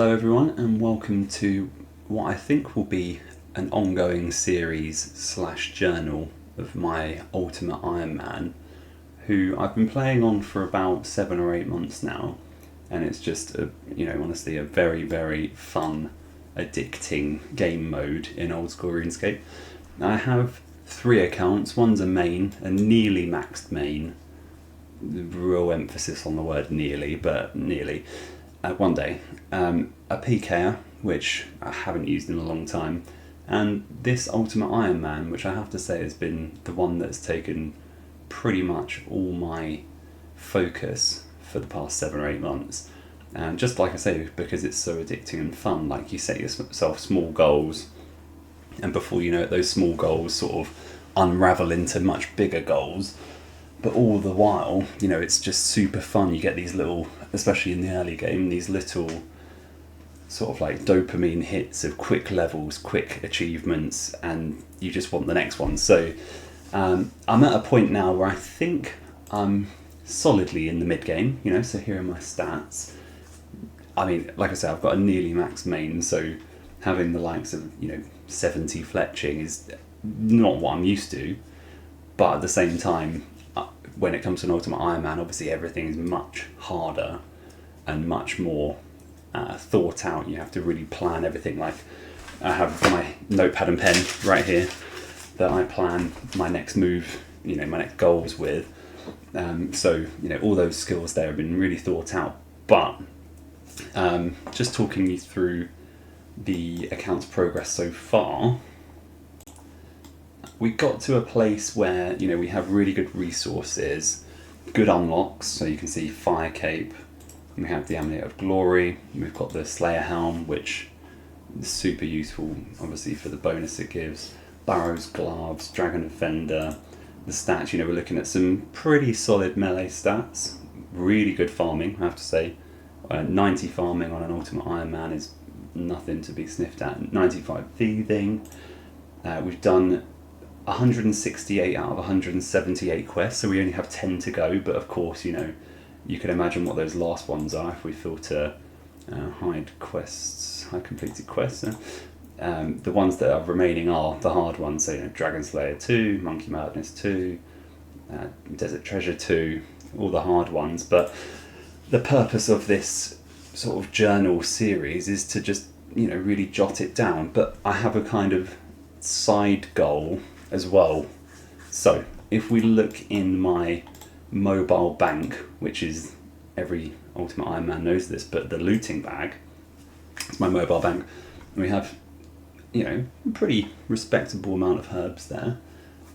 Hello everyone and welcome to what I think will be an ongoing series / journal of my Ultimate Ironman, who I've been playing on for about 7 or 8 months now, and it's just honestly a very, very fun, addicting game mode in old school RuneScape. I have 3 accounts. One's a main, a nearly maxed main, real emphasis on the word nearly, but nearly. One day, a PKer, which I haven't used in a long time, and this Ultimate Ironman, which I have to say has been the one that's taken pretty much all my focus for the past 7 or 8 months. And just like I say, because it's so addicting and fun, like you set yourself small goals, and before you know it, those small goals sort of unravel into much bigger goals. But all the while, it's just super fun. You get these little, especially in the early game, these little sort of like dopamine hits of quick levels, quick achievements, and you just want the next one. So I'm at a point now where I think I'm solidly in the mid game, so here are my stats. I mean, like I said, I've got a nearly max main, so having the likes of, 70 fletching is not what I'm used to. But at the same time, when it comes to an Ultimate Ironman, obviously everything is much harder and much more thought out. You have to really plan everything. Like, I have my notepad and pen right here that I plan my next move, my next goals with. So all those skills there have been really thought out. But just talking you through the account's progress so far, we got to a place where we have really good resources, good unlocks. So you can see Fire Cape, we have the Amulet of Glory, we've got the Slayer Helm, which is super useful obviously for the bonus it gives, Barrow's Gloves, Dragon Defender. The stats, we're looking at some pretty solid melee stats, really good farming, I have to say. 90 farming on an Ultimate Ironman is nothing to be sniffed at. 95 thieving. We've done 168 out of 178 quests, so we only have 10 to go, but of course, you can imagine what those last ones are if we filter hide completed quests. The ones that are remaining are the hard ones, so Dragon Slayer 2, Monkey Madness 2, Desert Treasure 2, all the hard ones. But the purpose of this sort of journal series is to just really jot it down, but I have a kind of side goal as well. So if we look in my mobile bank, which is, every Ultimate Ironman knows this, but the looting bag, it's my mobile bank, we have a pretty respectable amount of herbs there,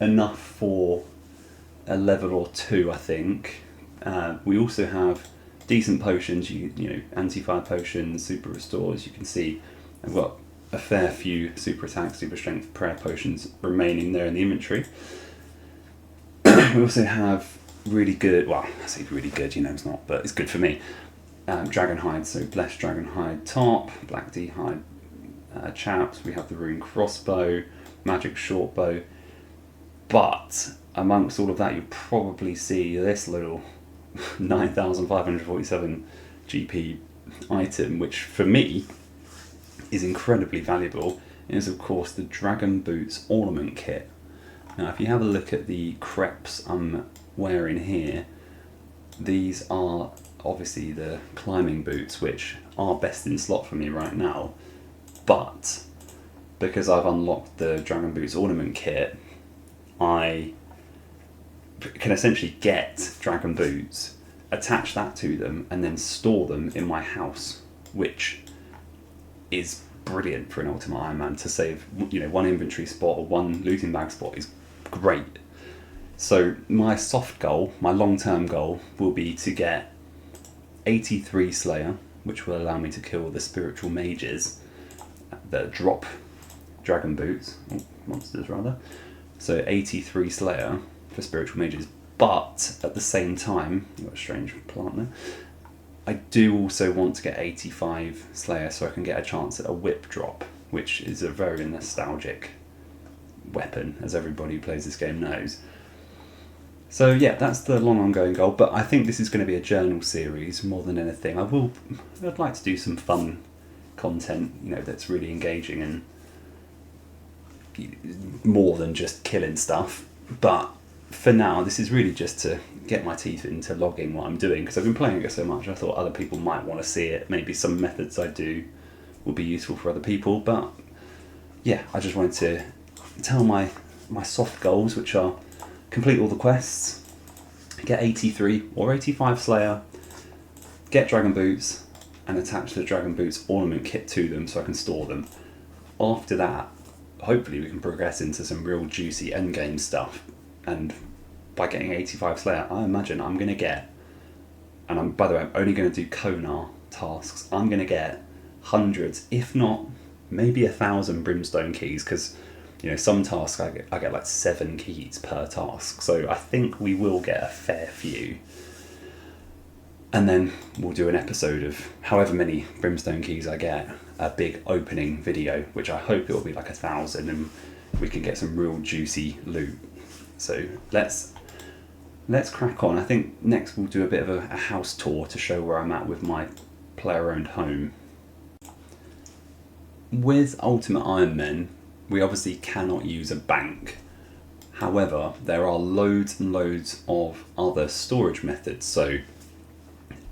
enough for a level or 2, I think. We also have decent potions, anti-fire potions, super restores. You can see I've got a fair few super attack, super strength, prayer potions remaining there in the inventory. We also have really good, well, I say really good, it's not, but it's good for me. Dragon Hide, so Blessed Dragon Hide top, Black D Hide chaps. We have the Rune Crossbow, Magic Shortbow. But amongst all of that, you probably see this little 9,547 GP item, which for me is incredibly valuable. It is of course the Dragon Boots ornament kit. Now if you have a look at the crepes I'm wearing here, these are obviously the climbing boots, which are best in slot for me right now, but because I've unlocked the Dragon Boots ornament kit, I can essentially get Dragon Boots, attach that to them, and then store them in my house, which is brilliant for an Ultimate Ironman. To save one inventory spot or one looting bag spot is great. So my soft goal, my long-term goal, will be to get 83 Slayer, which will allow me to kill the spiritual mages that drop Dragon Boots, monsters rather. So 83 Slayer for spiritual mages, but at the same time, you've got a strange plant there, I do also want to get 85 Slayer so I can get a chance at a whip drop, which is a very nostalgic weapon, as everybody who plays this game knows. So yeah, that's the long ongoing goal, but I think this is going to be a journal series more than anything. I'd like to do some fun content, you know, that's really engaging and more than just killing stuff. But for now, this is really just to get my teeth into logging what I'm doing, because I've been playing it so much. I thought other people might want to see it. Maybe some methods I do will be useful for other people. But yeah, I just wanted to tell my soft goals, which are complete all the quests, get 83 or 85 Slayer, get Dragon Boots, and attach the Dragon Boots ornament kit to them so I can store them. After that, hopefully we can progress into some real juicy endgame stuff. And by getting 85 Slayer, I imagine I'm going to get, and I'm, by the way, I'm only going to do Konar tasks, I'm going to get hundreds, if not maybe 1,000 Brimstone Keys, because, you know, some tasks I get like 7 keys per task, so I think we will get a fair few. And then we'll do an episode of however many Brimstone Keys I get, a big opening video, which I hope it will be like 1,000, and we can get some real juicy loot. So let's crack on. I think next we'll do a bit of a house tour to show where I'm at with my player-owned home. With Ultimate Ironman, we obviously cannot use a bank. However, there are loads and loads of other storage methods. So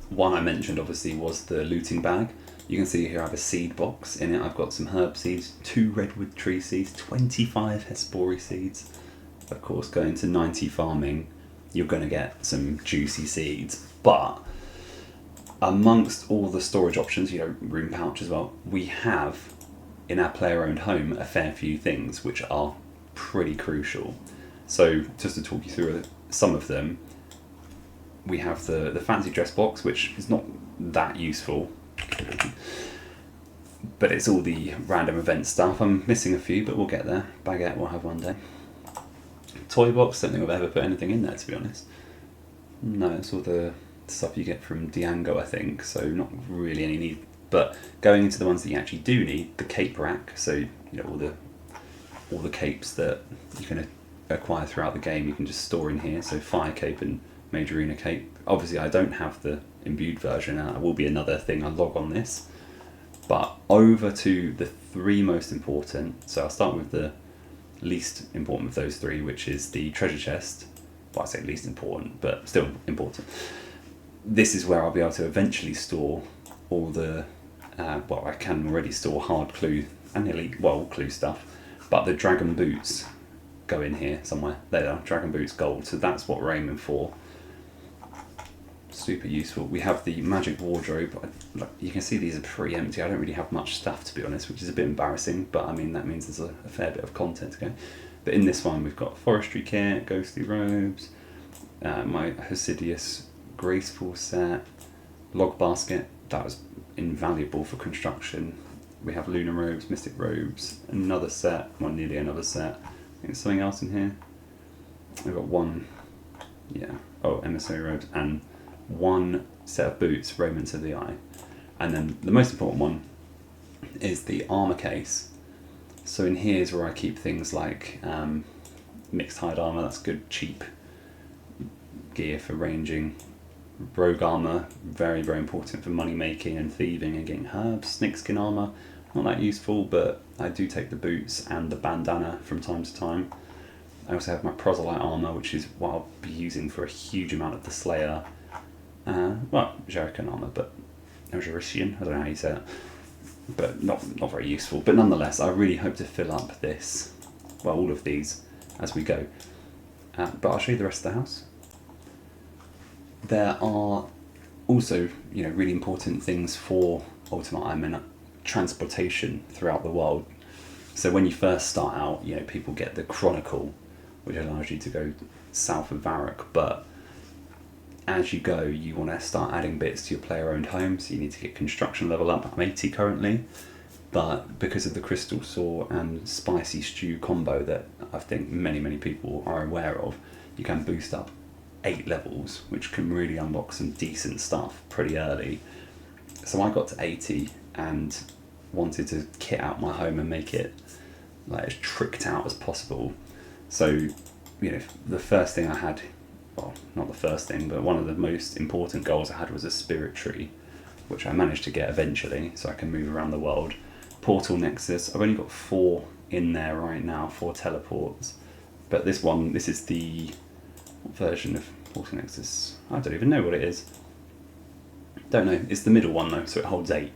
one I mentioned obviously was the looting bag. You can see here I have a seed box. In it I've got some herb seeds, 2 redwood tree seeds, 25 hespori seeds. Of course, going to 90 farming, you're going to get some juicy seeds. But amongst all the storage options, you know, room pouch as well, we have in our player-owned home a fair few things which are pretty crucial. So just to talk you through some of them, we have the fancy dress box, which is not that useful, but it's all the random event stuff. I'm missing a few, but we'll get there. Baguette we'll have one day. Toy box, don't think I've ever put anything in there, to be honest. No, it's all the stuff you get from Diango, I think, so not really any need. But going into the ones that you actually do need, the cape rack, so you know all the capes that you can acquire throughout the game, you can just store in here. So fire cape and Major Arena cape. Obviously I don't have the imbued version, and it will be another thing I log on this. But over to the 3 most important, so I'll start with the least important of those 3, which is the treasure chest. Well, I say least important, but still important. This is where I'll be able to eventually store all the, well, I can already store hard clue and elite, well, clue stuff, but the dragon boots go in here somewhere. There they are, dragon boots gold, so that's what we're aiming for. Super useful. We have the magic wardrobe. You can see these are pretty empty. I don't really have much stuff, to be honest, which is a bit embarrassing, but I mean that means there's a fair bit of content to go. But in this one we've got forestry kit, ghostly robes, my Hosidius graceful set, log basket, that was invaluable for construction. We have lunar robes, mystic robes, another set, well, nearly another set. I think there's something else in here. I've got one, yeah, oh, emissary robes, and 1 set of boots, raiments of the eye. And then the most important one is the armor case. So in here is where I keep things like mixed hide armor, that's good cheap gear for ranging. Rogue armor, very very important for money making and thieving and getting herbs. Snakeskin armor, not that useful, but I do take the boots and the bandana from time to time. I also have my proselyte armor, which is what I'll be using for a huge amount of the Slayer. Well, Jerican armor, but Jerician, I don't know how you say it, but not very useful. But nonetheless, I really hope to fill up this, well, all of these as we go. But I'll show you the rest of the house. There are also, you know, really important things for Ultimate Ironman transportation throughout the world. So when you first start out, you know, people get the Chronicle, which allows you to go south of Varrock, but as you go, you want to start adding bits to your player-owned home, so you need to get construction level up. I'm 80 currently, but because of the Crystal Saw and Spicy Stew combo that I think many people are aware of, you can boost up 8 levels, which can really unlock some decent stuff pretty early. So I got to 80 and wanted to kit out my home and make it like as tricked out as possible. So, you know, the first thing I had, well, not the first thing, but one of the most important goals I had was a spirit tree. which I managed to get eventually, so I can move around the world. Portal Nexus, I've only got 4 in there right now, 4 teleports. But this is the version of Portal Nexus? I don't even know what it is. Don't know, it's the middle one though, so it holds 8.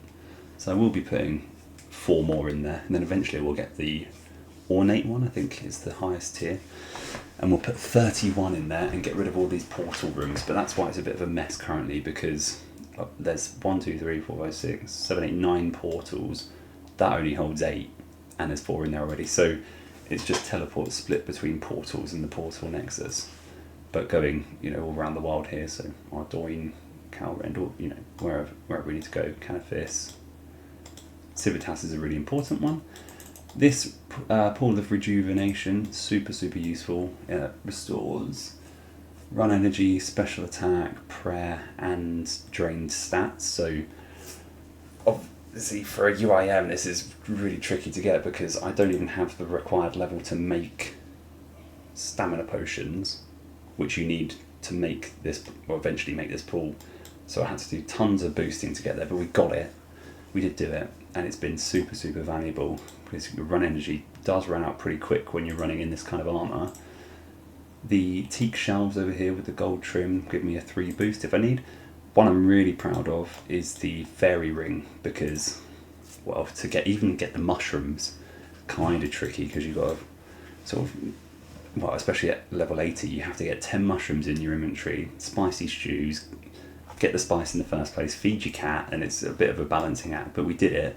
So I will be putting 4 more in there, and then eventually we'll get the Ornate one, I think is the highest tier. And we'll put 31 in there and get rid of all these portal rooms, but that's why it's a bit of a mess currently, because there's 1, 2, 3, 4, 5, 6, 7, 8, 9 portals. That only holds 8, and there's 4 in there already. So it's just teleports split between portals and the Portal Nexus, but going, all around the world here. So Ardoin, Calrend, wherever we need to go. Canifis, Civitas is a really important one. This Pool of Rejuvenation, super useful. It restores run energy, special attack, prayer, and drained stats. So obviously for a UIM this is really tricky to get, because I don't even have the required level to make stamina potions, which you need to make this, or eventually make this pool. So I had to do tons of boosting to get there, but we got it. We did do it, and it's been super valuable, because your run energy does run out pretty quick when you're running in this kind of armour. The teak shelves over here with the gold trim give me a 3 boost if I need. One I'm really proud of is the fairy ring, because, well, to even get the mushrooms, kind of tricky, because you've got to sort of, well, especially at level 80, you have to get 10 mushrooms in your inventory, spicy stews, get the spice in the first place, feed your cat, and it's a bit of a balancing act, but we did it.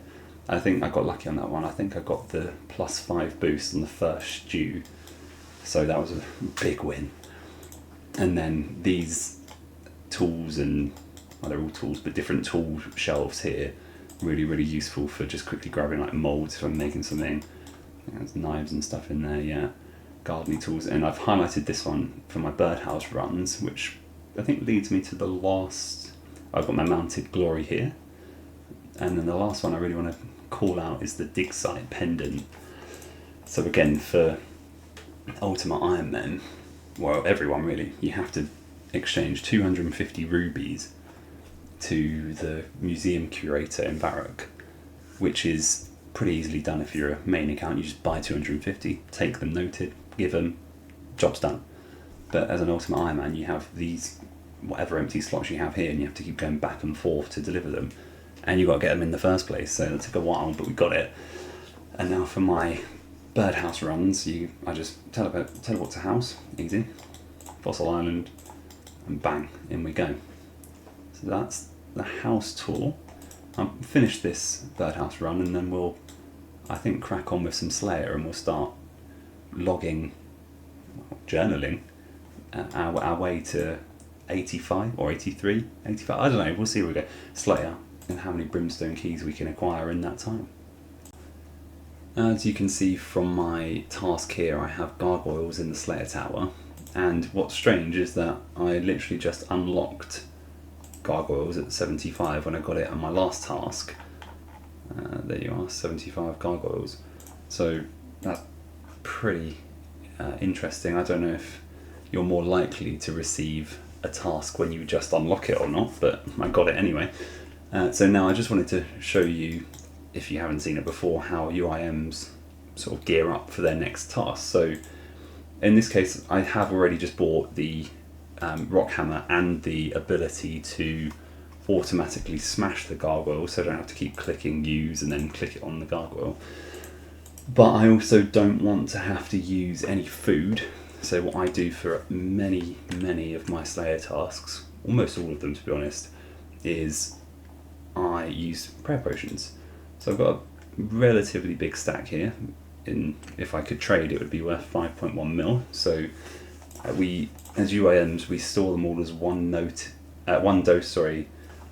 I think I got lucky on that one. I think I got the +5 boost on the first stew, so that was a big win. And then these tools, and well, they're all tools, but different tool shelves here, really useful for just quickly grabbing like molds if I'm making something. There's knives and stuff in there, yeah. Gardening tools, and I've highlighted this one for my birdhouse runs, which I think leads me to the last. I've got my mounted glory here, and then the last one I really want to call out is the dig site pendant. So again, for Ultimate Ironman, well, everyone really, you have to exchange 250 rubies to the museum curator in Varrock, which is pretty easily done if you're a main account. You just buy 250, take them noted, give them, job's done. But as an Ultimate Ironman, you have these whatever empty slots you have here, and you have to keep going back and forth to deliver them, and you've got to get them in the first place, so it took a while, but we got it. And now for my birdhouse runs, I just teleport to house, easy, Fossil Island, and bang, in we go. So that's the house tour. I'll finish this birdhouse run, and then we'll, I think, crack on with some Slayer, and we'll start logging, journaling our way to 85 or 83, 85, I don't know, we'll see where we go. Slayer, and how many Brimstone Keys we can acquire in that time. As you can see from my task here, I have gargoyles in the Slayer Tower, and what's strange is that I literally just unlocked gargoyles at 75 when I got it on my last task. There you are, 75 gargoyles. So that's pretty interesting. I don't know if you're more likely to receive a task when you just unlock it or not, but I got it anyway. So now I just wanted to show you, if you haven't seen it before, how UIMs sort of gear up for their next task. So in this case, I have already just bought the rock hammer and the ability to automatically smash the gargoyle, so I don't have to keep clicking use and then click it on the gargoyle. But I also don't want to have to use any food. So what I do for many of my Slayer tasks, almost all of them to be honest, is I use prayer potions. So I've got a relatively big stack here. If I could trade, it would be worth 5.1 mil. So we, as UIMs, we store them all as one dose,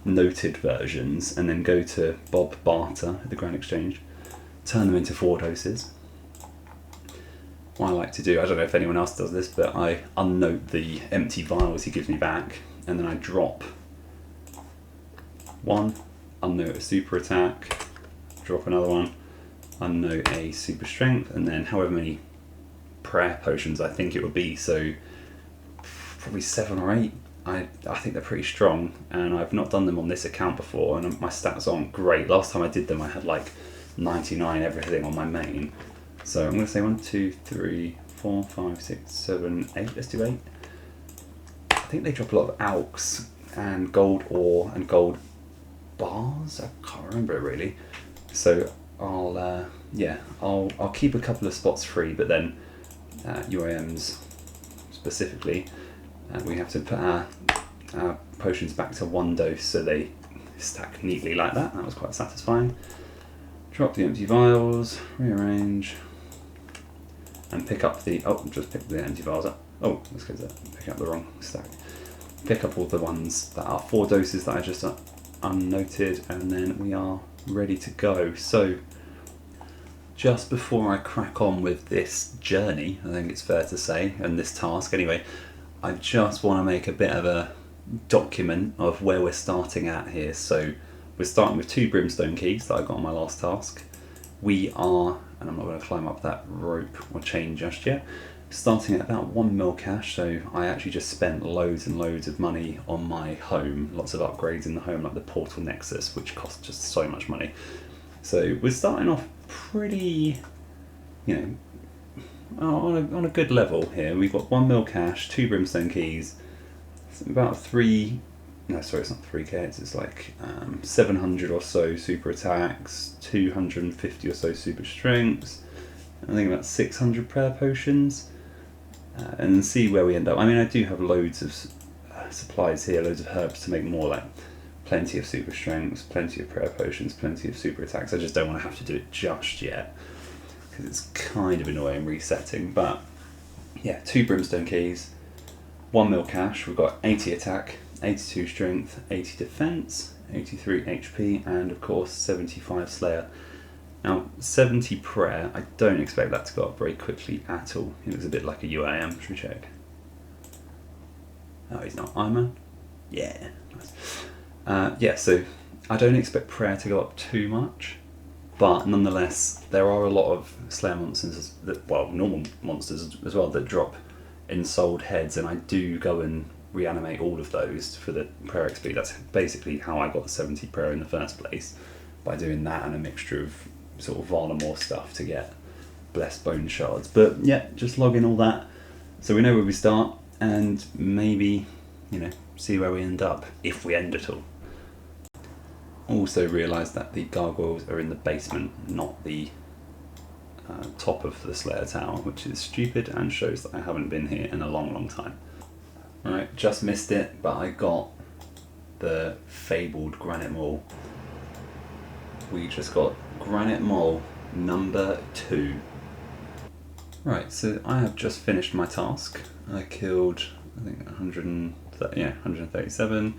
noted versions, and then go to Bob Barter at the Grand Exchange, turn them into 4 doses. What I like to do, I don't know if anyone else does this, but I unnote the empty vials he gives me back, and then I drop one, unnote a super attack, drop another one, unnote a super strength, and then however many prayer potions I think it would be, so probably 7 or 8 I think they're pretty strong, and I've not done them on this account before, and my stats aren't great. Last time I did them I had like 99 everything on my main. So I'm going to say 1, 2, 3, 4, 5, 6, 7, 8. Let's do 8. I think they drop a lot of alks and gold ore and gold bars. I can't remember it really. So I'll keep a couple of spots free, but then UIMs specifically, we have to put our potions back to 1 dose so they stack neatly like that. That was quite satisfying. Drop the empty vials, rearrange, and pick up the, just pick the empty vials up. Oh, let's go to that. Pick up the wrong stack. Pick up all the ones that are 4 doses that I just unnoted, and then we are ready to go. So just before I crack on with this journey, I think it's fair to say, and this task anyway, I just want to make a bit of a document of where we're starting at here. So we're starting with 2 Brimstone Keys that I got on my last task. We are, and I'm not going to climb up that rope or chain just yet, starting at about 1 mil cash. So I actually just spent loads and loads of money on my home, lots of upgrades in the home, like the Portal Nexus, which cost just so much money. So we're starting off pretty, on a good level here. We've got 1 mil cash, 2 Brimstone Keys, it's about 3, no sorry, it's not 3k, it's like 700 or so super attacks, 250 or so super strengths, I think about 600 prayer potions, and see where we end up. I mean, I do have loads of supplies here, loads of herbs to make more, like plenty of super strengths, plenty of prayer potions, plenty of super attacks. I just don't want to have to do it just yet, because it's kind of annoying resetting. But yeah, 2 Brimstone Keys, 1 mil cash. We've got 80 attack, 82 strength, 80 defense, 83 HP, and of course 75 slayer. Now 70 prayer, I don't expect that to go up very quickly at all. It was a bit like a UIM. Should we check? Oh, he's not Ironman? Yeah, nice. So I don't expect prayer to go up too much, but nonetheless there are a lot of slayer monsters, normal monsters as well, that drop ensouled heads, and I do go and reanimate all of those for the prayer XP. That's basically how I got the 70 prayer in the first place, by doing that and a mixture of sort of Varlamore stuff to get blessed bone shards. But yeah, just log in all that so we know where we start, and maybe see where we end up, if we end at all. Also realised that the gargoyles are in the basement, not the top of the Slayer Tower, which is stupid and shows that I haven't been here in a long time. Alright, just missed it, but I got the fabled Granite Mole. We just got Granite Mole number 2. Right, so I have just finished my task. I killed, I think 137,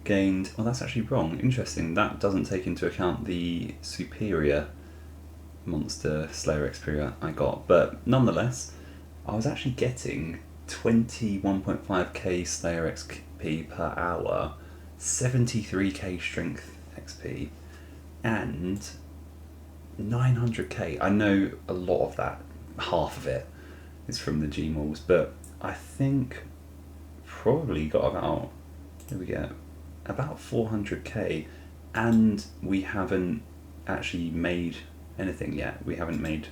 gained, well that's actually wrong, interesting, that doesn't take into account the superior monster Slayer XP I got, but nonetheless, I was actually getting 21.5k Slayer XP per hour, 73k Strength XP, and 900k. I know a lot of that, half of it, is from the Gmals, but I think probably got about, here we go, about 400k, and we haven't actually made anything yet. We haven't made,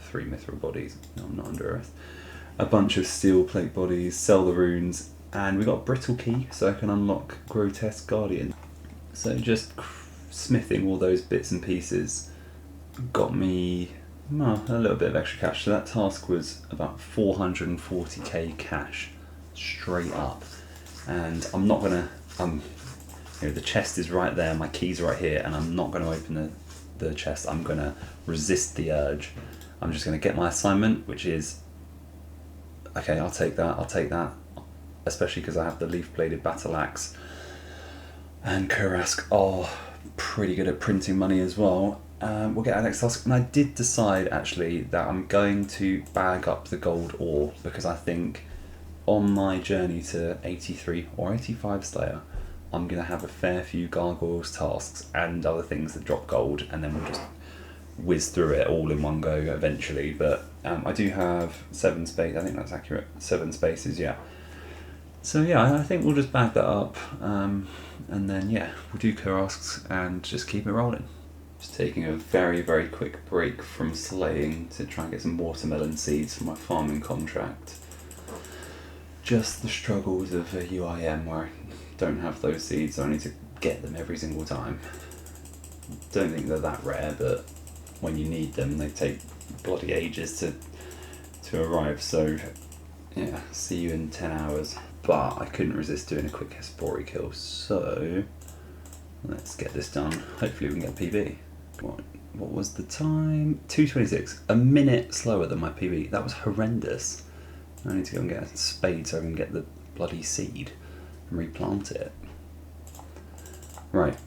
3 mithril bodies, no, I'm not under earth, a bunch of steel plate bodies, sell the runes, and we got a brittle key so I can unlock Grotesque Guardian. So just smithing all those bits and pieces got me a little bit of extra cash. So that task was about 440k cash straight up, and I'm not gonna the chest is right there, my keys are right here, and I'm not going to open the chest. I'm going to resist the urge. I'm just going to get my assignment, which is, okay, I'll take that, especially because I have the leaf bladed battle axe, and Kurask are pretty good at printing money as well. We'll get our next task, and I did decide actually that I'm going to bag up the gold ore, because I think on my journey to 83 or 85 Slayer, I'm going to have a fair few gargoyles tasks and other things that drop gold, and then we'll just whiz through it all in one go eventually. But I do have 7 space, I think that's accurate, 7 spaces, yeah. So yeah, I think we'll just bag that up, and then yeah, we'll do Kurasks and just keep it rolling. Just taking a very, very quick break from slaying to try and get some watermelon seeds for my farming contract. Just the struggles of a UIM where I don't have those seeds, so I need to get them every single time. Don't think they're that rare, but when you need them, they take bloody ages to arrive. So yeah, see you in 10 hours. But I couldn't resist doing a quick Hespori kill, so let's get this done. Hopefully we can get a PB. What was the time? 2:26. A minute slower than my PB. That was horrendous. I need to go and get a spade so I can get the bloody seed and replant it. Right.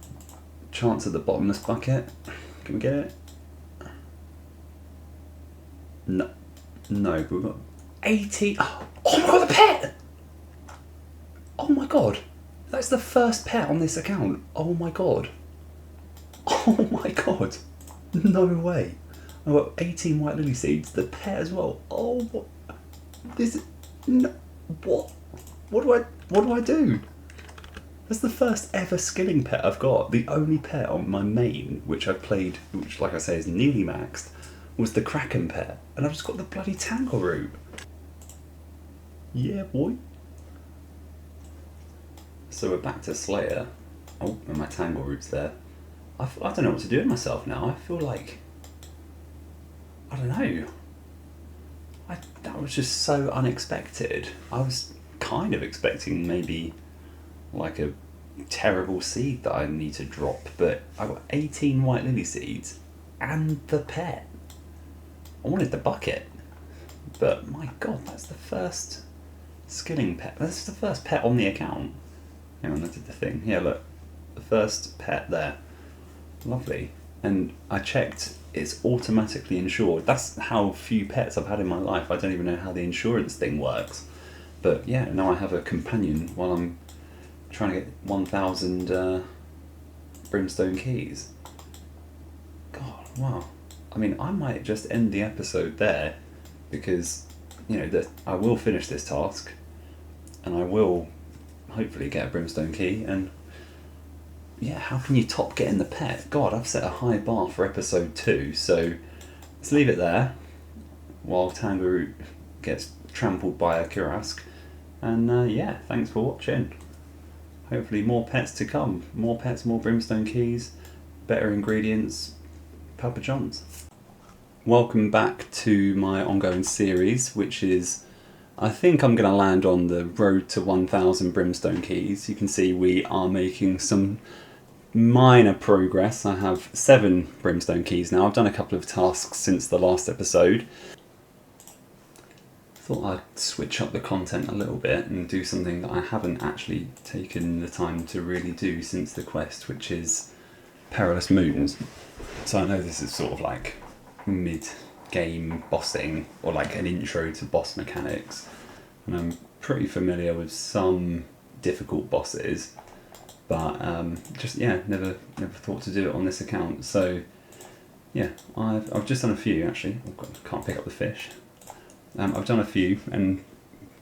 Chance at the bottomless bucket. Can we get it? No. No, but we've got 80. Oh my god, the pet! Oh my god. That's the first pet on this account. Oh my god. Oh my god. No way. I've got 18 white lily seeds. The pet as well. Oh, what? This is... No. What? What do I do? That's the first ever skilling pet I've got. The only pet on my main, which I've played, which like I say is nearly maxed, was the Kraken pet. And I've just got the bloody Tangle Root. Yeah, boy. So we're back to Slayer. Oh, and my Tangle Root's there. I don't know what to do with myself now. I feel like... I don't know. That was just so unexpected. I was kind of expecting maybe like a terrible seed that I need to drop, but I got 18 white lily seeds and the pet. I wanted the bucket, but my god, that's the first skilling pet. That's the first pet on the account. Hang on, I did the thing. Yeah, look, the first pet there. Lovely. And I checked, it's automatically insured. That's how few pets I've had in my life. I don't even know how the insurance thing works. But yeah, now I have a companion while I'm trying to get 1,000 Brimstone Keys. God, wow. I mean, I might just end the episode there because, you know, I will finish this task and I will hopefully get a Brimstone Key. And yeah, how can you top getting the pet? God, I've set a high bar for episode 2, so let's leave it there while Tangle gets trampled by a Kurask. And yeah, thanks for watching. Hopefully more pets to come. More pets, more Brimstone Keys, better ingredients, Papa John's. Welcome back to my ongoing series, which is, I think I'm going to land on the road to 1,000 Brimstone Keys. You can see we are making some minor progress. I have 7 Brimstone Keys now. I've done a couple of tasks since the last episode. Thought I'd switch up the content a little bit and do something that I haven't actually taken the time to really do since the quest, which is Perilous Moons. So I know this is sort of like mid-game bossing, or like an intro to boss mechanics, and I'm pretty familiar with some difficult bosses, but just yeah, never thought to do it on this account. So yeah, I've just done a few actually. Can't pick up the fish. I've done a few and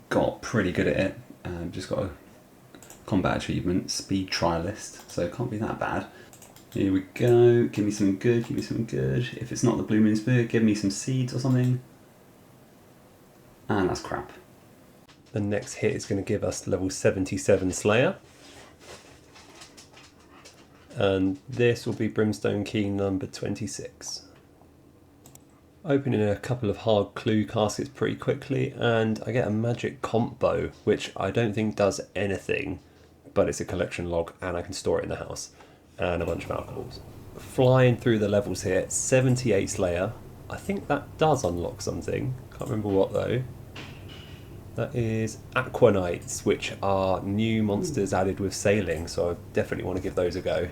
got pretty good at it. Just got a combat achievement, speed trialist, so it can't be that bad. Here we go. Give me some good. Give me some good. If it's not the Blue Moon Spear, give me some seeds or something. And that's crap. The next hit is going to give us level 77 Slayer. And this will be Brimstone Key number 26. Opening a couple of hard clue caskets pretty quickly, and I get a magic comp bow, which I don't think does anything, but it's a collection log and I can store it in the house, and a bunch of alcohols. Flying through the levels here, 78 Slayer. I think that does unlock something, can't remember what though. That is Aqua Knights, which are new monsters added with sailing, so I definitely want to give those a go.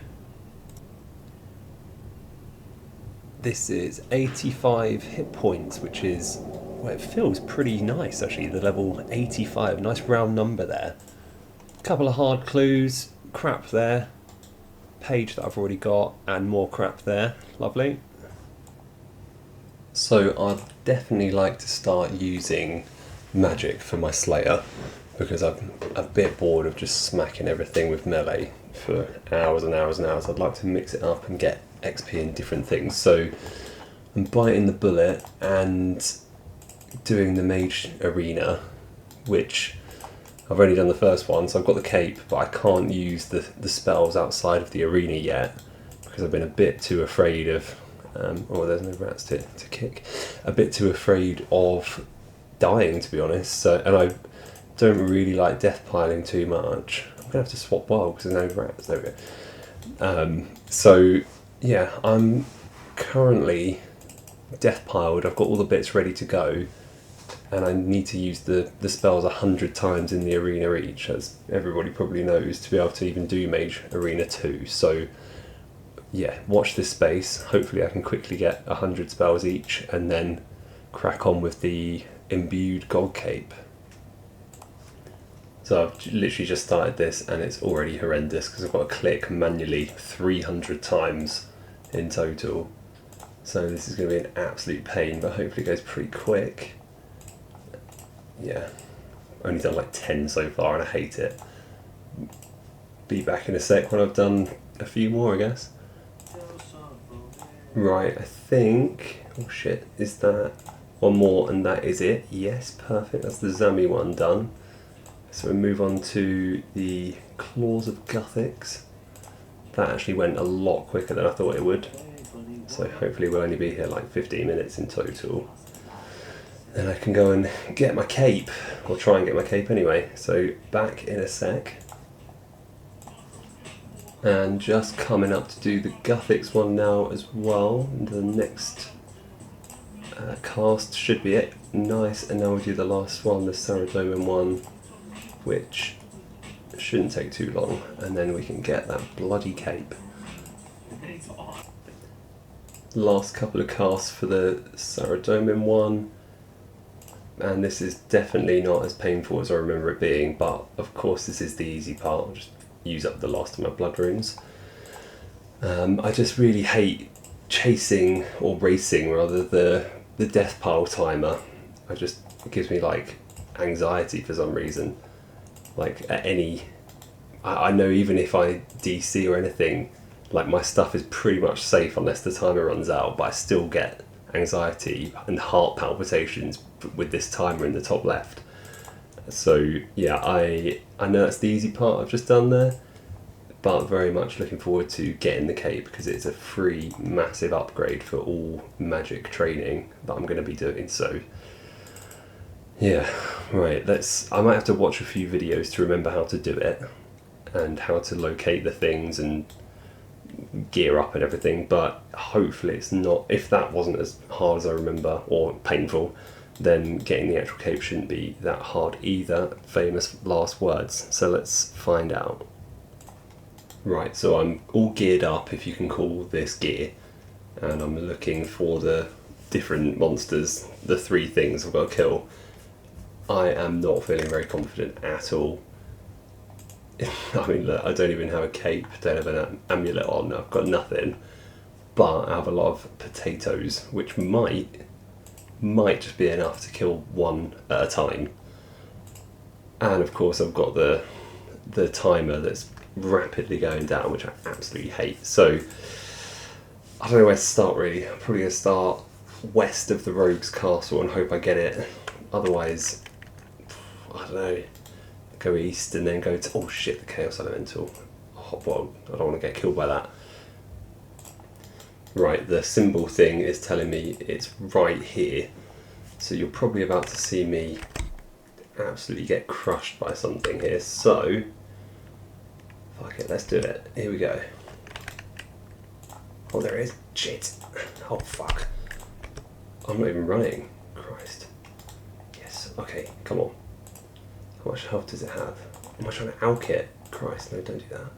This is 85 hit points, which is, well, it feels pretty nice actually, the level 85, nice round number there. Couple of hard clues, crap there, page that I've already got, and more crap there, lovely. So I'd definitely like to start using magic for my Slayer, because I'm a bit bored of just smacking everything with melee for hours and hours and hours. I'd like to mix it up and get XP in different things. So I'm biting the bullet and doing the mage arena, which I've only done the first one, so I've got the cape, but I can't use the spells outside of the arena yet because I've been a bit too afraid of oh, there's no rats to kick. A bit too afraid of dying, to be honest. So, and I don't really like death piling too much. I'm gonna have to swap wild because there's no rats. There we go. So yeah, I'm currently death piled. I've got all the bits ready to go, and I need to use the spells 100 times in the arena each, as everybody probably knows, to be able to even do Mage Arena 2. So yeah, watch this space. Hopefully I can quickly get 100 spells each and then crack on with the imbued God Cape. So I've literally just started this and it's already horrendous because I've got to click manually 300 times in total. So this is going to be an absolute pain, but hopefully it goes pretty quick. Yeah, only done like 10 so far and I hate it. Be back in a sec when I've done a few more, I guess. Right, I think, oh shit, is that one more and that is it? Yes, perfect, that's the Zami one done. So we move on to the Claws of Guthix. That actually went a lot quicker than I thought it would. So hopefully we'll only be here like 15 minutes in total. Then I can go and get my cape, or try and get my cape anyway. So back in a sec. And just coming up to do the Guthix one now as well. And the next cast should be it. Nice, and now we'll do the last one, the Saradomin one, which shouldn't take too long. And then we can get that bloody cape. Last couple of casts for the Saradomin one. And this is definitely not as painful as I remember it being, but of course this is the easy part. I'll just use up the last of my blood runes. I just really hate chasing, or racing rather, the death pile timer. It gives me like anxiety for some reason. Like at any, I know even if I DC or anything, like my stuff is pretty much safe unless the timer runs out, but I still get anxiety and heart palpitations with this timer in the top left. So yeah, I know that's the easy part I've just done there, but very much looking forward to getting the cape because it's a free massive upgrade for all magic training that I'm going to be doing. So yeah, right, I might have to watch a few videos to remember how to do it and how to locate the things and gear up and everything, but hopefully it's not, if that wasn't as hard as I remember or painful, then getting the actual cape shouldn't be that hard either. Famous last words. So let's find out. Right, so I'm all geared up, if you can call this gear, and I'm looking for the different monsters, the 3 things I've got to kill. I am not feeling very confident at all. I mean, look, I don't even have a cape, don't have an amulet on, I've got nothing, but I have a lot of potatoes, which might just be enough to kill one at a time. And of course I've got the timer that's rapidly going down, which I absolutely hate. So I don't know where to start really. I'm probably going to start west of the Rogue's Castle and hope I get it. Otherwise, I don't know, go east and then go to, oh shit, the Chaos Elemental. Oh, well, I don't want to get killed by that. Right, the symbol thing is telling me it's right here. So you're probably about to see me absolutely get crushed by something here. So, fuck it, let's do it. Here we go. Oh, there it is. Shit. Oh, fuck. I'm not even running. Christ. Yes, okay, come on. How much health does it have? Am I trying to alk it? Christ, no, don't do that.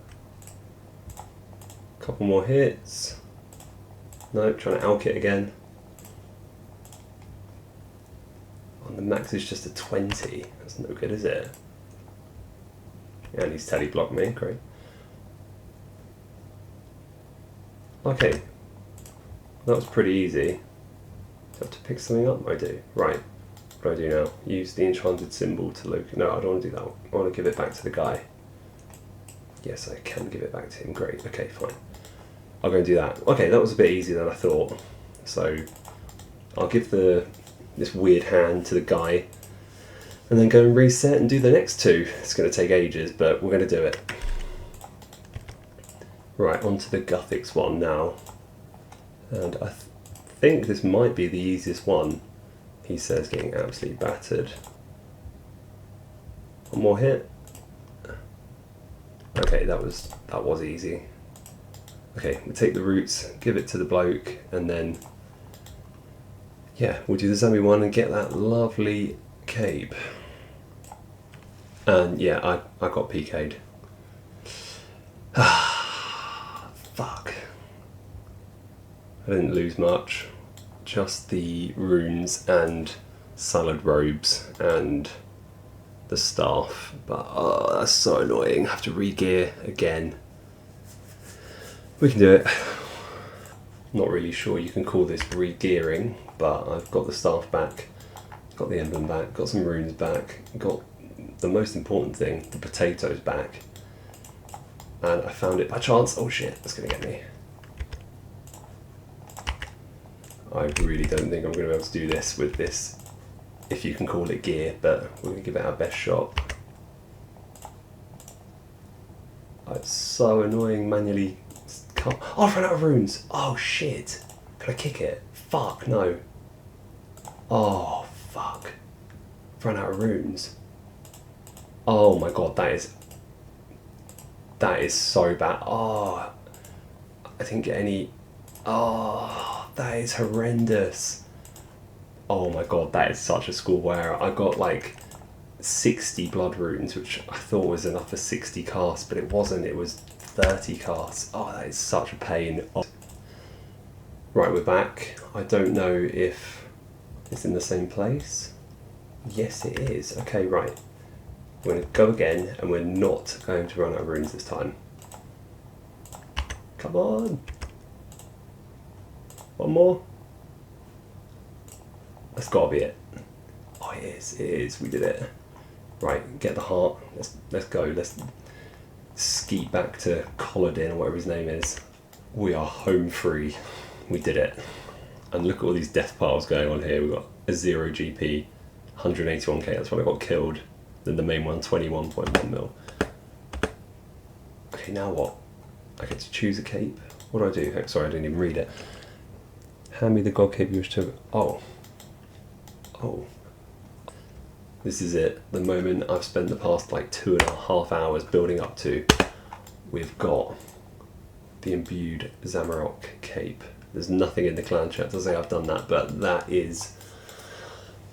Couple more hits. No, trying to alk it again. And the max is just a 20. That's no good, is it? And he's telly blocked me, great. Okay. That was pretty easy. Do I have to pick something up? I do. Right. What do I do now? Use the enchanted symbol to locate. No, I don't want to do that. I want to give it back to the guy. Yes, I can give it back to him. Great. Okay, fine. I'll go and do that. Okay, that was a bit easier than I thought. So I'll give this weird hand to the guy and then go and reset and do the next two. It's going to take ages, but we're going to do it. Right, on to the Guthix one now. And I think this might be the easiest one. He says getting absolutely battered. One more hit. Okay, that was easy. Okay, we'll take the roots, give it to the bloke, and then yeah, we'll do the zombie one and get that lovely cape. And yeah, I got PK'd. Fuck. I didn't lose much. Just the runes and salad robes and the staff. But oh, that's so annoying. I have to re-gear again. We can do it. Not really sure you can call this re-gearing, but I've got the staff back, got the emblem back, got some runes back, got the most important thing, the potatoes back. And I found it by chance. Oh shit, that's gonna get me. I really don't think I'm going to be able to do this with this, if you can call it gear, but we're going to give it our best shot. Oh, it's so annoying manually. Oh, I ran out of runes. Oh shit. Can I kick it? Fuck, no. Oh, fuck. Ran out of runes. Oh my god, that is so bad. Oh, I didn't get any. Oh. That is horrendous. Oh my god, that is such a schoolboy error. I got like 60 blood runes, which I thought was enough for 60 casts, but it wasn't, it was 30 casts. Oh, that is such a pain. Oh. Right, we're back. I don't know if it's in the same place. Yes, it is. Okay, right. We're going to go again, and we're not going to run out of runes this time. Come on. One more. That's gotta be it. Oh, it is, we did it. Right, get the heart. Let's go. Let's skeet back to Colladin, or whatever his name is. We are home free. We did it. And look at all these death piles going on here. We've got a 0 GP, 181k, that's when I got killed. Then the main one, 21.1 mil. Okay, now what? I get to choose a cape. What do I do? Oh, sorry, I didn't even read it. Hand me the god cape you wish to. Oh. This is it. The moment I've spent the past like 2.5 hours building up to. We've got the imbued Zamarok cape. There's nothing in the clan chat to say I've done that, but that is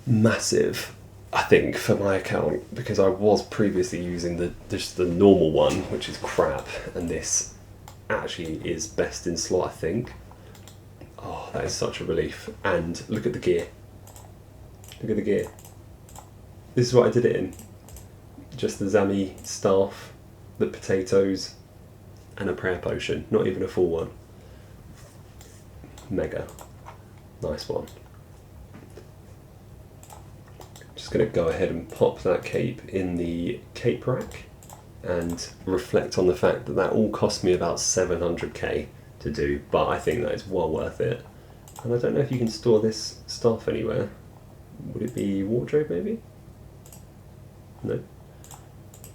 massive, I think, for my account, because I was previously using just the normal one, which is crap, and this actually is best in slot, I think. Oh, that is such a relief. And look at the gear. Look at the gear. This is what I did it in. Just the Zami staff, the potatoes, and a prayer potion. Not even a full one. Mega. Nice one. Just going to go ahead and pop that cape in the cape rack and reflect on the fact that that all cost me about 700k to do, but I think that is well worth it. And I don't know if you can store this stuff anywhere. Would it be wardrobe maybe? No.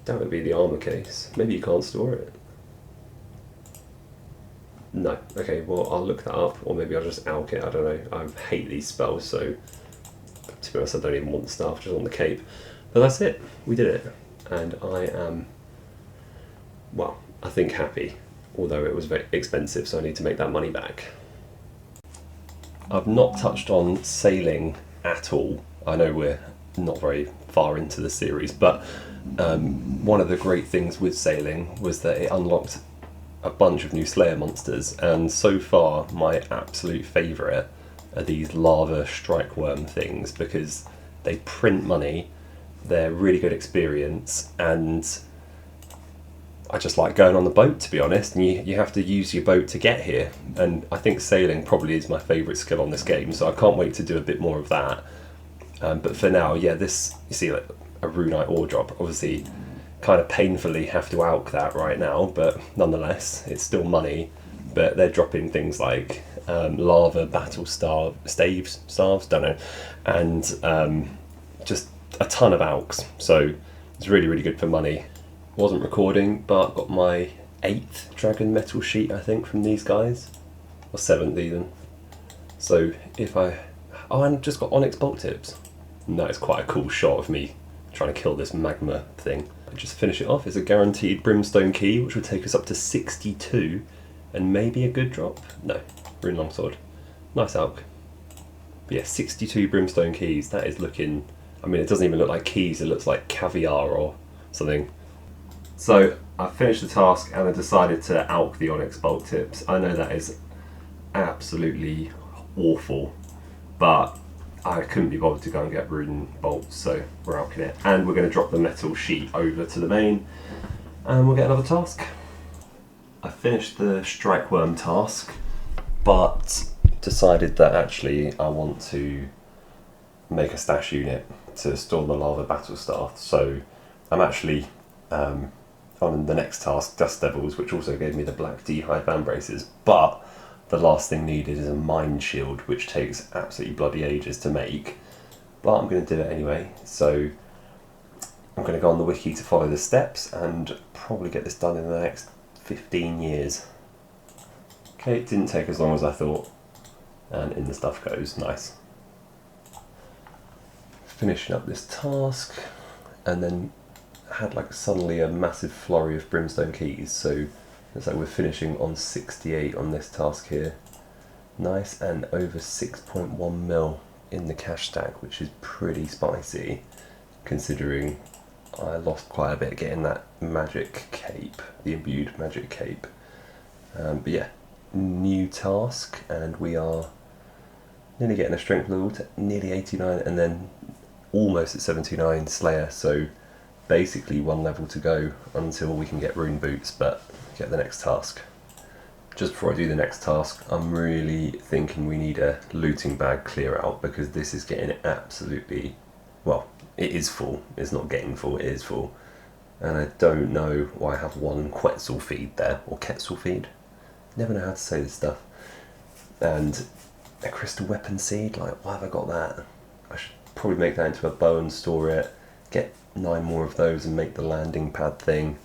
That would be the armor case. Maybe you can't store it. No. Okay, well I'll look that up, or maybe I'll just alch it, I don't know. I hate these spells, so to be honest I don't even want the stuff, just on the cape. But that's it, we did it. And I am, well, I think happy. Although it was very expensive, so I need to make that money back. I've not touched on sailing at all. I know we're not very far into the series, but one of the great things with sailing was that it unlocked a bunch of new Slayer monsters, and so far my absolute favourite are these lava strike worm things, because they print money, they're really good experience, and I just like going on the boat, to be honest, and you have to use your boat to get here, and I think sailing probably is my favourite skill on this game, so I can't wait to do a bit more of that. But for now, yeah, this, you see, like a Runite ore drop, obviously kind of painfully have to alch that right now, but nonetheless, it's still money. But they're dropping things like lava battle staves, don't know, and just a ton of alchs. So it's really, really good for money. Wasn't recording, but got my 8th dragon metal sheet, I think, from these guys, or 7th even. So if I, and just got onyx bolt tips. And that is quite a cool shot of me trying to kill this magma thing. I just finish it off. It's a guaranteed Brimstone Key, which will take us up to 62, and maybe a good drop. No, Rune Longsword. Nice alch. But yeah, 62 Brimstone Keys. That is looking. I mean, it doesn't even look like keys. It looks like caviar or something. So I finished the task and I decided to alch the onyx bolt tips. I know that is absolutely awful, but I couldn't be bothered to go and get rune bolts, so we're alching it. And we're going to drop the metal sheet over to the main, and we'll get another task. I finished the strike worm task, but decided that actually I want to make a stash unit to store the lava battle staff. So I'm actually on the next task, Dust Devils, which also gave me the black D-hide van braces, but the last thing needed is a mind shield, which takes absolutely bloody ages to make, but I'm going to do it anyway. So I'm going to go on the wiki to follow the steps and probably get this done in the next 15 years. Okay, it didn't take as long as I thought, and in the stuff goes. Nice. Finishing up this task, and then had like suddenly a massive flurry of Brimstone Keys, so it's like we're finishing on 68 on this task here. Nice, and over 6.1 mil in the cash stack, which is pretty spicy considering I lost quite a bit getting that magic cape, the imbued magic cape. But yeah, new task, and we are nearly getting a strength level to nearly 89, and then almost at 79 Slayer, so basically one level to go until we can get rune boots, but get the next task. Just before I do the next task, I'm really thinking we need a looting bag clear out, because this is getting absolutely, well, it is full. It's not getting full, it is full. And I don't know why I have one Quetzal feed there, or Quetzal feed. Never know how to say this stuff. And a crystal weapon seed, like, why have I got that? I should probably make that into a bow and store it, get 9 more of those and make the landing pad thing.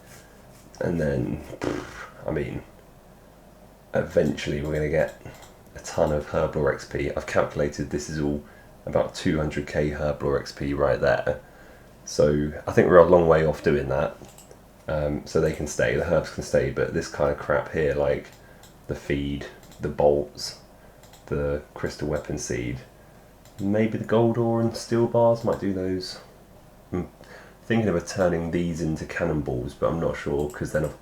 And then, I mean, eventually we're going to get a ton of Herblore XP. I've calculated this is all about 200k Herblore XP right there. So I think we're a long way off doing that. So they can stay, the herbs can stay, but this kind of crap here, like the feed, the bolts, the crystal weapon seed, maybe the gold ore and steel bars, might do those. I'm thinking of turning these into cannonballs, but I'm not sure, because then I've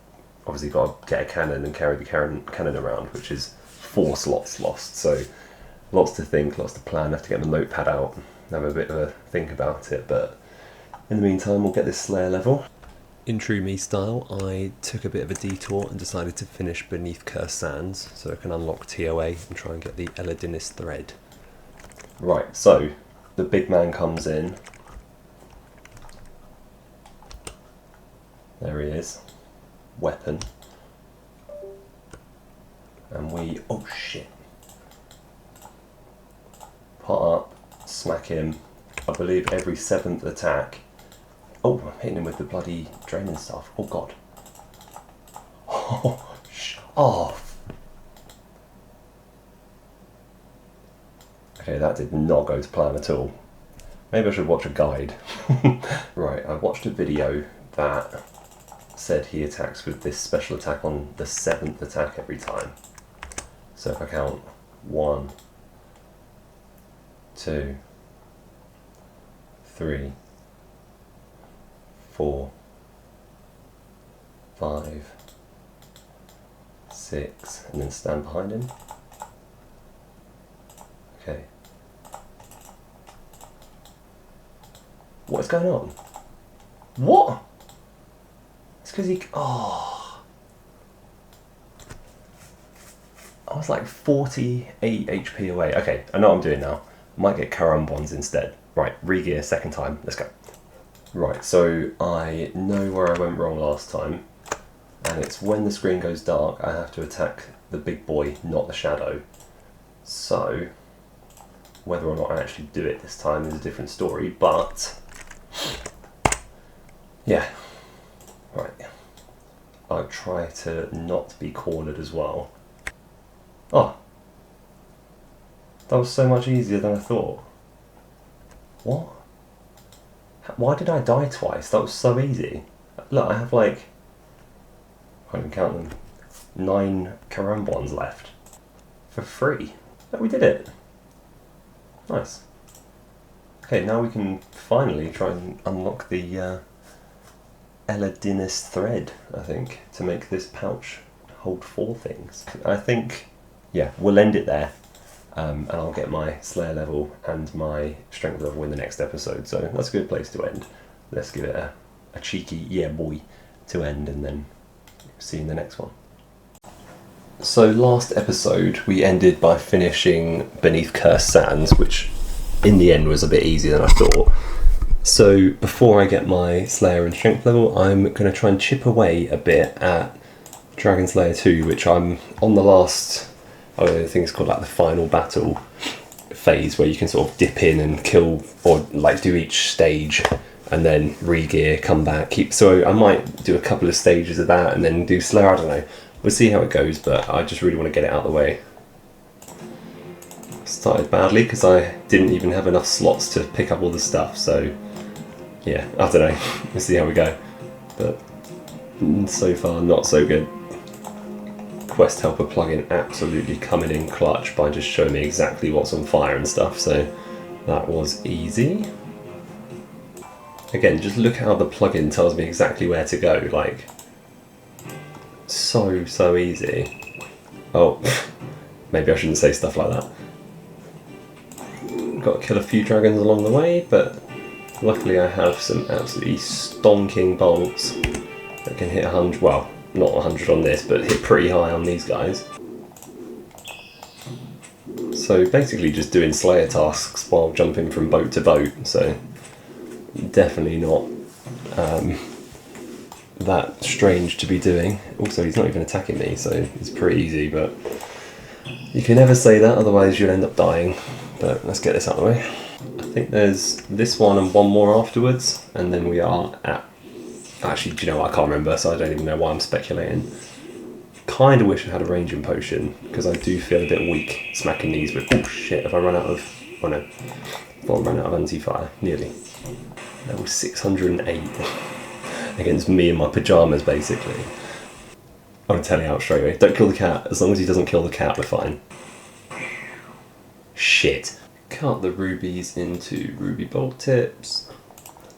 obviously got to get a cannon and carry the cannon around, which is 4 slots lost. So lots to think, lots to plan. I have to get the notepad out and have a bit of a think about it, but in the meantime we'll get this Slayer level. In true me style, I took a bit of a detour and decided to finish beneath Cursed Sands so I can unlock TOA and try and get the Eladinis thread. Right, so the big man comes in. There he is. Weapon. And we, oh shit. Pot up, smack him. I believe every 7th attack. Oh, I'm hitting him with the bloody draining stuff. Oh god. Oh, off. Okay, that did not go to plan at all. Maybe I should watch a guide. Right, I watched a video that said he attacks with this special attack on the 7th attack every time. So if I count 1, 2, 3, 4, 5, 6, and then stand behind him. Okay. What's going on? What? It's because he... Oh. I was like 48 HP away. Okay, I know what I'm doing now. I might get Karambons instead. Right, re-gear second time, let's go. Right, so I know where I went wrong last time, and it's when the screen goes dark, I have to attack the big boy, not the shadow. So, whether or not I actually do it this time is a different story, but yeah, right. I'll try to not be cornered as well. Oh, that was so much easier than I thought. What? Why did I die twice? That was so easy. Look, I have like, I can't even count them, 9 Karambwans left. For free. Oh, we did it. Nice. Okay, now we can finally try and unlock the Eladinis thread, I think, to make this pouch hold 4 things. I think, yeah, we'll end it there. And I'll get my Slayer level and my Strength level in the next episode, so that's a good place to end. Let's give it a cheeky yeah boy to end, and then see you in the next one. So last episode we ended by finishing Beneath Cursed Sands, which in the end was a bit easier than I thought. So before I get my Slayer and Strength level, I'm going to try and chip away a bit at Dragon Slayer 2, which I'm on the last, I think it's called like the final battle phase, where you can sort of dip in and kill, or like do each stage and then re-gear, come back, so I might do a couple of stages of that and then do Slayer, I don't know. We'll see how it goes, but I just really want to get it out of the way. Started badly because I didn't even have enough slots to pick up all the stuff, so yeah, I don't know. We'll see how we go. But so far, not so good. Quest Helper plugin absolutely coming in clutch by just showing me exactly what's on fire and stuff, so that was easy. Again, just look how the plugin tells me exactly where to go, like, so easy. Oh, maybe I shouldn't say stuff like that. Got to kill a few dragons along the way, but luckily I have some absolutely stonking bolts that can hit 100, well, not 100 on this, but hit pretty high on these guys. So basically just doing Slayer tasks while jumping from boat to boat, so definitely not that strange to be doing. Also, he's not even attacking me, so it's pretty easy, but you can never say that, otherwise you'll end up dying. But let's get this out of the way. I think there's this one and one more afterwards, and then we are at... Actually, do you know what? I can't remember, so I don't even know why I'm speculating. Kind of wish I had a ranging potion, because I do feel a bit weak smacking these with... Oh shit, have I run out of... Oh no. I thought I ran out of anti-fire. Nearly. Level 608. Against me in my pyjamas, basically. I'm going to tell you out straight away. Don't kill the cat. As long as he doesn't kill the cat, we're fine. Shit. Cut the rubies into ruby bolt tips.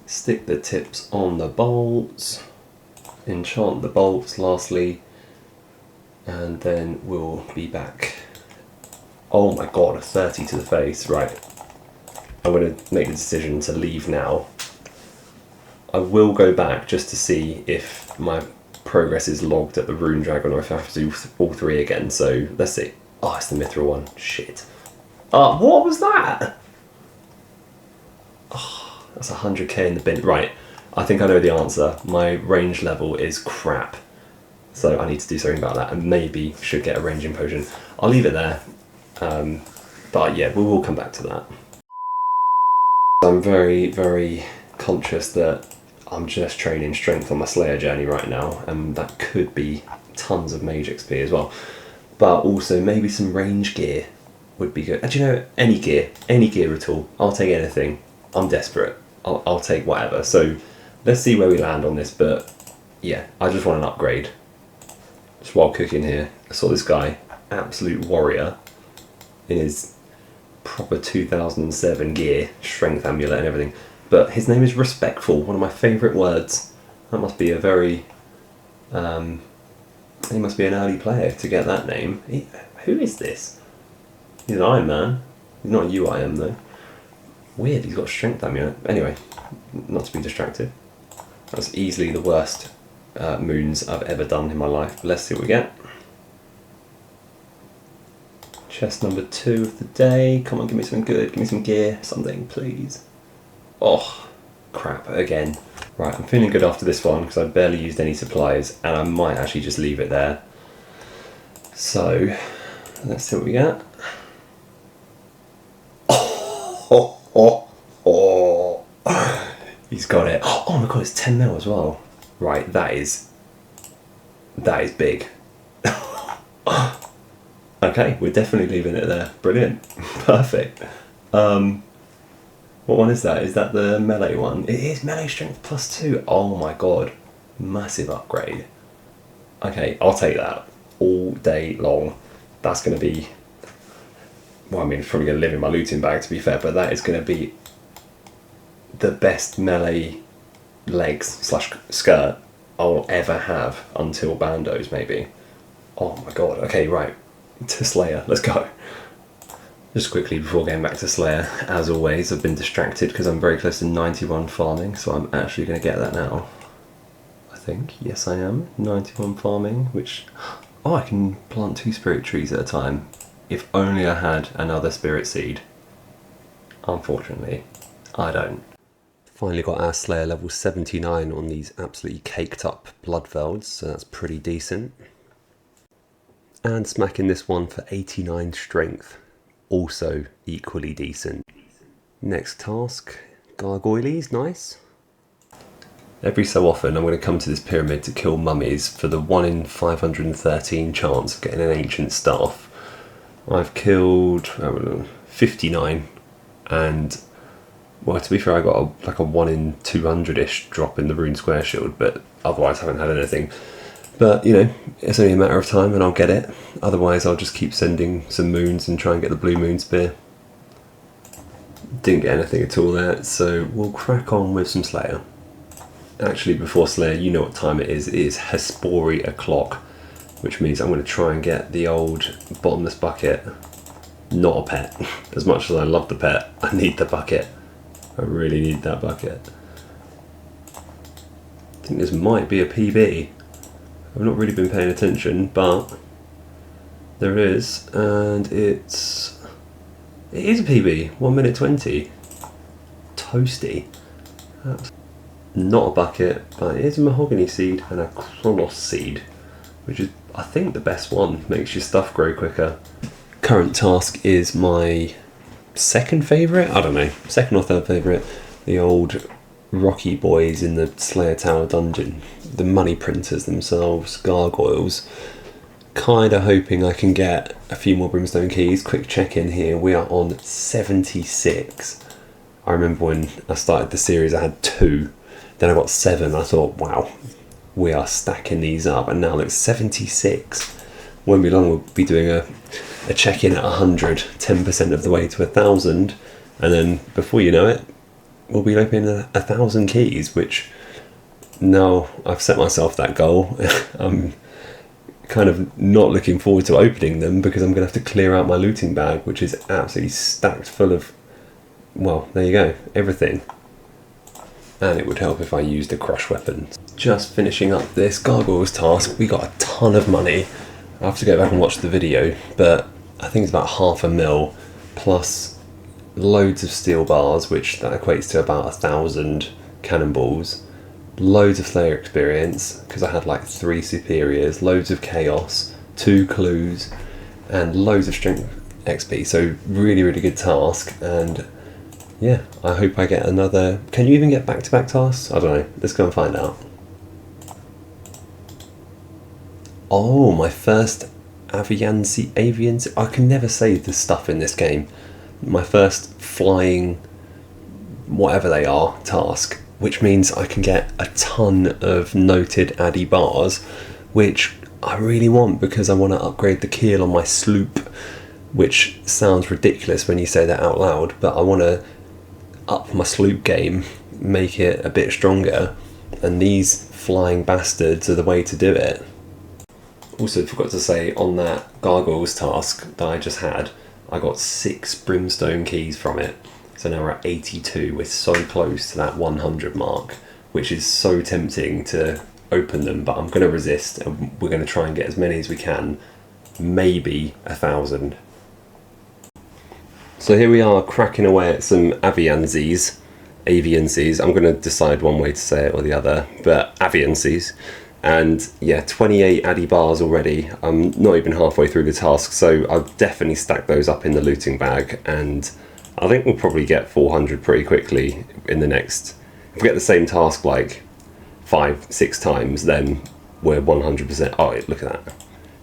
Stick the tips on the bolts. Enchant the bolts, lastly. And then we'll be back. Oh my god, a 30 to the face. Right. I'm going to make the decision to leave now. I will go back just to see if my progress is logged at the Rune Dragon or if I have to do all 3 again, so let's see. Oh, it's the Mithril one. Shit. What was that? Oh, that's 100k in the bin. Right, I think I know the answer. My range level is crap. So I need to do something about that, and maybe should get a ranging potion. I'll leave it there. But yeah, we will come back to that. I'm very, very conscious that I'm just training strength on my Slayer journey right now, and that could be tons of mage XP as well. But also maybe some range gear would be good. And you know, any gear at all. I'll take anything. I'm desperate. I'll take whatever. So let's see where we land on this, but yeah, I just want an upgrade. Just while cooking here, I saw this guy, absolute warrior, in his proper 2007 gear, strength amulet and everything. But his name is Respectful, one of my favourite words. That must be a very... he must be an early player to get that name. Who is this? He's an Ironman. He's not a UIM though. Weird, he's got a strength amulet. Anyway, not to be distracted. That's easily the worst moons I've ever done in my life. But let's see what we get. Chest number 2 of the day. Come on, give me something good. Give me some gear. Something, please. Oh, crap, again. Right, I'm feeling good after this one because I barely used any supplies and I might actually just leave it there. So, let's see what we get. He's got it. Oh my god, it's 10 mil as well. Right, that is big. Okay, we're definitely leaving it there. Brilliant. Perfect. What one is that? Is that the melee one? It is melee strength +2. Oh my god. Massive upgrade. Okay, I'll take that all day long. That's going to be... Well, I mean, it's probably going to live in my looting bag, to be fair, but that is going to be the best melee legs / skirt I'll ever have until Bandos, maybe. Oh my god. Okay, right. To Slayer. Let's go. Just quickly before getting back to Slayer, as always, I've been distracted because I'm very close to 91 farming, so I'm actually going to get that now. I think. Yes, I am. 91 farming, which... Oh, I can plant 2 spirit trees at a time. If only I had another spirit seed. Unfortunately, I don't. Finally got our Slayer level 79 on these absolutely caked up Bloodvelds, so that's pretty decent. And smacking this one for 89 strength, also equally decent. Next task, Gargoyles, nice. Every so often I'm going to come to this pyramid to kill mummies for the 1 in 513 chance of getting an ancient staff. I've killed 59 and, well, to be fair, I got like a 1 in 200-ish drop in the rune square shield, but otherwise I haven't had anything. But, you know, it's only a matter of time and I'll get it. Otherwise I'll just keep sending some moons and try and get the blue moon spear. Didn't get anything at all there, so we'll crack on with some Slayer. Actually, before Slayer, you know what time it is. It is Hespori o'clock, which means I'm going to try and get the old bottomless bucket. Not a pet. As much as I love the pet, I need the bucket. I really need that bucket. I think this might be a PB. I've not really been paying attention, but there it is, and it is a PB, 1 minute 20. Toasty. That's not a bucket, but it is a mahogany seed and a Chronos seed, which is, I think, the best one. Makes your stuff grow quicker. Current task is my second favourite? I don't know, second or third favourite. The old Rocky boys in the Slayer Tower dungeon. The money printers themselves, gargoyles. Kinda hoping I can get a few more Brimstone Keys. Quick check in here, we are on 76. I remember when I started the series I had 2, then I got 7. I thought, wow, we are stacking these up, and now look, 76. Won't be long, we'll be doing a check in at 100, 10% of the way to 1,000, and then before you know it, we'll be opening 1,000 keys, which now I've set myself that goal. I'm kind of not looking forward to opening them because I'm going to have to clear out my looting bag, which is absolutely stacked full of, well, there you go, everything. And it would help if I used a crush weapon. Just finishing up this gargoyles task, we got a ton of money. I have to go back and watch the video, but I think it's about 500,000 plus loads of steel bars, which that equates to about 1,000 cannonballs, loads of Slayer experience, because I had like 3 superiors, loads of chaos, 2 clues, and loads of strength XP, so really, really good task, and yeah, I hope I get another... Can you even get back-to-back tasks? I don't know, let's go and find out. Oh, my first avian... I can never say the stuff in this game. My first flying, whatever they are, task, which means I can get a ton of noted Addy bars, which I really want because I want to upgrade the keel on my sloop, which sounds ridiculous when you say that out loud, but I want to up my sloop game, make it a bit stronger, and these flying bastards are the way to do it. Also forgot to say, on that gargoyles task that I just had, I got 6 Brimstone Keys from it, so now we're at 82. We're so close to that 100 mark, which is so tempting to open them, but I'm going to resist, and we're going to try and get as many as we can, maybe 1,000. So here we are cracking away at some Avianzis, aviancies. I'm going to decide one way to say it or the other, but aviancies. And yeah, 28 addy bars already. I'm not even halfway through the task, so I'll definitely stack those up in the looting bag, and I think we'll probably get 400 pretty quickly in the next... If we get the same task like 5-6 times, then we're 100%... Oh, look at that.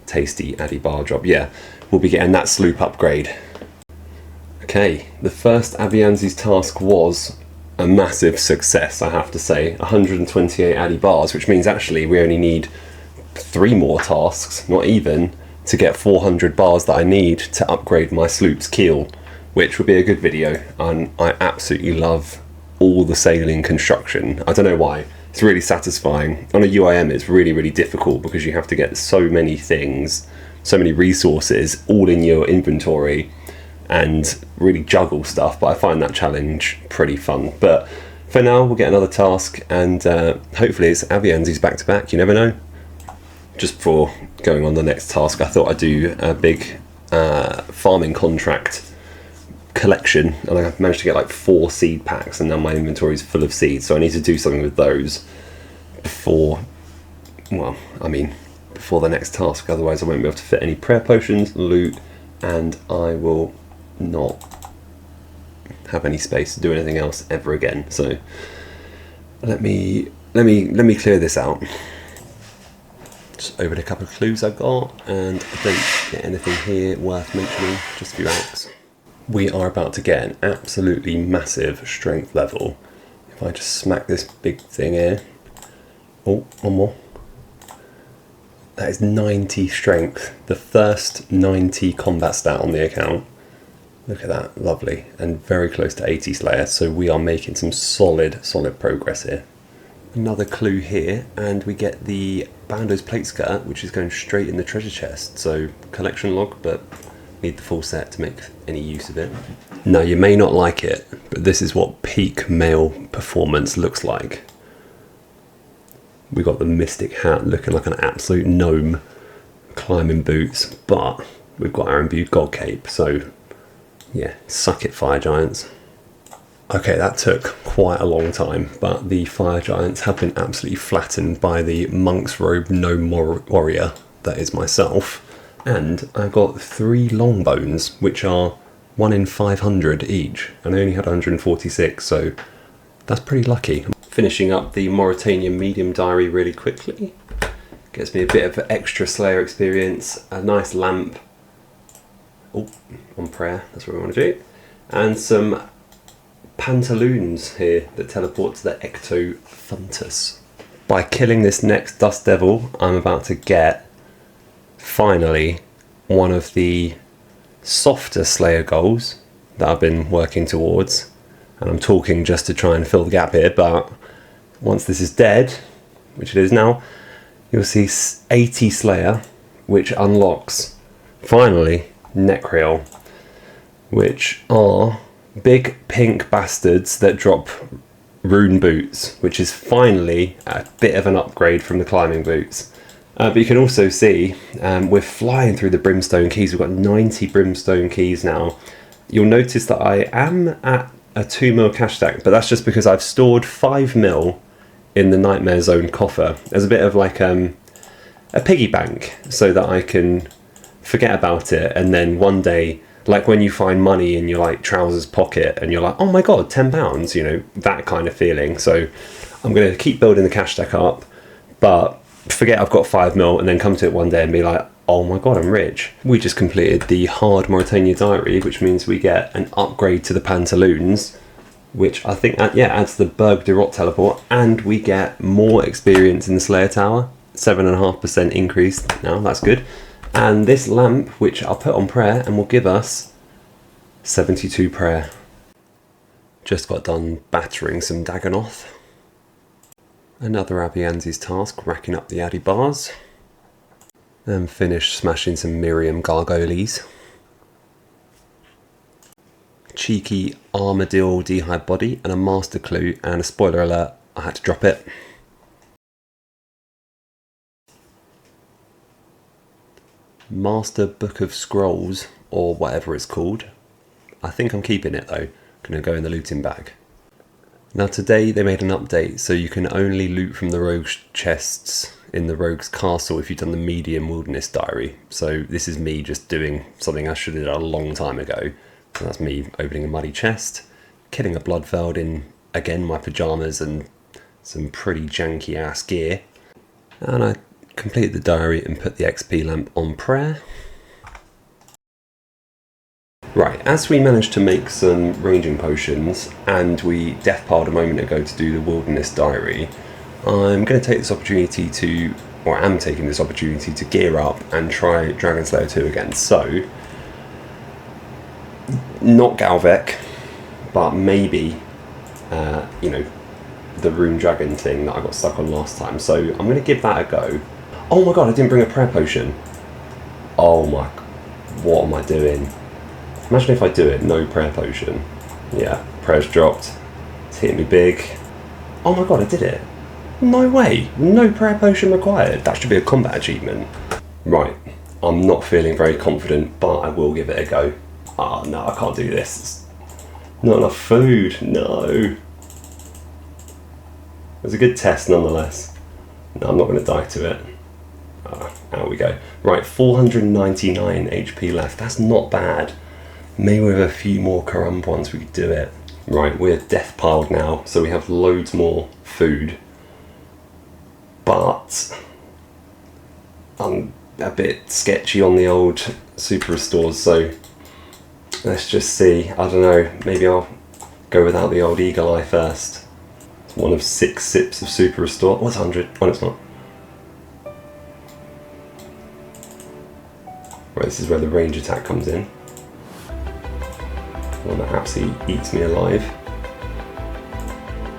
Tasty addy bar drop. Yeah, we'll be getting that sloop upgrade. Okay, the first Avianzi's task was a massive success, I have to say. 128 addy bars, which means actually we only need 3 more tasks, not even, to get 400 bars that I need to upgrade my sloop's keel, which would be a good video. And I absolutely love all the sailing construction. I don't know why. It's really satisfying. On a UIM, it's really, really difficult because you have to get so many things, so many resources all in your inventory, and really juggle stuff, but I find that challenge pretty fun. But for now, we'll get another task, and hopefully it's Avianzi's back to back, you never know. Just before going on the next task, I thought I'd do a big farming contract collection, and I managed to get like 4 seed packs, and now my inventory is full of seeds, so I need to do something with those before, well, I mean, before the next task, otherwise I won't be able to fit any prayer potions, loot, and I will not have any space to do anything else ever again. So let me clear this out. Just open a couple of clues I got, and I don't get anything here worth mentioning, just a few alps. We are about to get an absolutely massive strength level. If I just smack this big thing here. Oh, one more. That is 90 strength, the first 90 combat stat on the account. Look at that, lovely, and very close to 80 Slayer, so we are making some solid progress here. Another clue here, and we get the Bando's plate skirt, which is going straight in the treasure chest, so collection log, but need the full set to make any use of it. Now, you may not like it, but this is what peak male performance looks like. We got the mystic hat looking like an absolute gnome, climbing boots, but we've got our imbued god cape, so yeah, suck it, fire giants. Okay, that took quite a long time, but the fire giants have been absolutely flattened by the monk's robe gnome warrior that is myself, and I got 3 long bones, which are 1 in 500 each, and I only had 146, so that's pretty lucky. Finishing up the Mauritanian medium diary really quickly. Gets me a bit of extra Slayer experience, a nice lamp. Oh, on prayer, that's what we want to do. And some pantaloons here that teleport to the Ectophuntus. By killing this next Dust Devil, I'm about to get, finally, one of the softer Slayer goals that I've been working towards. And I'm talking just to try and fill the gap here, but once this is dead, which it is now, you'll see 80 Slayer, which unlocks, finally, Necreal, which are big pink bastards that drop rune boots, which is finally a bit of an upgrade from the climbing boots. But you can also see we're flying through the Brimstone Keys. We've got 90 Brimstone Keys now. You'll notice that I am at a 2 mil cash stack, but that's just because I've stored 5 mil in the Nightmare Zone coffer as a bit of like a piggy bank, so that I can forget about it, and then one day, like when you find money in your like trousers pocket and you're like, oh my god, £10, you know, that kind of feeling. So I'm going to keep building the cash stack up, but forget I've got 5 mil, and then come to it one day and be like, oh my god, I'm rich. We just completed the hard Mauritania diary, which means we get an upgrade to the pantaloons, which I think adds the Berg de Rot teleport, and we get more experience in the Slayer Tower, 7.5% increase now, that's good. And this lamp, which I'll put on prayer, and will give us 72 prayer. Just got done battering some Dagonoth. Another Abianzi's task, racking up the Addy bars. And finished smashing some Miriam Gargoyles. Cheeky Armadillo Dehyde body and a master clue, and a spoiler alert, I had to drop it. Master Book of Scrolls, or whatever it's called. I think I'm keeping it though. Gonna go in the looting bag. Now today they made an update so you can only loot from the rogue's chests in the rogue's castle if you've done the medium wilderness diary. So this is me just doing something I should have done a long time ago. So that's me opening a muddy chest, killing a bloodfeld in, again, my pyjamas and some pretty janky ass gear. And I completed the diary and put the XP lamp on prayer. Right, as we managed to make some ranging potions and we death piled a moment ago to do the wilderness diary, I'm going to take this opportunity to, or am taking this opportunity to gear up and try Dragon Slayer 2 again. So, not Galvek, but maybe, you know, the Rune Dragon thing that I got stuck on last time. So I'm going to give that a go. Oh my god, I didn't bring a prayer potion. Oh my, what am I doing? Imagine if I do it, no prayer potion. Yeah, prayer's dropped. It's hitting me big. Oh my god, I did it. No way, no prayer potion required. That should be a combat achievement. Right, I'm not feeling very confident, but I will give it a go. Oh no, I can't do this. Not enough food, no. It was a good test nonetheless. No, I'm not going to die to it. Out we go. Right, 499 HP left. That's not bad. Maybe with a few more Karump ones we could do it. Right, we're death piled now, so we have loads more food. But I'm a bit sketchy on the old super restores, so let's just see. I don't know, maybe I'll go without the old Eagle Eye first. It's one of 6 sips of super restore. What's 100? Oh, it's not. Right, this is where the range attack comes in. One that absolutely eats me alive.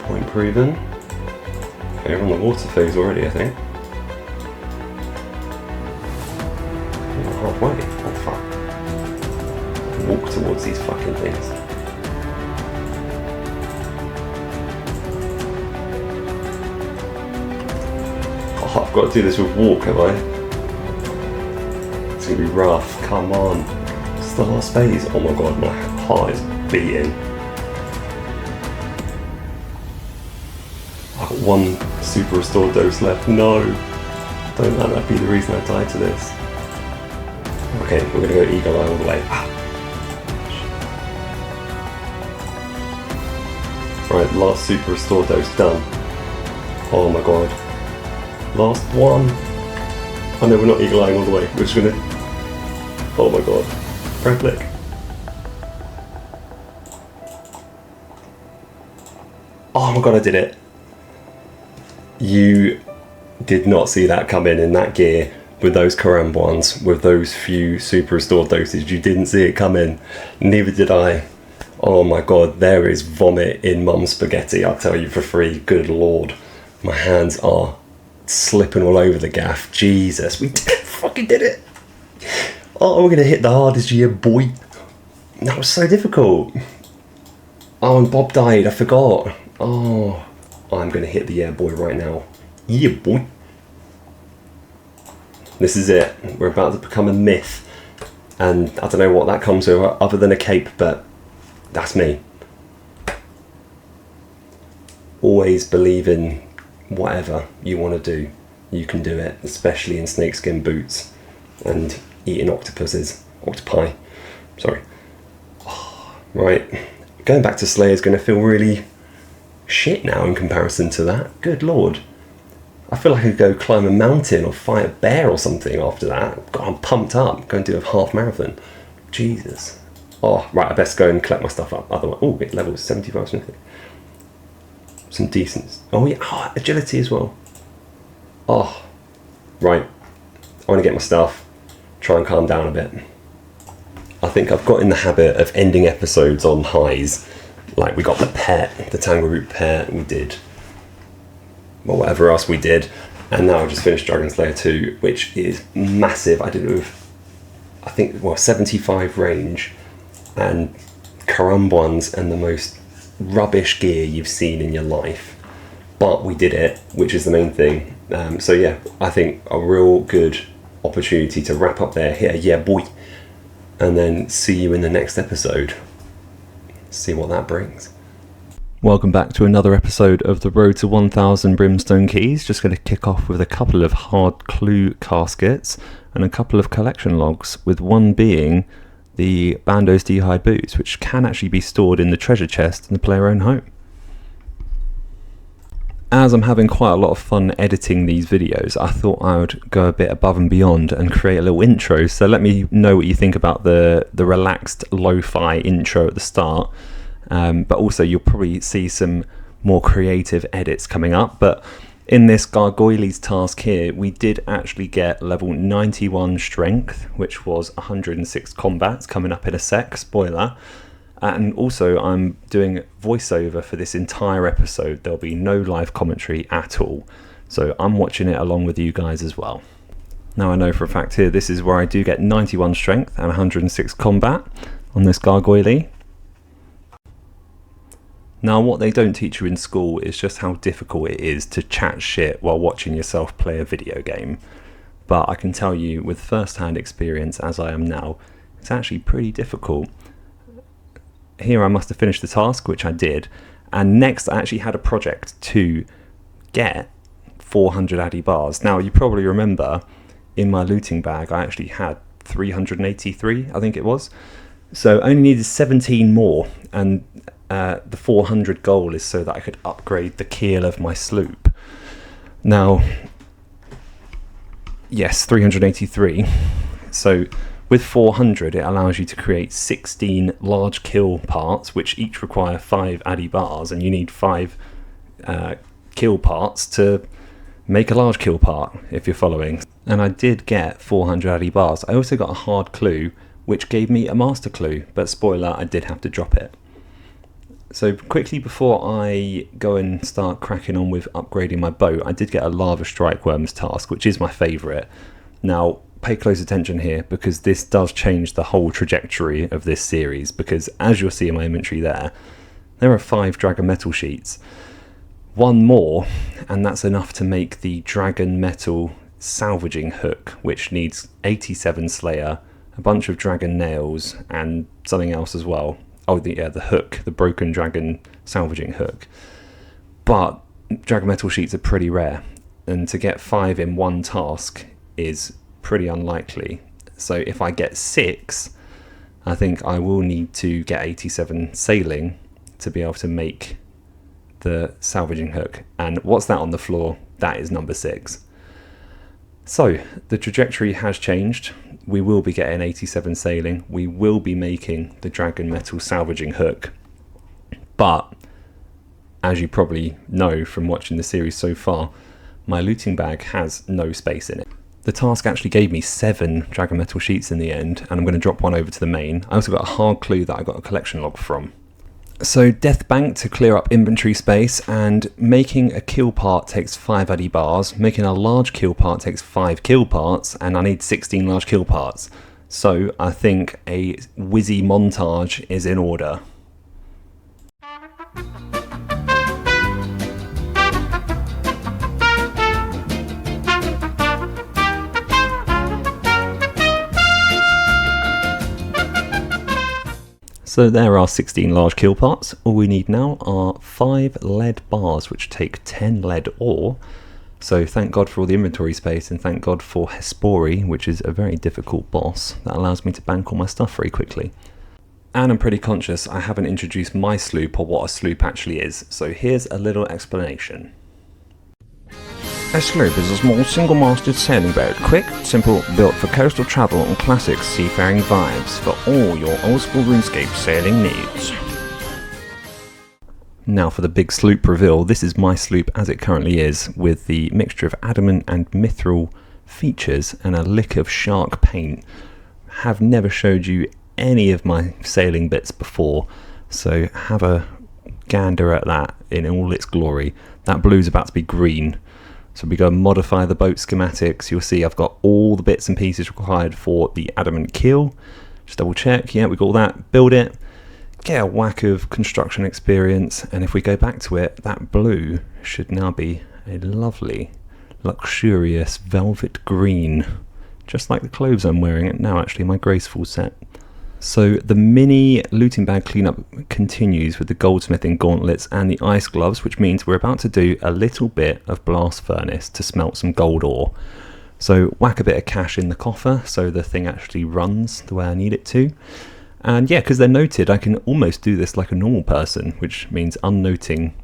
Point proven. Okay, we're on the water phase already, I think. We're halfway. Oh fuck. Walk towards these fucking things. Oh, I've got to do this with walk, have I? It's gonna be rough. Come on. It's the last phase. Oh my god, my heart is beating. I've got 1 super restore dose left. No! Don't let that be the reason I died to this. Okay, we're gonna go Eagle Eye all the way. Right, last super restore dose done. Oh my god. Last one. Oh no, we're not Eagle Eyeing all the way. We're just gonna... Oh my god. Press click. Oh my god, I did it. You did not see that come in that gear with those Karam ones, with those few super restored doses. You didn't see it come in. Neither did I. Oh my god, there is vomit in mum's spaghetti, I'll tell you for free. Good lord. My hands are slipping all over the gaff. Jesus, we fucking did it. Oh, we're gonna hit the hardest year, boy. That was so difficult. Oh, and Bob died, I forgot. Oh, I'm gonna hit the yeah boy right now. Yeah boy. This is it. We're about to become a myth. And I don't know what that comes with other than a cape, but that's me. Always believe in whatever you want to do. You can do it, especially in snakeskin boots and eating octopi. Sorry. Oh, right. Going back to Slayer is going to feel really shit now in comparison to that. Good lord. I feel like I could go climb a mountain or fight a bear or something after that. God, I'm pumped up. Going to do a half marathon. Jesus. Oh, right, I best go and collect my stuff up. Otherwise, oh, it levels 75 something. Some decent. Oh yeah, oh, agility as well. Oh, right. I want to get my stuff. Try and calm down a bit. I think I've got in the habit of ending episodes on highs. Like we got the pet, the Tangle Root pet, we did, well, whatever else we did, and now I've just finished Dragon Slayer 2, which is massive. I did it with, I think, well, 75 range, and Karum ones, and the most rubbish gear you've seen in your life. But we did it, which is the main thing. So yeah, I think a real good opportunity to wrap up there, hit a yeah boy, and then see you in the next episode. See what that brings. Welcome back to another episode of the Road to 1000 Brimstone Keys. Just going to kick off with a couple of hard clue caskets and a couple of collection logs, with one being the Bandos D-Hide boots, which can actually be stored in the treasure chest in the player own home. As I'm having quite a lot of fun editing these videos, I thought I would go a bit above and beyond and create a little intro. So let me know what you think about the relaxed lo-fi intro at the start. But also you'll probably see some more creative edits coming up. But in this Gargoyles task here, we did actually get level 91 strength, which was 106 combats, coming up in a sec, spoiler. And also I'm doing voiceover for this entire episode. There'll be no live commentary at all. So I'm watching it along with you guys as well. Now I know for a fact here, this is where I do get 91 strength and 106 combat on this Gargoyle. Now, what they don't teach you in school is just how difficult it is to chat shit while watching yourself play a video game. But I can tell you with first-hand experience, as I am now, it's actually pretty difficult. Here I must have finished the task, which I did, and next I actually had a project to get 400 Addy bars. Now, you probably remember in my looting bag I actually had 383, I think it was. So I only needed 17 more, and the 400 goal is so that I could upgrade the keel of my sloop. Now, yes, 383. So with 400, it allows you to create 16 large kill parts, which each require 5 Addy bars, and you need 5 kill parts to make a large kill part, if you're following. And I did get 400 Addy bars. I also got a hard clue, which gave me a master clue, but spoiler, I did have to drop it. So quickly before I go and start cracking on with upgrading my boat, I did get a Lava Strike Worms task, which is my favourite. Now, pay close attention here, because this does change the whole trajectory of this series, because as you'll see in my inventory there are 5 Dragon Metal sheets. One more, and that's enough to make the Dragon Metal salvaging hook, which needs 87 Slayer, a bunch of Dragon Nails, and something else as well. Oh, the hook, the broken dragon salvaging hook. But Dragon Metal sheets are pretty rare, and to get 5 in one task is pretty unlikely. So if I get 6, I think I will need to get 87 sailing to be able to make the salvaging hook. And what's that on the floor? That is number 6. So the trajectory has changed. We will be getting 87 sailing. We will be making the Dragon Metal salvaging hook. But as you probably know from watching the series so far, my looting bag has no space in it. The task actually gave me 7 Dragon Metal sheets in the end, and I'm going to drop one over to the main. I also got a hard clue that I got a collection log from. So Death Bank to clear up inventory space, and making a kill part takes 5 Addy bars, making a large kill part takes 5 kill parts, and I need 16 large kill parts. So I think a whizzy montage is in order. So there are 16 large kill parts. All we need now are 5 lead bars, which take 10 lead ore. So thank God for all the inventory space, and thank God for Hespori, which is a very difficult boss that allows me to bank all my stuff very quickly. And I'm pretty conscious I haven't introduced my sloop, or what a sloop actually is. So here's a little explanation. A sloop is a small single-masted sailing boat, quick, simple, built for coastal travel and classic seafaring vibes for all your old-school RuneScape sailing needs. Now for the big sloop reveal. This is my sloop as it currently is, with the mixture of adamant and mithril features and a lick of shark paint. Have never showed you any of my sailing bits before, so have a gander at that in all its glory. That blue's about to be green. So we go and modify the boat schematics. You'll see I've got all the bits and pieces required for the adamant keel. Just double check. Yeah, we got all that. Build it. Get a whack of construction experience. And if we go back to it, that blue should now be a lovely, luxurious velvet green. Just like the clothes I'm wearing now, actually, my graceful set. So the mini looting bag cleanup continues with the goldsmithing gauntlets and the ice gloves, which means we're about to do a little bit of blast furnace to smelt some gold ore. So whack a bit of cash in the coffer so the thing actually runs the way I need it to. And yeah, because they're noted, I can almost do this like a normal person, which means unnoting,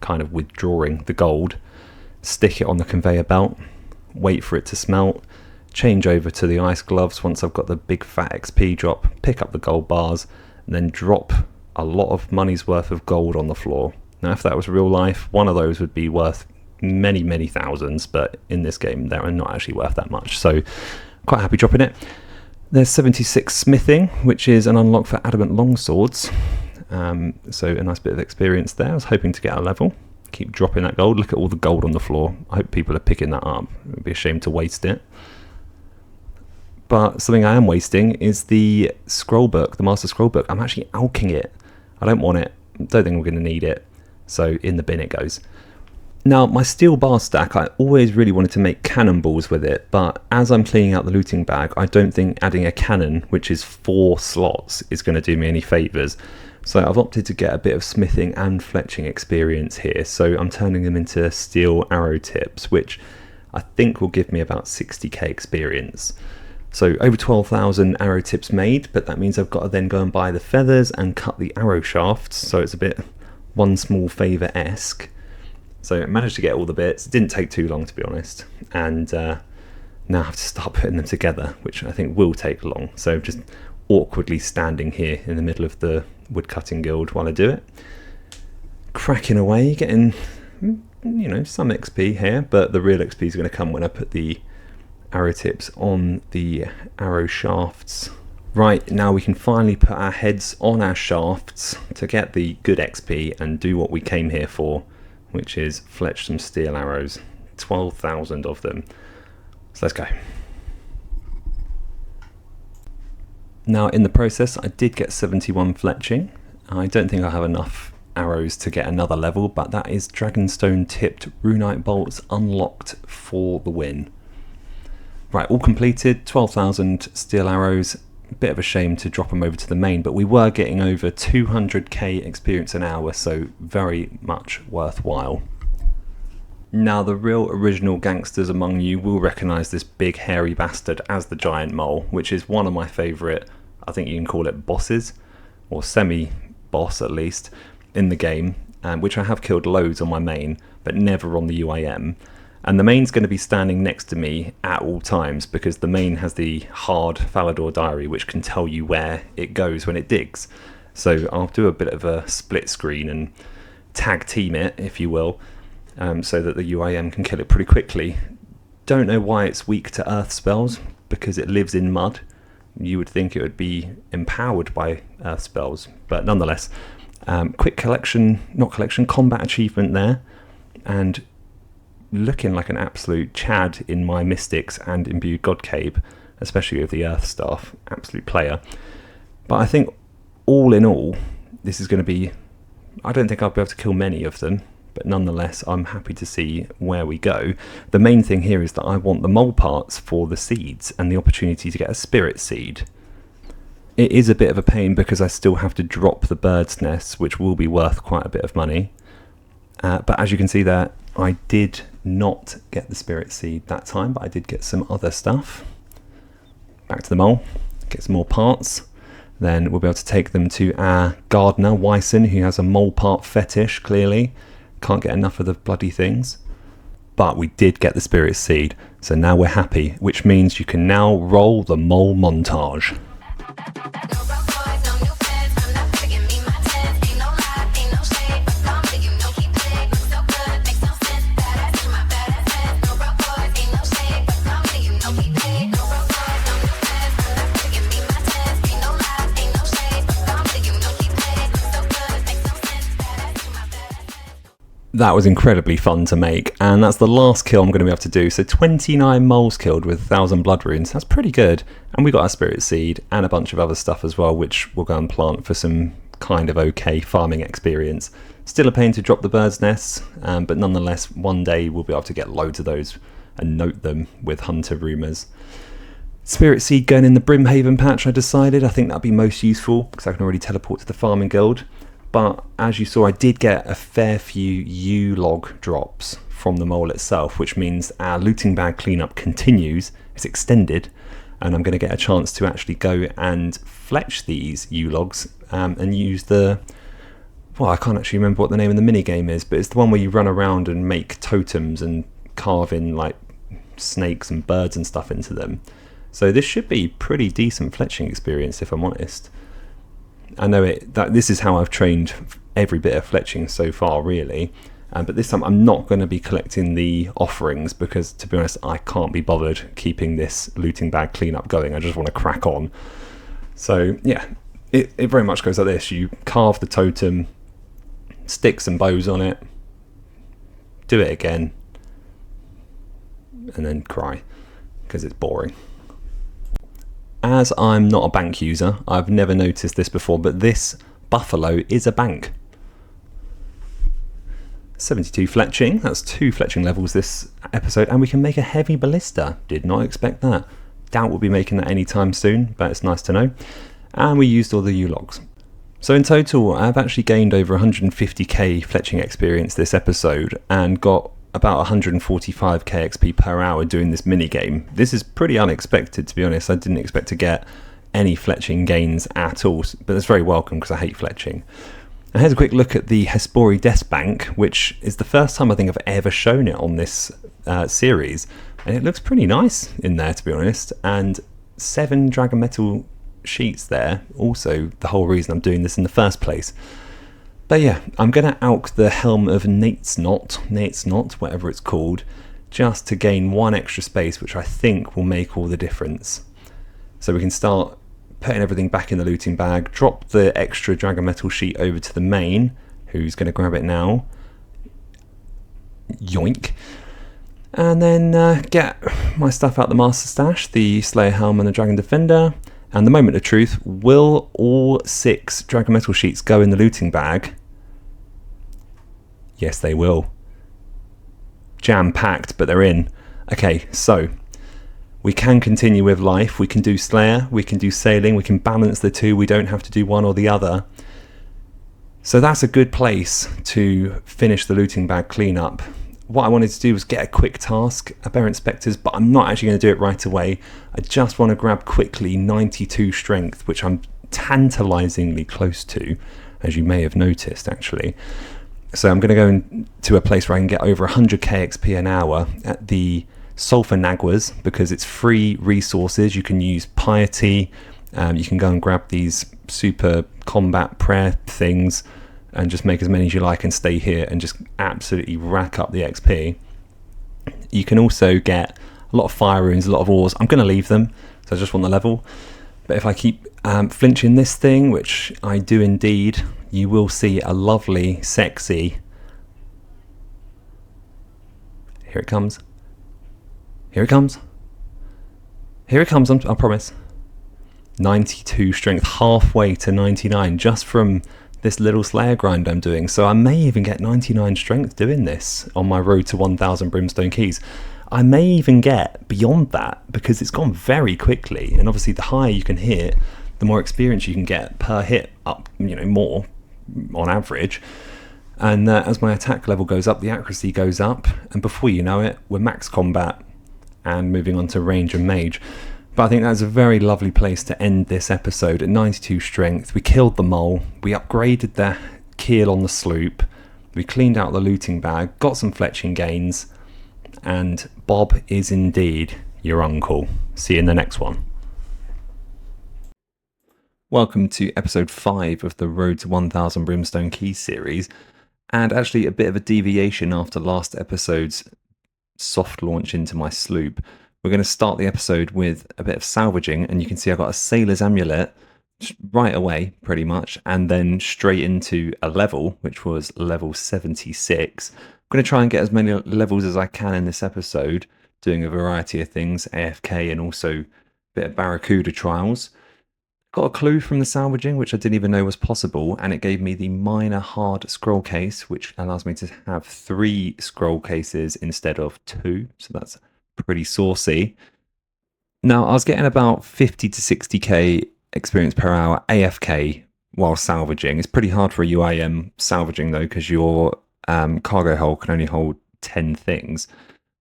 kind of withdrawing the gold, stick it on the conveyor belt, wait for it to smelt, change over to the ice gloves once I've got the big fat XP drop, pick up the gold bars, and then drop a lot of money's worth of gold on the floor. Now if that was real life, one of those would be worth many thousands, but in this game they're not actually worth that much, so quite happy dropping it. There's 76 smithing, which is an unlock for adamant longswords, so a nice bit of experience there. I was hoping to get a level. Keep dropping that gold. Look at all the gold on the floor. I hope people are picking that up. It would be a shame to waste it. But something I am wasting is the scroll book, the master scroll book. I'm actually alking it. I don't want it. Don't think we're going to need it. So in the bin it goes. Now my steel bar stack, I always really wanted to make cannonballs with it, but as I'm cleaning out the looting bag, I don't think adding a cannon, which is 4 slots, is going to do me any favours. So I've opted to get a bit of smithing and fletching experience here. So I'm turning them into steel arrow tips, which I think will give me about 60k experience. So over 12,000 arrow tips made, but that means I've got to then go and buy the feathers and cut the arrow shafts. So it's a bit one small favour-esque. So I managed to get all the bits. It didn't take too long, to be honest. And now I have to start putting them together, which I think will take long. So just awkwardly standing here in the middle of the woodcutting guild while I do it. Cracking away, getting, some XP here, but the real XP is going to come when I put the arrow tips on the arrow shafts. Right, now we can finally put our heads on our shafts to get the good XP and do what we came here for, which is fletch some steel arrows. 12,000 of them. So let's go. Now in the process I did get 71 fletching. I don't think I have enough arrows to get another level, but that is Dragonstone tipped runite bolts unlocked for the win. Right, all completed, 12,000 steel arrows. A bit of a shame to drop them over to the main, but we were getting over 200k experience an hour, so very much worthwhile. Now the real original gangsters among you will recognise this big hairy bastard as the giant mole, which is one of my favourite, I think you can call it bosses, or semi-boss at least, in the game, which I have killed loads on my main, but never on the UIM. And the main's going to be standing next to me at all times because the main has the hard Falador diary which can tell you where it goes when it digs. So I'll do a bit of a split screen and tag team it, if you will, so that the UIM can kill it pretty quickly. Don't know why it's weak to earth spells, because it lives in mud. You would think it would be empowered by earth spells, but nonetheless, quick combat achievement there, and looking like an absolute Chad in my mystics and imbued god cape, especially with the earth staff. Absolute player. But I think all in all this is going to be, I don't think I'll be able to kill many of them, but nonetheless I'm happy to see where we go. The main thing here is that I want the mole parts for the seeds and the opportunity to get a spirit seed. It is a bit of a pain because I still have to drop the bird's nests, which will be worth quite a bit of money, but as you can see there, I did not get the spirit seed that time, but I did get some other stuff. Back to the mole, get some more parts. Then we'll be able to take them to our gardener, Wyson, who has a mole part fetish, clearly. Can't get enough of the bloody things. But we did get the spirit seed, so now we're happy, which means you can now roll the mole montage. That was incredibly fun to make, and that's the last kill I'm going to be able to do. So 29 moles killed with 1,000 blood runes. That's pretty good. And we got our spirit seed and a bunch of other stuff as well, which we'll go and plant for some kind of okay farming experience. Still a pain to drop the bird's nests, but nonetheless, one day we'll be able to get loads of those and note them with hunter rumours. Spirit Seed going in the Brimhaven patch, I decided. I think that'd be most useful because I can already teleport to the farming guild. But as you saw, I did get a fair few U-log drops from the mole itself, which means our looting bag cleanup continues. It's extended, and I'm going to get a chance to actually go and fletch these U-logs and use the... Well, I can't actually remember what the name of the mini game is, but it's the one where you run around and make totems and carve in like snakes and birds and stuff into them. So this should be pretty decent fletching experience, if I'm honest. I know that this is how I've trained every bit of fletching so far, really. But this time I'm not going to be collecting the offerings because, to be honest, I can't be bothered keeping this looting bag cleanup going. I just want to crack on. So yeah, it very much goes like this. You carve the totem, stick some bows on it, do it again, and then cry because it's boring. As I'm not a bank user, I've never noticed this before, but this buffalo is a bank. 72 fletching, that's 2 fletching levels this episode, and we can make a heavy ballista. Did not expect that. Doubt we'll be making that anytime soon, but it's nice to know. And we used all the U-logs. So in total, I've actually gained over 150k fletching experience this episode and got about 145k XP per hour doing this mini game. This is pretty unexpected, to be honest. I didn't expect to get any fletching gains at all, but it's very welcome because I hate fletching. And here's a quick look at the Hespori Death Bank, which is the first time I think I've ever shown it on this series, and it looks pretty nice in there, to be honest. And 7 Dragon Metal sheets there, also the whole reason I'm doing this in the first place. But yeah, I'm going to alch the Helm of Nate's Knot, whatever it's called, just to gain 1 extra space, which I think will make all the difference. So we can start putting everything back in the looting bag, drop the extra Dragon Metal sheet over to the main, who's going to grab it now. Yoink. And then get my stuff out the Master Stash, the Slayer Helm and the Dragon Defender. And the moment of truth, will all 6 Dragon Metal sheets go in the looting bag? Yes, they will. Jam-packed, but they're in. Okay, so we can continue with life. We can do Slayer, we can do Sailing, we can balance the two. We don't have to do one or the other. So that's a good place to finish the looting bag cleanup. What I wanted to do was get a quick task, Aberrant Spectres, but I'm not actually going to do it right away. I just want to grab quickly 92 strength, which I'm tantalizingly close to, as you may have noticed actually. So I'm going to go into a place where I can get over 100k XP an hour at the Sulphur Naguas, because it's free resources. You can use Piety, you can go and grab these super combat prayer things, and just make as many as you like and stay here and just absolutely rack up the XP. You can also get a lot of fire runes, a lot of ores. I'm going to leave them, so I just want the level. But if I keep flinching this thing, which I do indeed, you will see a lovely, sexy... Here it comes. Here it comes. Here it comes, I promise. 92 strength, halfway to 99, just from this little Slayer grind I'm doing. So I may even get 99 strength doing this on my road to 1000 Brimstone Keys. I may even get beyond that because it's gone very quickly, and obviously the higher you can hit, the more experience you can get per hit, up, you know, more on average. And as my attack level goes up, the accuracy goes up, and before you know it, we're max combat and moving on to range and mage. But I think that's a very lovely place to end this episode at 92 strength. We killed the mole, we upgraded the keel on the sloop, we cleaned out the looting bag, got some fletching gains, and Bob is indeed your uncle. See you in the next one. Welcome to episode 5 of the Road to 1000 Brimstone Keys series, and actually a bit of a deviation after last episode's soft launch into my sloop. We're going to start the episode with a bit of salvaging, and you can see I got a sailor's amulet right away, pretty much, and then straight into a level, which was level 76. I'm going to try and get as many levels as I can in this episode, doing a variety of things, AFK and also a bit of Barracuda trials. Got a clue from the salvaging, which I didn't even know was possible, and it gave me the minor hard scroll case, which allows me to have 3 scroll cases instead of 2, so that's pretty saucy. Now, I was getting about 50 to 60k experience per hour AFK while salvaging. It's pretty hard for a UIM salvaging though, because your cargo hold can only hold 10 things.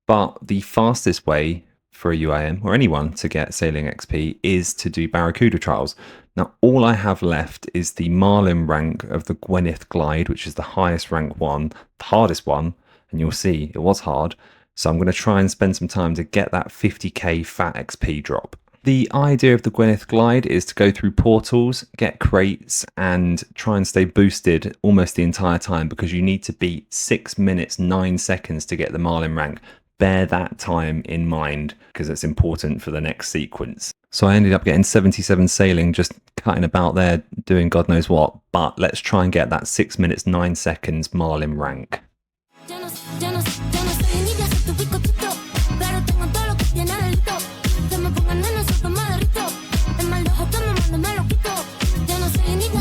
But the fastest way for a UIM or anyone to get sailing XP is to do Barracuda trials. Now, all I have left is the Marlin rank of the Gwyneth Glide, which is the highest rank one, the hardest one, and you'll see it was hard. So I'm going to try and spend some time to get that 50k fat XP drop. The idea of the Gwyneth Glide is to go through portals, get crates, and try and stay boosted almost the entire time, because you need to beat 6 minutes 9 seconds to get the Marlin rank. Bear that time in mind, because it's important for the next sequence. So I ended up getting 77 sailing, just cutting about there, doing God knows what, but let's try and get that 6 minutes 9 seconds Marlin rank.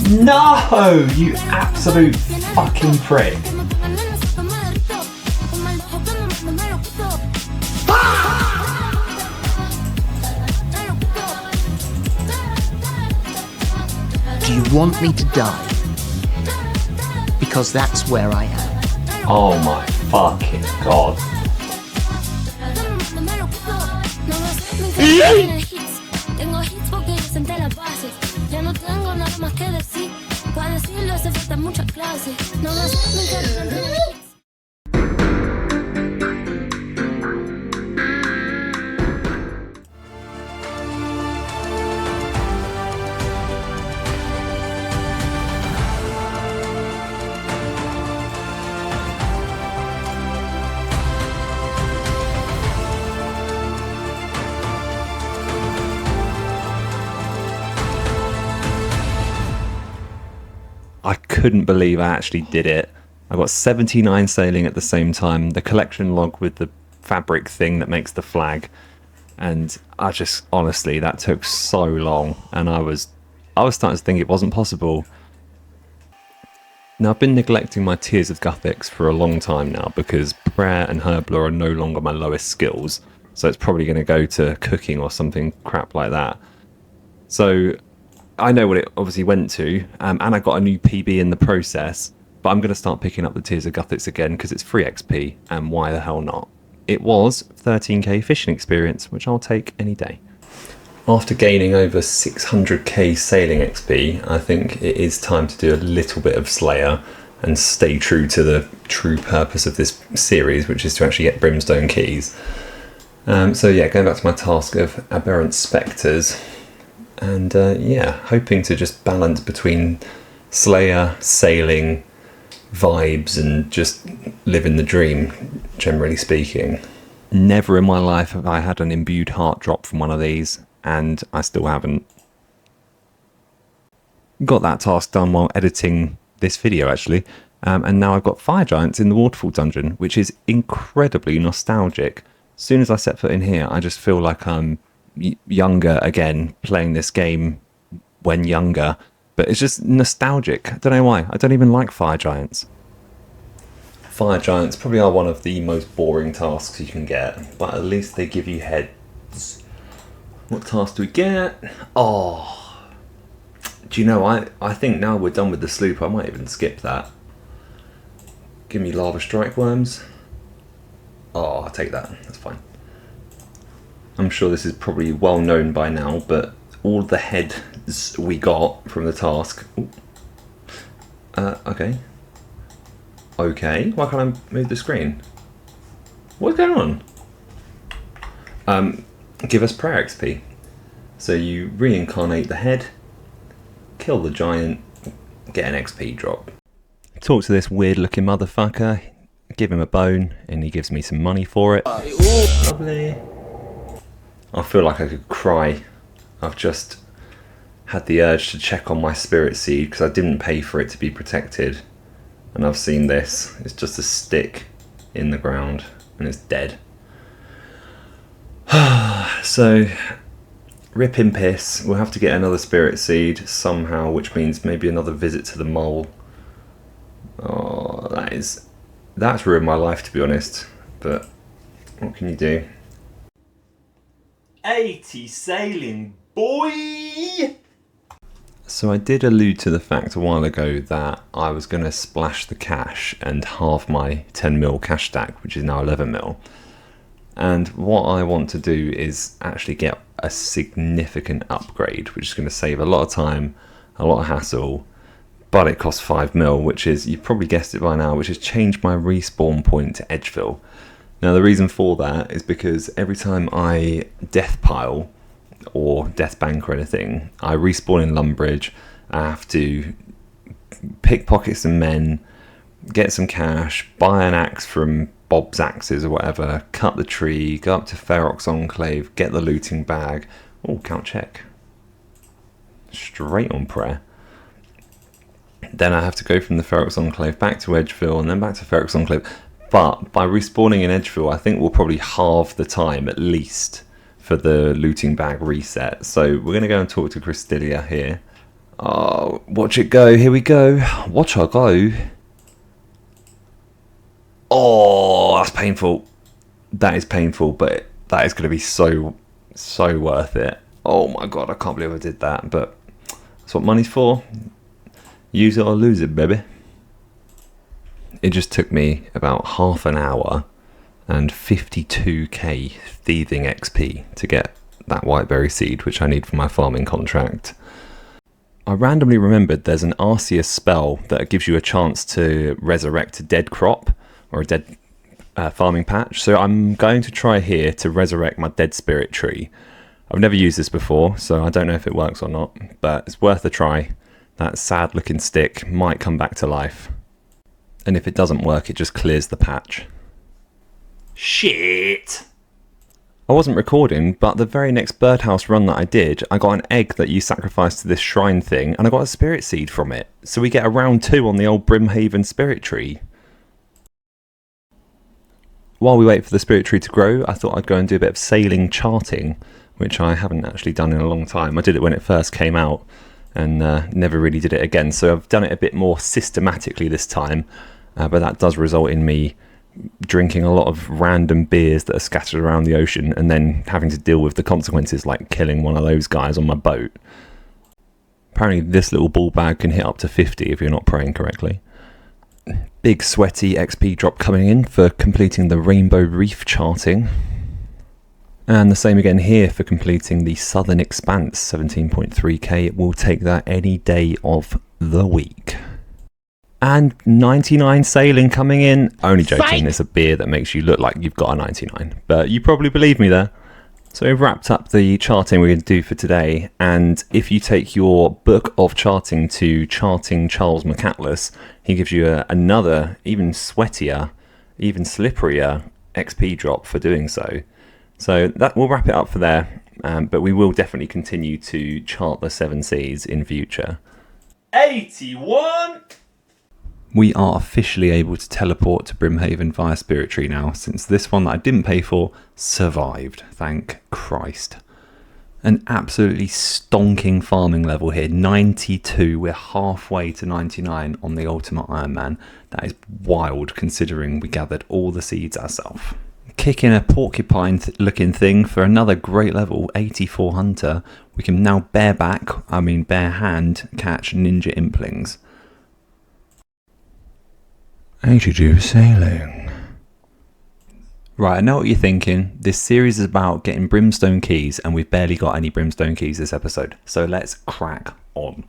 No, you absolute fucking prick. Do you want me to die? Because that's where I am. Oh my fucking god. I couldn't believe I actually did it. I got 79 sailing at the same time, the collection log with the fabric thing that makes the flag, and I just, honestly, that took so long, and I was starting to think it wasn't possible. Now, I've been neglecting my Tears of Guthix for a long time now, because Prayer and Herbler are no longer my lowest skills, so it's probably going to go to cooking or something crap like that. So I know what it obviously went to, and I got a new PB in the process, but I'm going to start picking up the Tears of Guthix again because it's free XP, and why the hell not? It was 13k fishing experience, which I'll take any day. After gaining over 600k sailing XP, I think it is time to do a little bit of Slayer and stay true to the true purpose of this series, which is to actually get Brimstone Keys. So yeah, going back to my task of Aberrant Spectres, and yeah, hoping to just balance between Slayer, sailing, vibes, and just living the dream, generally speaking. Never in my life have I had an imbued heart drop from one of these, and I still haven't. Got that task done while editing this video, actually, and now I've got Fire Giants in the Waterfall dungeon, which is incredibly nostalgic. As soon as I set foot in here, I just feel like I'm younger again, playing this game when younger, but it's just nostalgic. I don't know why. I don't even like Fire Giants. Fire Giants probably are one of the most boring tasks you can get, but at least they give you heads. What task do we get? Oh, do you know, I think now we're done with the sloop, I might even skip that. Give me Lava Strike Worms. Oh, I'll take that, that's fine. I'm sure this is probably well known by now, but all the heads we got from the task. Okay. Okay, why can't I move the screen? What's going on? Give us prayer XP. So you reincarnate the head, kill the giant, get an XP drop. Talk to this weird looking motherfucker, give him a bone, and he gives me some money for it. Lovely. I feel like I could cry. I've just had the urge to check on my spirit seed because I didn't pay for it to be protected. And I've seen this. It's just a stick in the ground and it's dead. So, rip in piss. We'll have to get another spirit seed somehow, which means maybe another visit to the mole. Oh, that's ruined my life, to be honest. But what can you do? 80 sailing, boy! So I did allude to the fact a while ago that I was going to splash the cash and halve my 10 mil cash stack, which is now 11 mil. And what I want to do is actually get a significant upgrade, which is going to save a lot of time, a lot of hassle, but it costs 5 mil, which is, you've probably guessed it by now, which is change my respawn point to Edgefill. Now the reason for that is because every time I death pile or death bank or anything, I respawn in Lumbridge. I have to pickpocket some men, get some cash, buy an axe from Bob's Axes or whatever, cut the tree, go up to Ferox Enclave, get the looting bag. Oh, count check. Straight on prayer. Then I have to go from the Ferox Enclave back to Edgefill and then back to Ferox Enclave. But by respawning in Edgefill, I think we'll probably halve the time at least for the looting bag reset. So we're going to go and talk to Christilia here. Oh, watch it go. Here we go. Watch her go. Oh, that's painful. That is painful, but that is going to be so worth it. Oh my god, I can't believe I did that, but that's what money's for. Use it or lose it, baby. It just took me about half an hour and 52k thieving XP to get that whiteberry seed, which I need for my farming contract. I randomly remembered there's an Arceus spell that gives you a chance to resurrect a dead crop or a dead farming patch. So I'm going to try here to resurrect my dead spirit tree. I've never used this before, so I don't know if it works or not, but it's worth a try. That sad looking stick might come back to life. And if it doesn't work, it just clears the patch. Shit! I wasn't recording, but the very next birdhouse run that I did, I got an egg that you sacrificed to this shrine thing, and I got a spirit seed from it. So we get a round 2 on the old Brimhaven spirit tree. While we wait for the spirit tree to grow, I thought I'd go and do a bit of sailing charting, which I haven't actually done in a long time. I did it when it first came out, and never really did it again. So I've done it a bit more systematically this time, but that does result in me drinking a lot of random beers that are scattered around the ocean and then having to deal with the consequences, like killing one of those guys on my boat. Apparently this little ball bag can hit up to 50 if you're not praying correctly. Big sweaty XP drop coming in for completing the Rainbow Reef charting. And the same again here for completing the Southern Expanse, 17.3k. It will take that any day of the week. And 99 sailing coming in. Only joking, it's a beer that makes you look like you've got a 99. But you probably believe me there. So we've wrapped up the charting we're going to do for today. And if you take your book of charting to Charting Charles McAtlas, he gives you another, even sweatier, even slipperier XP drop for doing so. So that we'll wrap it up for there. But we will definitely continue to chart the 7 seas in future. 81! We are officially able to teleport to Brimhaven via Spirit Tree now, since this one that I didn't pay for survived, thank Christ. An absolutely stonking farming level here, 92, we're halfway to 99 on the Ultimate Ironman. That is wild considering we gathered all the seeds ourselves. Kicking a porcupine looking thing for another great level, 84 Hunter. We can now bare hand catch Ninja Implings. 82 sailing. Right, I know what you're thinking. This series is about getting Brimstone Keys, and we've barely got any Brimstone Keys this episode. So let's crack on.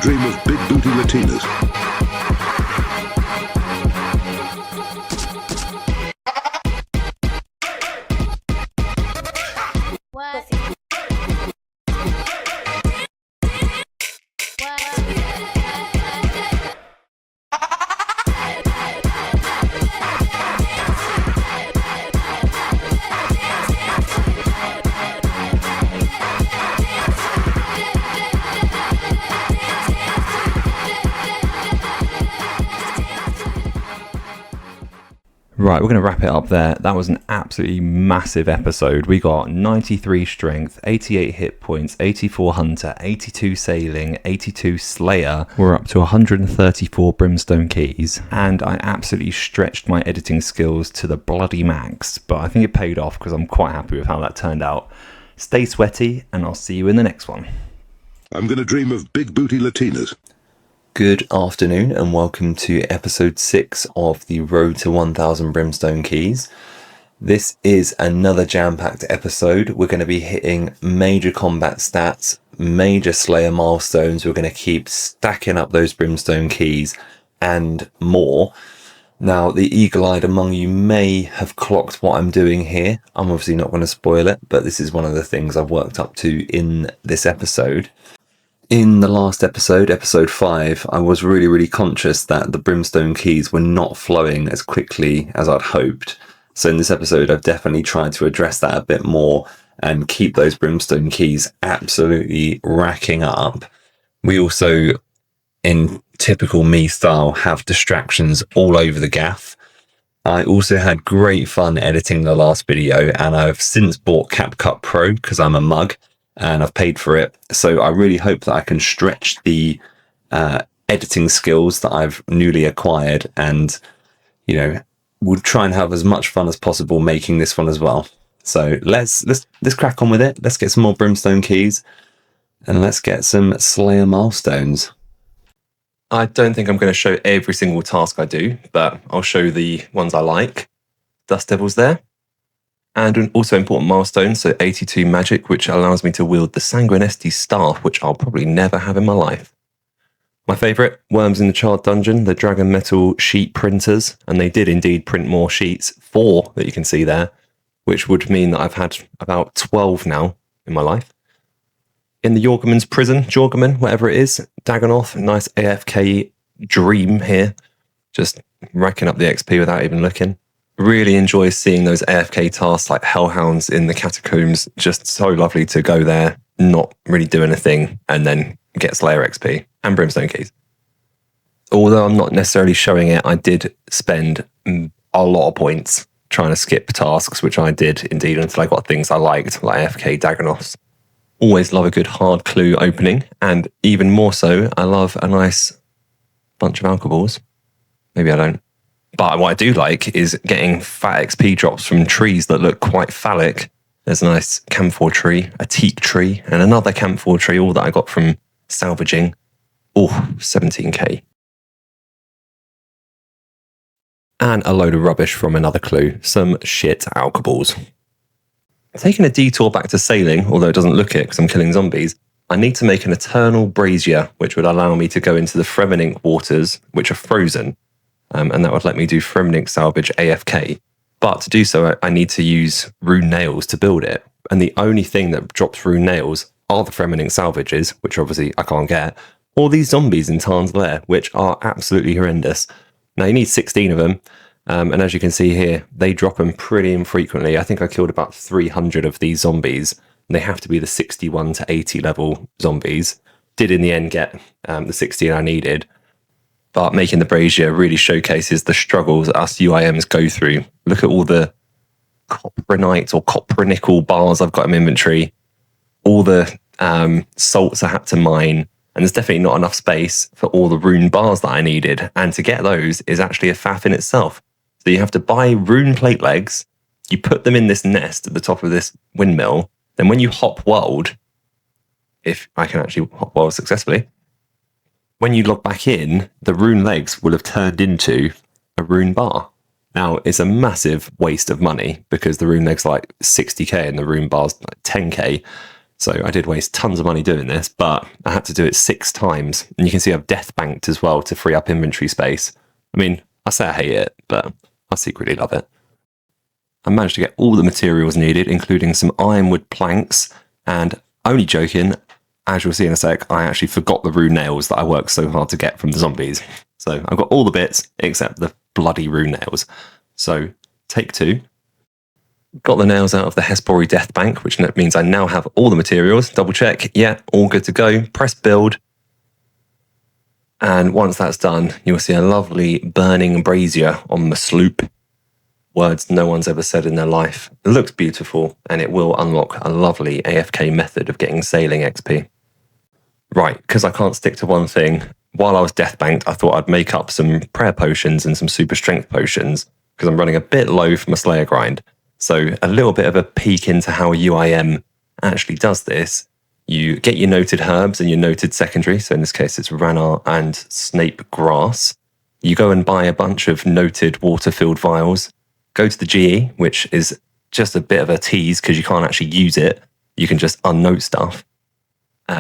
Dream of big booty Latinas. Right, we're going to wrap it up there. That was an absolutely massive episode. We got 93 strength, 88 hit points, 84 hunter, 82 sailing, 82 slayer. We're up to 134 Brimstone Keys, and I absolutely stretched my editing skills to the bloody max, but I think it paid off because I'm quite happy with how that turned out. Stay sweaty, and I'll see you in the next one. I'm going to dream of big booty Latinas. Good afternoon and welcome to episode 6 of the Road to 1000 Brimstone Keys. This is another jam-packed episode. We're going to be hitting major combat stats, major Slayer milestones. We're going to keep stacking up those Brimstone Keys and more. Now, the eagle-eyed among you may have clocked what I'm doing here. I'm obviously not going to spoil it, but this is one of the things I've worked up to in this episode. In the last episode, episode 5, I was really conscious that the Brimstone Keys were not flowing as quickly as I'd hoped. So in this episode, I've definitely tried to address that a bit more and keep those Brimstone Keys absolutely racking up. We also, in typical me style, have distractions all over the gaff. I also had great fun editing the last video, and I've since bought CapCut Pro because I'm a mug. And I've paid for it. So I really hope that I can stretch the editing skills that I've newly acquired, and, you know, we'll try and have as much fun as possible making this one as well. So let's crack on with it. Let's get some more Brimstone Keys and let's get some Slayer milestones. I don't think I'm going to show every single task I do, but I'll show the ones I like. Dust Devil's there. And an also important milestone, so 82 magic, which allows me to wield the Sanguinesti staff, which I'll probably never have in my life. My favourite, Worms in the Charred Dungeon, the Dragon Metal sheet printers, and they did indeed print more sheets, 4 that you can see there, which would mean that I've had about 12 now in my life. In the Jorgerman's prison, Jorgerman, whatever it is, Dagonoth, nice AFK dream here, just racking up the XP without even looking. Really enjoy seeing those AFK tasks like Hellhounds in the Catacombs. Just so lovely to go there, not really do anything, and then get Slayer XP and Brimstone Keys. Although I'm not necessarily showing it, I did spend a lot of points trying to skip tasks, which I did indeed until I got things I liked, like AFK Dagonoths. Always love a good hard clue opening, and even more so, I love a nice bunch of alcohols. Maybe I don't. But what I do like is getting fat XP drops from trees that look quite phallic. There's a nice camphor tree, a teak tree, and another camphor tree, all that I got from salvaging. Oh, 17k. And a load of rubbish from another clue, some shit alcohols. Taking a detour back to sailing, although it doesn't look it because I'm killing zombies, I need to make an eternal brazier, which would allow me to go into the Fremenink waters, which are frozen. And that would let me do Fremenink salvage AFK. But to do so, I need to use rune nails to build it. And the only thing that drops rune nails are the Fremenink salvages, which obviously I can't get, or these zombies in Tarn's Lair, which are absolutely horrendous. Now, you need 16 of them. And as you can see here, they drop them pretty infrequently. I think I killed about 300 of these zombies. And they have to be the 61 to 80 level zombies. Did in the end get the 16 I needed. But making the brazier really showcases the struggles that us UIMs go through. Look at all the copronite or copronickel bars I've got in my inventory. All the salts I had to mine. And there's definitely not enough space for all the rune bars that I needed. And to get those is actually a faff in itself. So you have to buy rune plate legs. You put them in this nest at the top of this windmill. Then when you hop world, if I can actually hop world successfully, when you log back in, the rune legs will have turned into a rune bar. Now, it's a massive waste of money because the rune legs are like 60k and the rune bar's like 10k. So I did waste tons of money doing this, but I had to do it 6 times. And you can see I've death banked as well to free up inventory space. I mean, I say I hate it, but I secretly love it. I managed to get all the materials needed, including some ironwood planks, and only joking, as you'll see in a sec, I actually forgot the rune nails that I worked so hard to get from the zombies. So I've got all the bits except the bloody rune nails. So take 2. Got the nails out of the Hespori Death Bank, which means I now have all the materials. Double check. Yeah, all good to go. Press build. And once that's done, you'll see a lovely burning brazier on the sloop. words no one's ever said in their life. It looks beautiful, and it will unlock a lovely AFK method of getting sailing XP. Right, because I can't stick to one thing, while I was death banked, I thought I'd make up some prayer potions and some super strength potions, because I'm running a bit low for my Slayer grind. So a little bit of a peek into how a UIM actually does this. You get your noted herbs and your noted secondary, so in this case it's Ranarr and Snape Grass. You go and buy a bunch of noted water-filled vials, go to the GE, which is just a bit of a tease because you can't actually use it. You can just unnote stuff.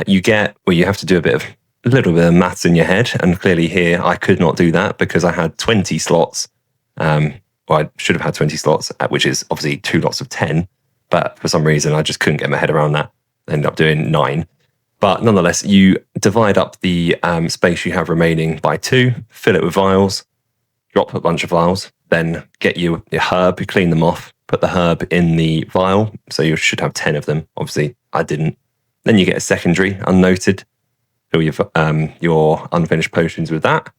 You have to do a little bit of maths in your head, and clearly here I could not do that because I had 20 slots. I should have had 20 slots, which is obviously 2 lots of 10, but for some reason I just couldn't get my head around that. I ended up doing 9. But nonetheless, you divide up the space you have remaining by 2, fill it with vials, drop a bunch of vials, then get your herb, you clean them off, put the herb in the vial, so you should have 10 of them. Obviously, I didn't. Then you get a secondary, unnoted, fill your unfinished potions with that.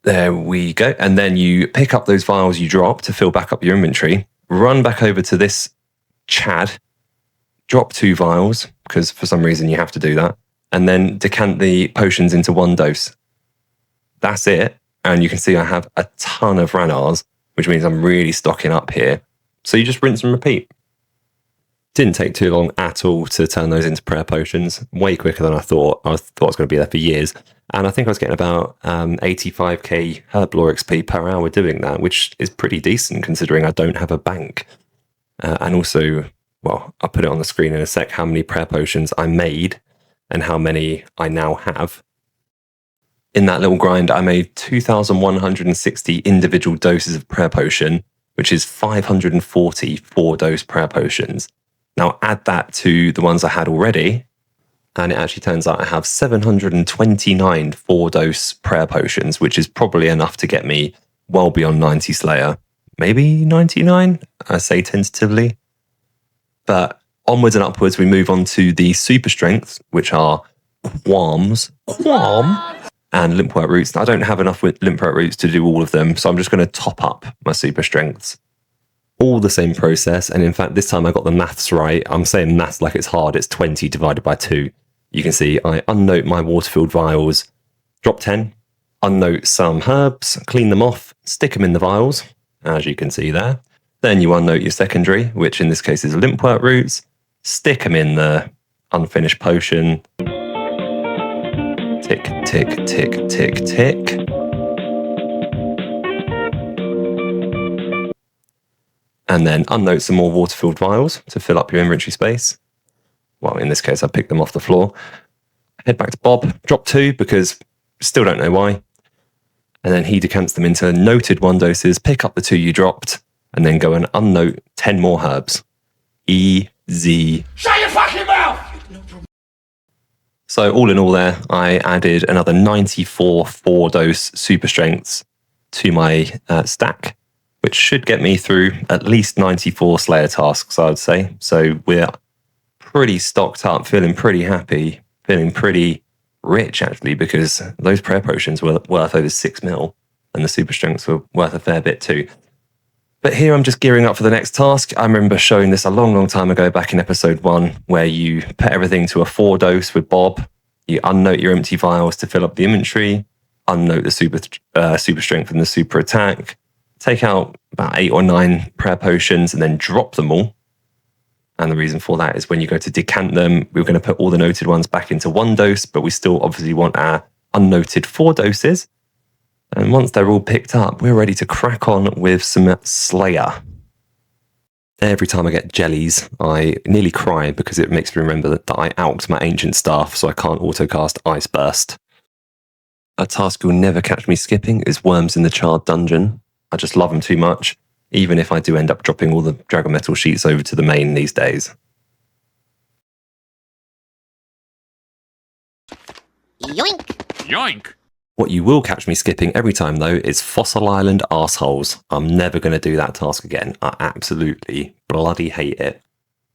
There we go. And then you pick up those vials you drop to fill back up your inventory, run back over to this Chad, drop 2 vials, because for some reason you have to do that, and then decant the potions into 1 dose. That's it. And you can see I have a ton of Ranarrs, which means I'm really stocking up here. So you just rinse and repeat. Didn't take too long at all to turn those into prayer potions. Way quicker than I thought. I thought I was going to be there for years. And I think I was getting about 85k herb lore XP per hour doing that, which is pretty decent considering I don't have a bank. And also, well, I'll put it on the screen in a sec, how many prayer potions I made and how many I now have. In that little grind, I made 2,160 individual doses of prayer potion, which is 540 4-dose prayer potions. Now add that to the ones I had already, and it actually turns out I have 729 4-dose prayer potions, which is probably enough to get me well beyond 90 Slayer. Maybe 99, I say tentatively. But onwards and upwards, we move on to the super strengths, which are Quam, and Limpwort Roots. Now, I don't have enough with Limpwort Roots to do all of them, so I'm just going to top up my super strengths. All the same process, and in fact, this time I got the maths right. I'm saying maths like it's hard. It's 20 divided by 2. You can see I unnote my water-filled vials, drop 10, unnote some herbs, clean them off, stick them in the vials, as you can see there. Then you unnote your secondary, which in this case is Limpwort Roots, stick them in the unfinished potion. Tick, tick, tick, tick, tick. And then unnote some more water-filled vials to fill up your inventory space. Well, in this case, I picked them off the floor. Head back to Bob, drop 2 because still don't know why. And then he decants them into noted 1 doses, pick up the 2 you dropped, and then go and unnote 10 more herbs. Easy. Shut your fucking mouth! So all in all there, I added another 94 4-dose super strengths to my stack, which should get me through at least 94 Slayer tasks, I would say. So we're pretty stocked up, feeling pretty happy, feeling pretty rich actually, because those prayer potions were worth over 6 mil and the super strengths were worth a fair bit too. But here I'm just gearing up for the next task. I remember showing this a long, long time ago back in episode 1, where you put everything to a 4-dose with Bob. You unnote your empty vials to fill up the inventory, unnote the super strength and the super attack, take out about 8 or 9 prayer potions and then drop them all. And the reason for that is when you go to decant them, we're going to put all the noted ones back into 1 dose, but we still obviously want our unnoted 4 doses. And once they're all picked up, we're ready to crack on with some Slayer. Every time I get jellies, I nearly cry because it makes me remember that I alked my ancient staff, so I can't autocast Ice Burst. A task you'll never catch me skipping is Worms in the Charred Dungeon. I just love them too much, even if I do end up dropping all the Dragon Metal sheets over to the main these days. Yoink! Yoink! What you will catch me skipping every time, though, is Fossil Island Arseholes. I'm never going to do that task again. I absolutely bloody hate it.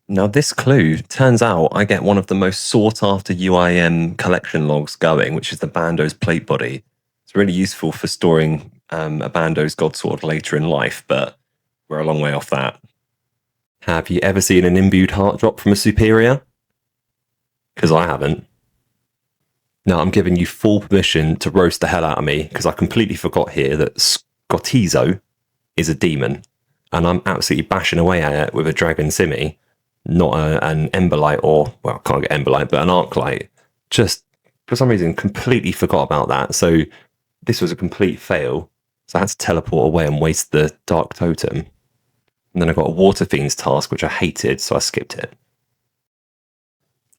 Now, this clue, turns out I get one of the most sought-after UIM collection logs going, which is the Bando's plate body. It's really useful for storing Abando's Godsword later in life, but we're a long way off that. Have you ever seen an imbued heart drop from a superior? Because I haven't. Now I'm giving you full permission to roast the hell out of me, because I completely forgot here that Scottizo is a demon, and I'm absolutely bashing away at it with a Dragon Simi, not an Emberlight, or, well, I can't get Emberlight, but an Arclight. Just, for some reason, completely forgot about that, so this was a complete fail, so I had to teleport away and waste the Dark Totem. And then I got a Water Fiend's task, which I hated, so I skipped it.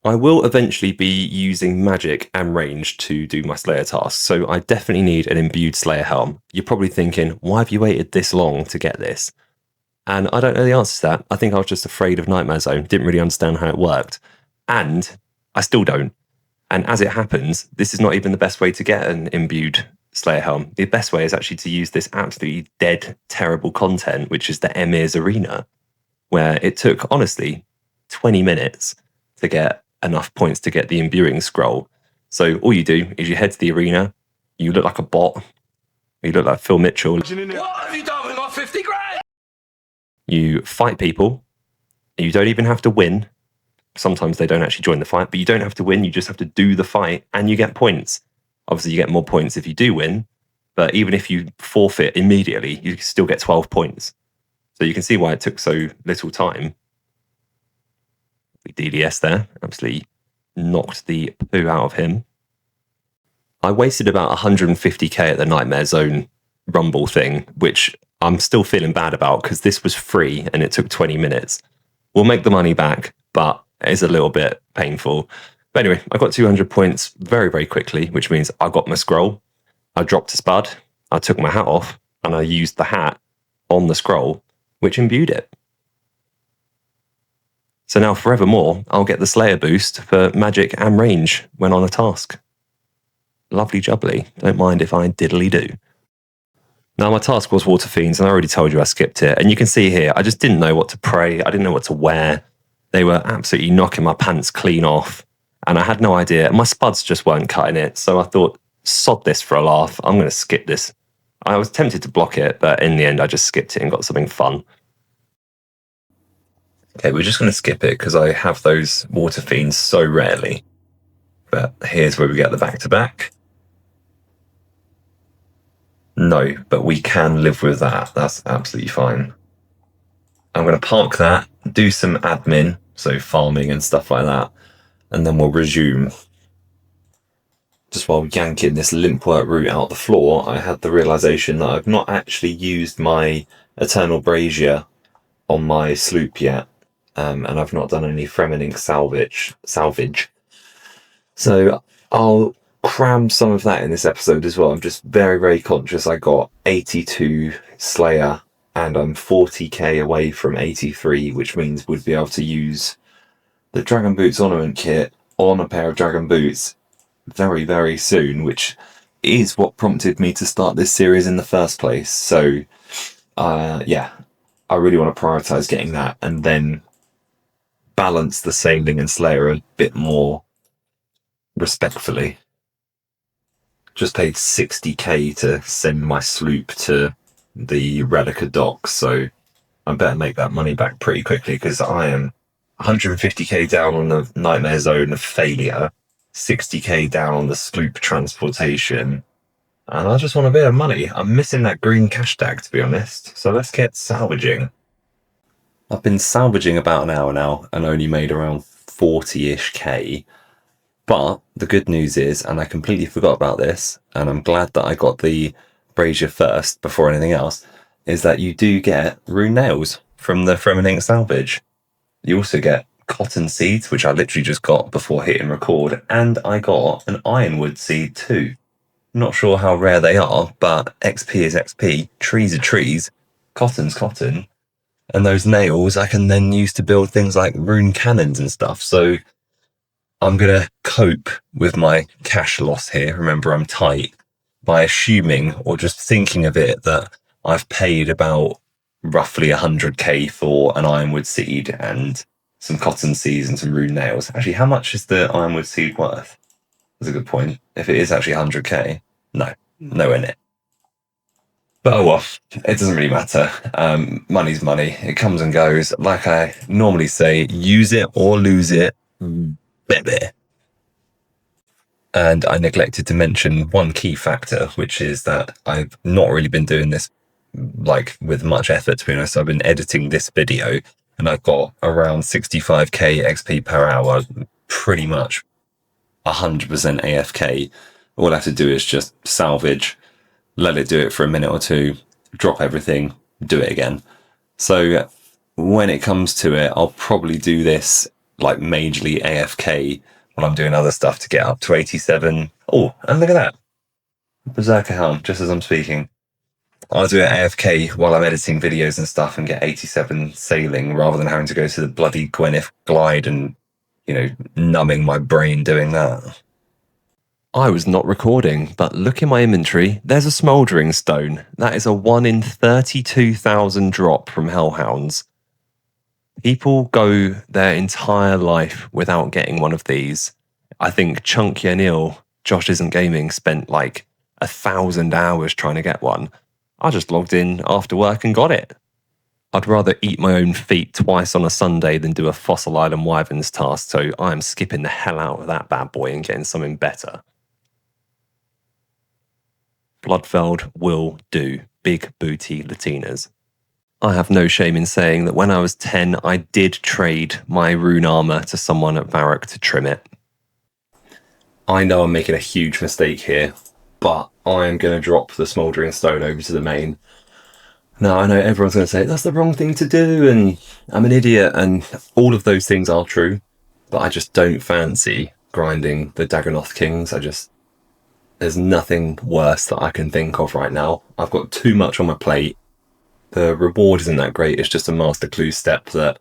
I will eventually be using magic and range to do my Slayer tasks, so I definitely need an imbued Slayer helm. You're probably thinking, why have you waited this long to get this? And I don't know the answer to that. I think I was just afraid of Nightmare Zone, didn't really understand how it worked. And I still don't. And as it happens, this is not even the best way to get an imbued Slayer helm. The best way is actually to use this absolutely dead, terrible content, which is the Emir's Arena, where it took, honestly, 20 minutes to get enough points to get the imbuing scroll. So all you do is you head to the arena, you look like a bot, you look like Phil Mitchell. What have you done with my 50 grand? You fight people, and you don't even have to win. Sometimes they don't actually join the fight, but you don't have to win, you just have to do the fight, and you get points. Obviously, you get more points if you do win, but even if you forfeit immediately, you still get 12 points. So you can see why it took so little time. DDS there, absolutely knocked the poo out of him. I wasted about 150k at the Nightmare Zone Rumble thing, which I'm still feeling bad about because this was free and it took 20 minutes. We'll make the money back, but it's a little bit painful. But anyway, I got 200 points very, very quickly, which means I got my scroll, I dropped a spud, I took my hat off, and I used the hat on the scroll, which imbued it. So now forevermore, I'll get the Slayer boost for magic and range when on a task. Lovely jubbly. Don't mind if I diddly do. Now my task was Water Fiends, and I already told you I skipped it. And you can see here, I just didn't know what to pray. I didn't know what to wear. They were absolutely knocking my pants clean off. And I had no idea. My spuds just weren't cutting it. So I thought, sod this for a laugh. I'm going to skip this. I was tempted to block it, but in the end, I just skipped it and got something fun. Okay, we're just going to skip it because I have those Water Fiends so rarely. But here's where we get the back-to-back. No, but we can live with that. That's absolutely fine. I'm going to park that, do some admin, so farming and stuff like that, and then we'll resume. Just while yanking this limp work route out the floor, I had the realisation that I've not actually used my Eternal Brazier on my sloop yet. And I've not done any Fremenink salvage. So I'll cram some of that in this episode as well. I'm just very, very conscious I got 82 Slayer and I'm 40k away from 83, which means we'd be able to use the Dragon Boots ornament kit on a pair of Dragon Boots very, very soon, which is what prompted me to start this series in the first place. So yeah, I really want to prioritise getting that and then balance the Sailing and Slayer a bit more respectfully. Just paid 60k to send my sloop to the Radica docks, so I better make that money back pretty quickly because I am 150k down on the Nightmare Zone of failure, 60k down on the sloop transportation, and I just want a bit of money. I'm missing that green cash tag, to be honest, so let's get salvaging. I've been salvaging about an hour now and only made around 40-ish k. But the good news is, and I completely forgot about this, and I'm glad that I got the Brazier first before anything else, is that you do get rune nails from the Fremenink salvage. You also get cotton seeds, which I literally just got before hitting record, and I got an ironwood seed too. Not sure how rare they are, but XP is XP, trees are trees, cotton's cotton. And those nails I can then use to build things like rune cannons and stuff. So I'm going to cope with my cash loss here. Remember, I'm tight by assuming or just thinking of it that I've paid about roughly 100k for an ironwood seed and some cotton seeds and some rune nails. Actually, how much is the ironwood seed worth? That's a good point. If it is actually 100k, no, nowhere near. But oh well, it doesn't really matter. Money's money. It comes and goes. Like I normally say, use it or lose it, baby. And I neglected to mention one key factor, which is that I've not really been doing this like with much effort, to be honest. I've been editing this video and I've got around 65k XP per hour, pretty much 100% AFK. All I have to do is just salvage, let it do it for a minute or two, drop everything, do it again. So when it comes to it, I'll probably do this like majorly AFK while I'm doing other stuff to get up to 87. Oh, and look at that. Berserker Helm, just as I'm speaking. I'll do it AFK while I'm editing videos and stuff and get 87 sailing rather than having to go to the bloody Gwyneth glide and, you know, numbing my brain doing that. I was not recording, but look in my inventory, there's a smouldering stone. That is a 1 in 32,000 drop from Hellhounds. People go their entire life without getting one of these. I think Chunky O'Neill, Josh Isn't Gaming, spent like 1,000 hours trying to get one. I just logged in after work and got it. I'd rather eat my own feet twice on a Sunday than do a Fossil Island Wyverns task, so I am skipping the hell out of that bad boy and getting something better. Bloodfeld will do. Big booty Latinas. I have no shame in saying that when I was 10, I did trade my rune armor to someone at Varrock to trim it. I know I'm making a huge mistake here, but I am going to drop the smouldering stone over to the main. Now, I know everyone's going to say, that's the wrong thing to do, and I'm an idiot, and all of those things are true, but I just don't fancy grinding the Dagonoth Kings. There's nothing worse that I can think of right now. I've got too much on my plate. The reward isn't that great. It's just a master clue step that,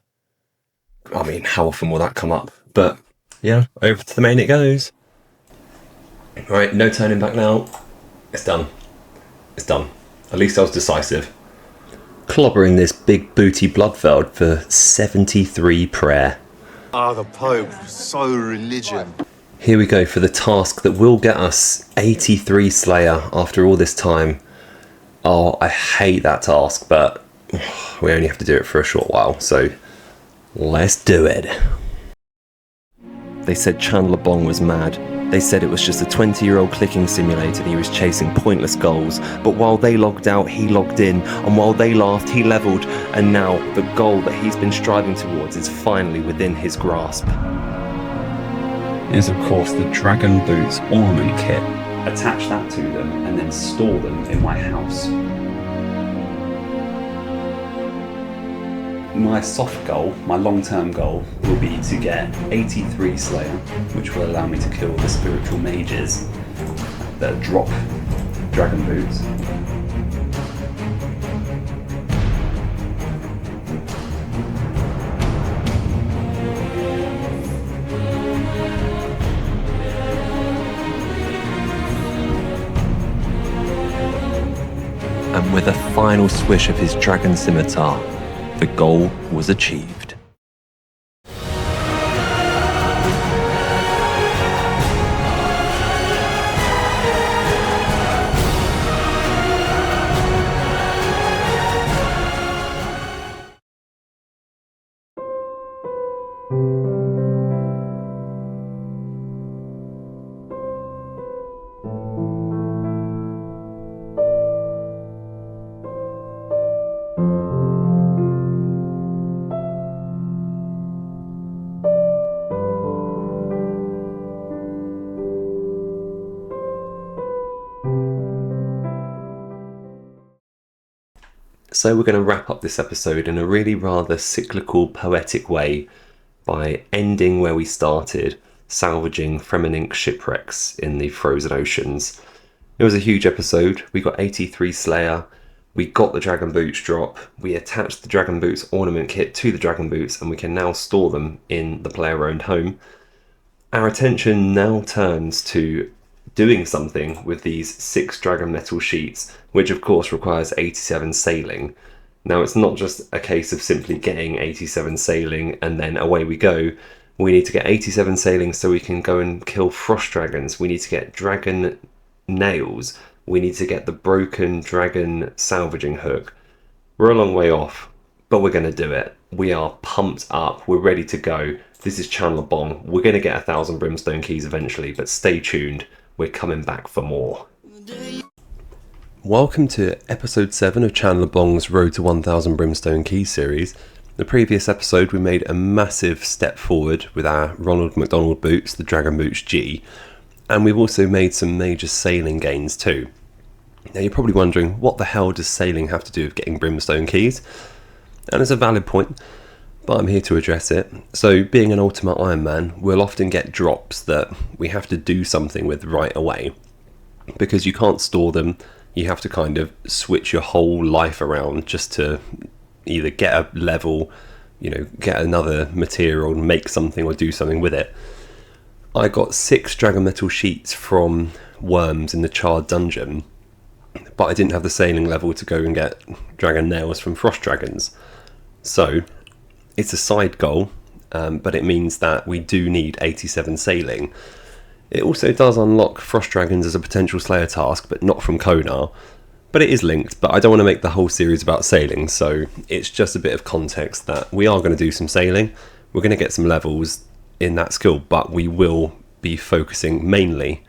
I mean, how often will that come up? But yeah, over to the main it goes. Right, no turning back now. It's done. It's done. At least I was decisive. Clobbering this big booty Bloodfeld for 73 prayer. Ah, the Pope, so religion. Here we go for the task that will get us 83 Slayer after all this time. Oh, I hate that task, but we only have to do it for a short while, so let's do it. They said ChandlerBong was mad. They said it was just a 20-year-old clicking simulator and he was chasing pointless goals. But while they logged out, he logged in. And while they laughed, he leveled. And now the goal that he's been striving towards is finally within his grasp. Is of course the Dragon Boots ornament kit. Attach that to them and then store them in my house. My soft goal, my long-term goal, will be to get 83 Slayer, which will allow me to kill the spiritual mages that drop Dragon Boots. And with a final swish of his dragon scimitar, the goal was achieved. So we're going to wrap up this episode in a really rather cyclical, poetic way by ending where we started, salvaging Fremenink shipwrecks in the frozen oceans. It was a huge episode. We got 83 Slayer, we got the Dragon Boots drop, we attached the Dragon Boots ornament kit to the Dragon Boots, and we can now store them in the player-owned home. Our attention now turns to doing something with these 6 dragon metal sheets, which of course requires 87 sailing. Now it's not just a case of simply getting 87 sailing and then away we go. We need to get 87 sailing so we can go and kill frost dragons. We need to get dragon nails, we need to get the broken dragon salvaging hook. We're a long way off, but we're going to do it. We are pumped up. We're ready to go. This is ChandlerBong. We're going to get 1,000 Brimstone Keys eventually, but stay tuned. We're coming back for more. Welcome to episode 7 of ChandlerBong's Road to 1,000 Brimstone Keys series. The previous episode we made a massive step forward with our Ronald McDonald boots, the Dragon Boots G, and we've also made some major sailing gains too. Now you're probably wondering, what the hell does sailing have to do with getting Brimstone Keys? And it's a valid point, but I'm here to address it. So being an ultimate Ironman, we'll often get drops that we have to do something with right away. Because you can't store them, you have to kind of switch your whole life around just to either get a level, get another material, make something or do something with it. I got 6 dragon metal sheets from worms in the charred dungeon, but I didn't have the sailing level to go and get dragon nails from frost dragons. So it's a side goal, but it means that we do need 87 sailing. It also does unlock frost dragons as a potential slayer task, but not from Konar. But it is linked, but I don't want to make the whole series about sailing, so it's just a bit of context that we are going to do some sailing. We're going to get some levels in that skill, but we will be focusing mainly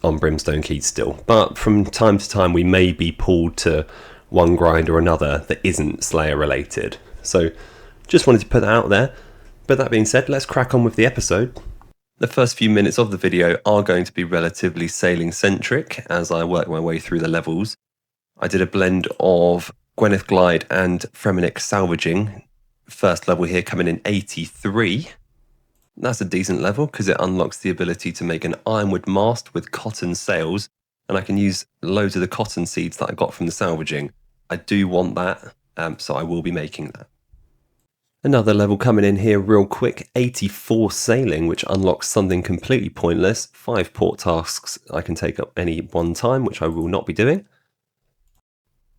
on Brimstone Keys still. But from time to time we may be pulled to one grind or another that isn't Slayer related. So just wanted to put that out there. But that being said, let's crack on with the episode. The first few minutes of the video are going to be relatively sailing centric as I work my way through the levels. I did a blend of Gwyneth Glide and Fremenic salvaging. First level here coming in 83. That's a decent level because it unlocks the ability to make an ironwood mast with cotton sails, and I can use loads of the cotton seeds that I got from the salvaging. I do want that, so I will be making that. Another level coming in here real quick, 84 sailing, which unlocks something completely pointless. 5 port tasks I can take up any one time, which I will not be doing.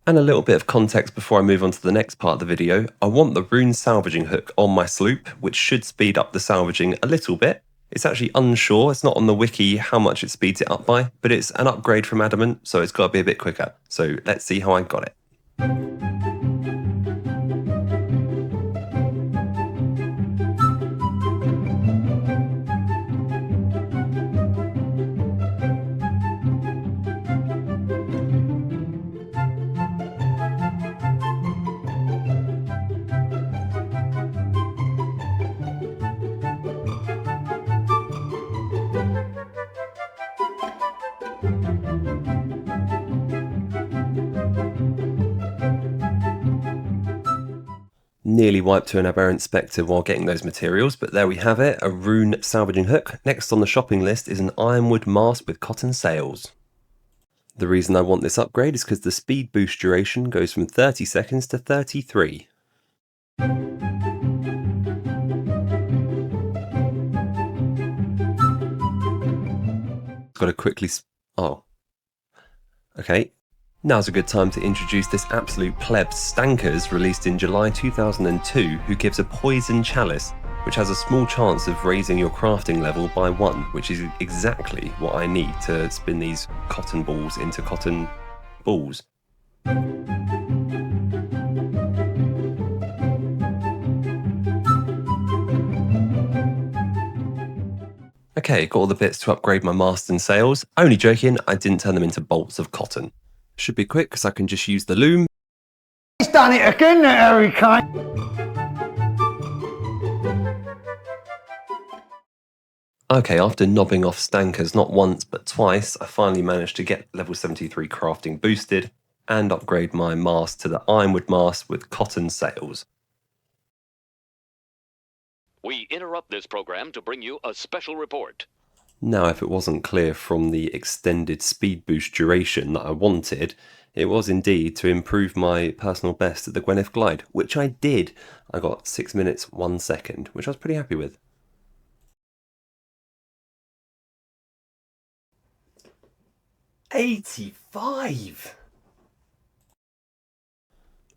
And a little bit of context before I move on to the next part of the video. I want the rune salvaging hook on my sloop, which should speed up the salvaging a little bit. It's actually unsure, it's not on the wiki how much it speeds it up by, but it's an upgrade from Adamant, so it's got to be a bit quicker. So let's see how I got it. Nearly wiped to an aberrant spectre while getting those materials, but there we have it, a rune salvaging hook. Next on the shopping list is an ironwood mast with cotton sails. The reason I want this upgrade is because the speed boost duration goes from 30 seconds to 33. Got to quickly... Oh. Okay. Now's a good time to introduce this absolute pleb Stankers, released in July 2002, who gives a poison chalice, which has a small chance of raising your crafting level by 1, which is exactly what I need to spin these cotton balls into cotton balls. Okay, got all the bits to upgrade my mast and sails. Only joking, I didn't turn them into bolts of cotton. Should be quick because I can just use the loom. He's done it again, that Harry Kane. Okay, after knobbing off Stankers not once but twice, I finally managed to get level 73 crafting boosted and upgrade my mast to the ironwood mast with cotton sails. We interrupt this program to bring you a special report. Now, if it wasn't clear from the extended speed boost duration that I wanted, it was indeed to improve my personal best at the Gwyneth Glide, which I did. I got 6 minutes 1 second, which I was pretty happy with. 85!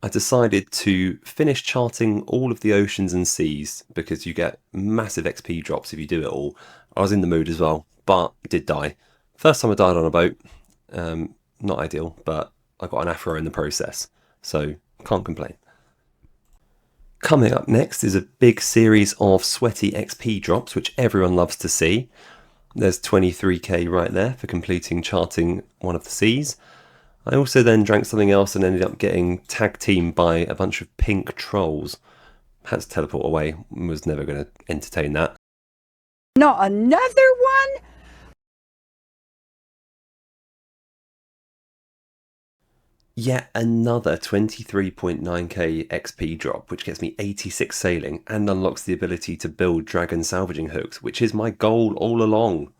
I decided to finish charting all of the oceans and seas because you get massive XP drops if you do it all. I was in the mood as well, but did die. First time I died on a boat. not ideal, but I got an afro in the process, so can't complain. Coming up next is a big series of sweaty XP drops, which everyone loves to see. There's 23k right there for completing charting one of the seas. I also then drank something else and ended up getting tag teamed by a bunch of pink trolls. Had to teleport away, was never going to entertain that. Not another one? Yet another 23.9k XP drop, which gets me 86 sailing and unlocks the ability to build dragon salvaging hooks, which is my goal all along.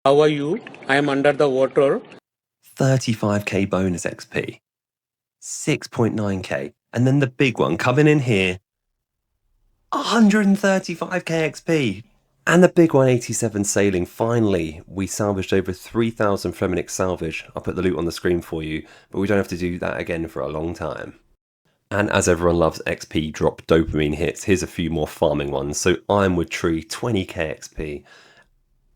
How are you? I am under the water. 35k bonus XP. 6.9k. And then the big one coming in here. 135k XP. And the big 187 sailing, finally, we salvaged over 3,000 Fremenic salvage. I'll put the loot on the screen for you, but we don't have to do that again for a long time. And as everyone loves XP drop dopamine hits, here's a few more farming ones. So Ironwood Tree, 20k XP.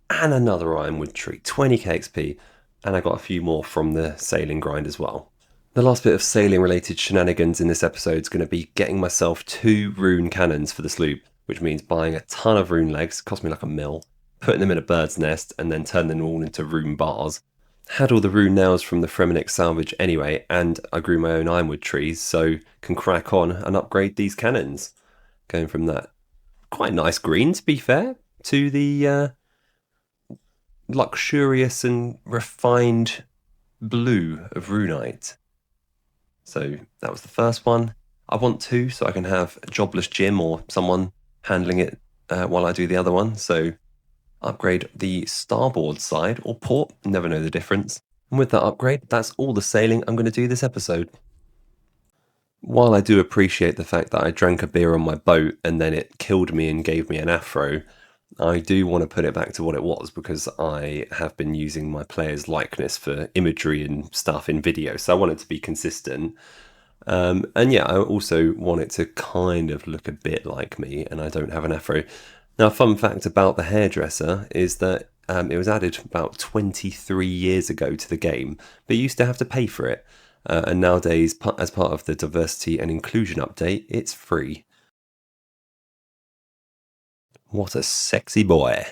And another Ironwood Tree, 20k XP. And I got a few more from the sailing grind as well. The last bit of sailing related shenanigans in this episode is going to be getting myself 2 rune cannons for the sloop, which means buying a ton of rune legs, cost me like a mil, putting them in a bird's nest and then turning them all into rune bars. Had all the rune nails from the Fremenic salvage anyway, and I grew my own ironwood trees, so can crack on and upgrade these cannons. Going from that quite nice green, to be fair, to the luxurious and refined blue of runite. So that was the first one. I want 2 so I can have a jobless Jim or someone handling it while I do the other one. So upgrade the starboard side or port, never know the difference. And with that upgrade, that's all the sailing I'm going to do this episode. While I do appreciate the fact that I drank a beer on my boat and then it killed me and gave me an afro, I do want to put it back to what it was because I have been using my player's likeness for imagery and stuff in video, so I want it to be consistent. And yeah, I also want it to kind of look a bit like me, and I don't have an afro. Now, a fun fact about the hairdresser is that it was added about 23 years ago to the game, but you used to have to pay for it. And nowadays, as part of the diversity and inclusion update, it's free. What a sexy boy.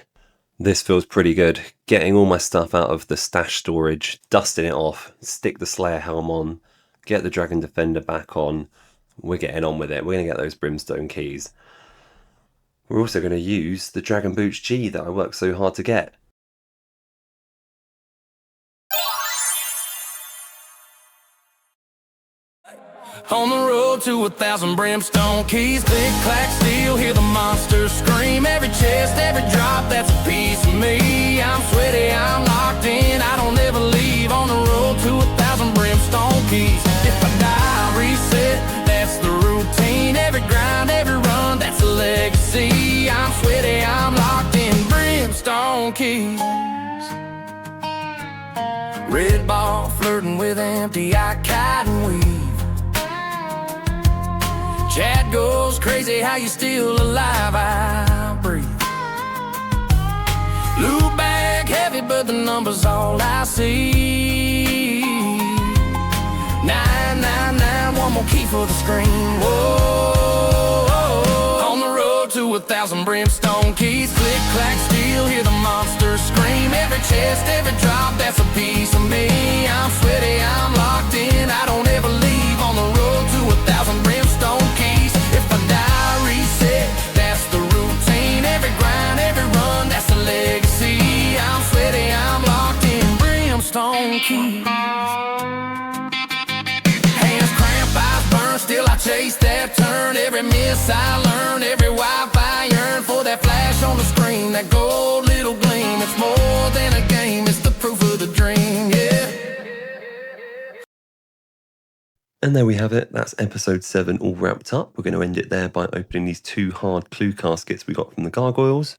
This feels pretty good. Getting all my stuff out of the stash storage, dusting it off, stick the Slayer helm on, get the Dragon Defender back on. We're getting on with it. We're going to get those Brimstone Keys. We're also going to use the Dragon Boots G that I worked so hard to get. On the road to 1,000 brimstone keys, click, clack, steel, hear the monsters scream. Every chest, every drop, that's a piece of me. I'm sweaty, I'm locked in, I don't ever leave. On the road to 1,000 brimstone keys. If I die, reset, that's the routine. Every grind, every run, that's a legacy. I'm sweaty, I'm locked in, brimstone keys. Red ball flirting with empty eye, cotton weave. Chat goes crazy, how you still alive, I breathe. Loop bag heavy, but the number's all I see. 999, one more key for the screen. Whoa, on the road to 1,000 brimstone keys. Click, clack, steel, hear the monsters scream. Every chest, every drop, that's a piece of me. I'm sweaty, I'm locked in, I don't ever leave. On the road to 1,000 brimstone keys. If I die, reset, that's the routine. Every grind, every run, that's a legacy. I'm sweaty, I'm locked in, brimstone keys. Hands cramp, eyes burn, still I chase that turn. Every miss I learn, every Wi-Fi yearn for that flash on the screen, that gold little gleam. It's more than a game, it's the proof of the dream, yeah. And there we have it. That's episode 7 all wrapped up. We're going to end it there by opening these 2 hard clue caskets we got from the gargoyles.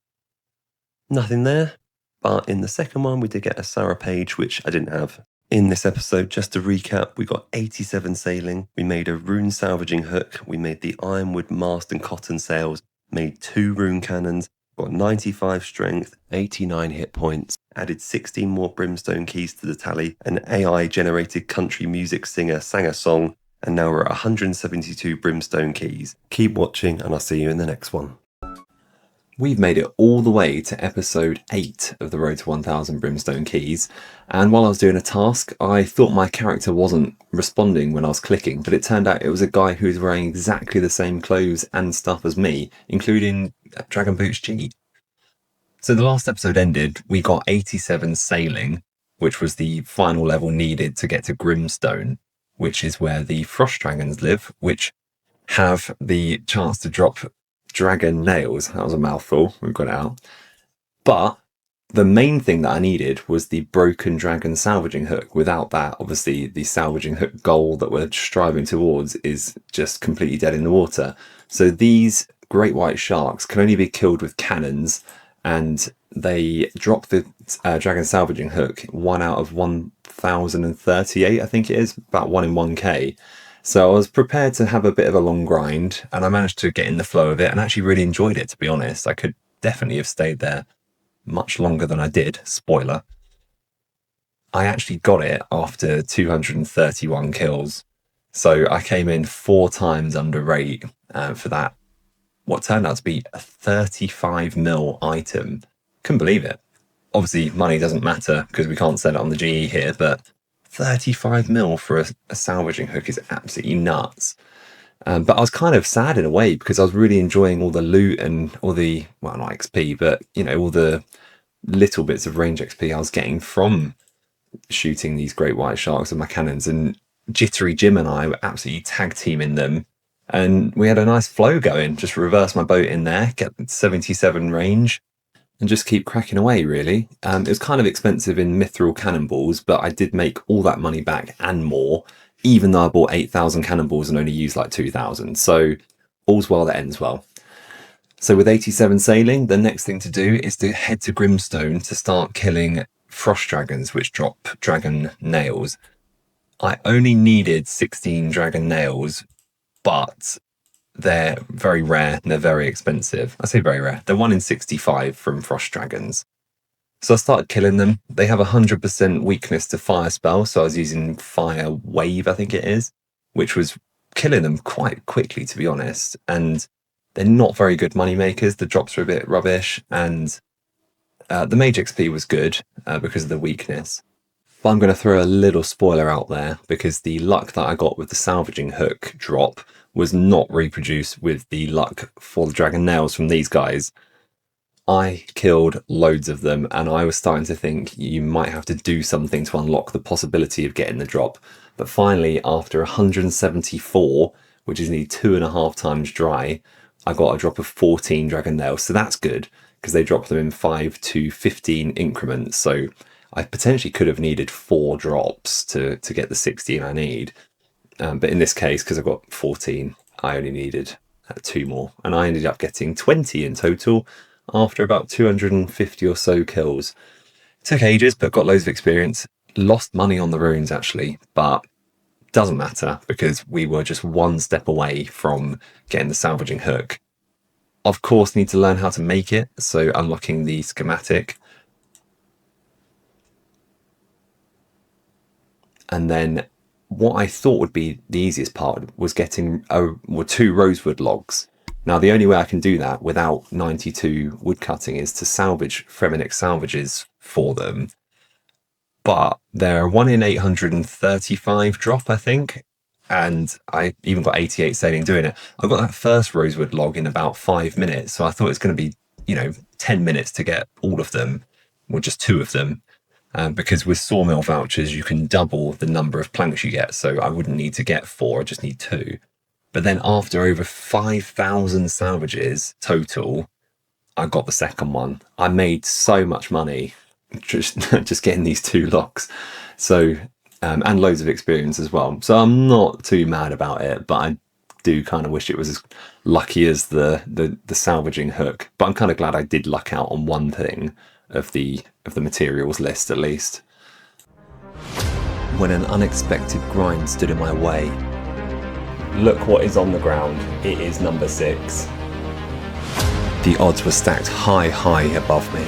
Nothing there, but in the second one we did get a Sarah page, which I didn't have. In this episode, just to recap, we got 87 sailing, we made a rune salvaging hook, we made the ironwood mast and cotton sails, made 2 rune cannons, got 95 strength, 89 hit points. added 16 more Brimstone Keys to the tally, an AI-generated country music singer sang a song, and now we're at 172 Brimstone Keys. Keep watching, and I'll see you in the next one. We've made it all the way to episode 8 of the Road to 1000 Brimstone Keys, and while I was doing a task, I thought my character wasn't responding when I was clicking, but it turned out it was a guy who was wearing exactly the same clothes and stuff as me, including Dragon Boots G. So the last episode ended, we got 87 sailing, which was the final level needed to get to Brimstone, which is where the frost dragons live, which have the chance to drop dragon nails. That was a mouthful. We've got it out. But the main thing that I needed was the broken dragon salvaging hook. Without that, obviously, the salvaging hook goal that we're striving towards is just completely dead in the water. So these great white sharks can only be killed with cannons, and they drop the dragon salvaging hook 1 out of 1038, I think it is, about 1 in 1k. So I was prepared to have a bit of a long grind, and I managed to get in the flow of it and actually really enjoyed it, to be honest. I could definitely have stayed there much longer than I did. Spoiler. I actually got it after 231 kills. So I came in 4 times under rate for that, what turned out to be a 35 mil item. Couldn't believe it. Obviously, money doesn't matter because we can't sell it on the GE here, but 35 mil for a salvaging hook is absolutely nuts. But I was kind of sad in a way because I was really enjoying all the loot and all the, well, not XP, but, you know, all the little bits of range XP I was getting from shooting these great white sharks with my cannons. And Jittery Jim and I were absolutely tag teaming them. And we had a nice flow going. Just reverse my boat in there, get 77 range, and just keep cracking away, really. It was kind of expensive in mithril cannonballs, but I did make all that money back and more, even though I bought 8,000 cannonballs and only used like 2,000. So all's well that ends well. So with 87 sailing, the next thing to do is to head to Brimstone to start killing frost dragons, which drop dragon nails. I only needed 16 dragon nails, but they're very rare and they're very expensive. I say very rare. They're 1 in 65 from frost dragons. So I started killing them. They have 100% weakness to fire spells. So I was using fire wave, I think it is, which was killing them quite quickly, to be honest. And they're not very good money makers. The drops are a bit rubbish. And the mage XP was good because of the weakness. But I'm going to throw a little spoiler out there because the luck that I got with the salvaging hook drop was not reproduced with the luck for the dragon nails from these guys. I killed loads of them, and I was starting to think you might have to do something to unlock the possibility of getting the drop. But finally, after 174, which is nearly 2.5 times dry, I got a drop of 14 dragon nails. So that's good because they drop them in 5 to 15 increments. So I potentially could have needed 4 drops to get the 16 I need. But in this case, because I got 14, I only needed 2 more. And I ended up getting 20 in total after about 250 or so kills. Took ages, but got loads of experience. Lost money on the runes, actually, but doesn't matter because we were just 1 step away from getting the salvaging hook. Of course, need to learn how to make it, so unlocking the schematic. And then what I thought would be the easiest part was getting 2 rosewood logs. Now, the only way I can do that without 92 woodcutting is to salvage Fremenic salvages for them. But they're 1 in 835 drop, I think. And I even got 88 sailing doing it. I got that first rosewood log in about 5 minutes. So I thought it's going to be, 10 minutes to get all of them, or just 2 of them. Because with sawmill vouchers, you can double the number of planks you get. So I wouldn't need to get 4, I just need 2. But then after over 5,000 salvages total, I got the second one. I made so much money just getting these 2 logs. So, and loads of experience as well. So I'm not too mad about it, but I do kind of wish it was as lucky as the salvaging hook. But I'm kind of glad I did luck out on one thing of the materials list at least. When an unexpected grind stood in my way. Look what is on the ground. It is number 6. The odds were stacked high above me.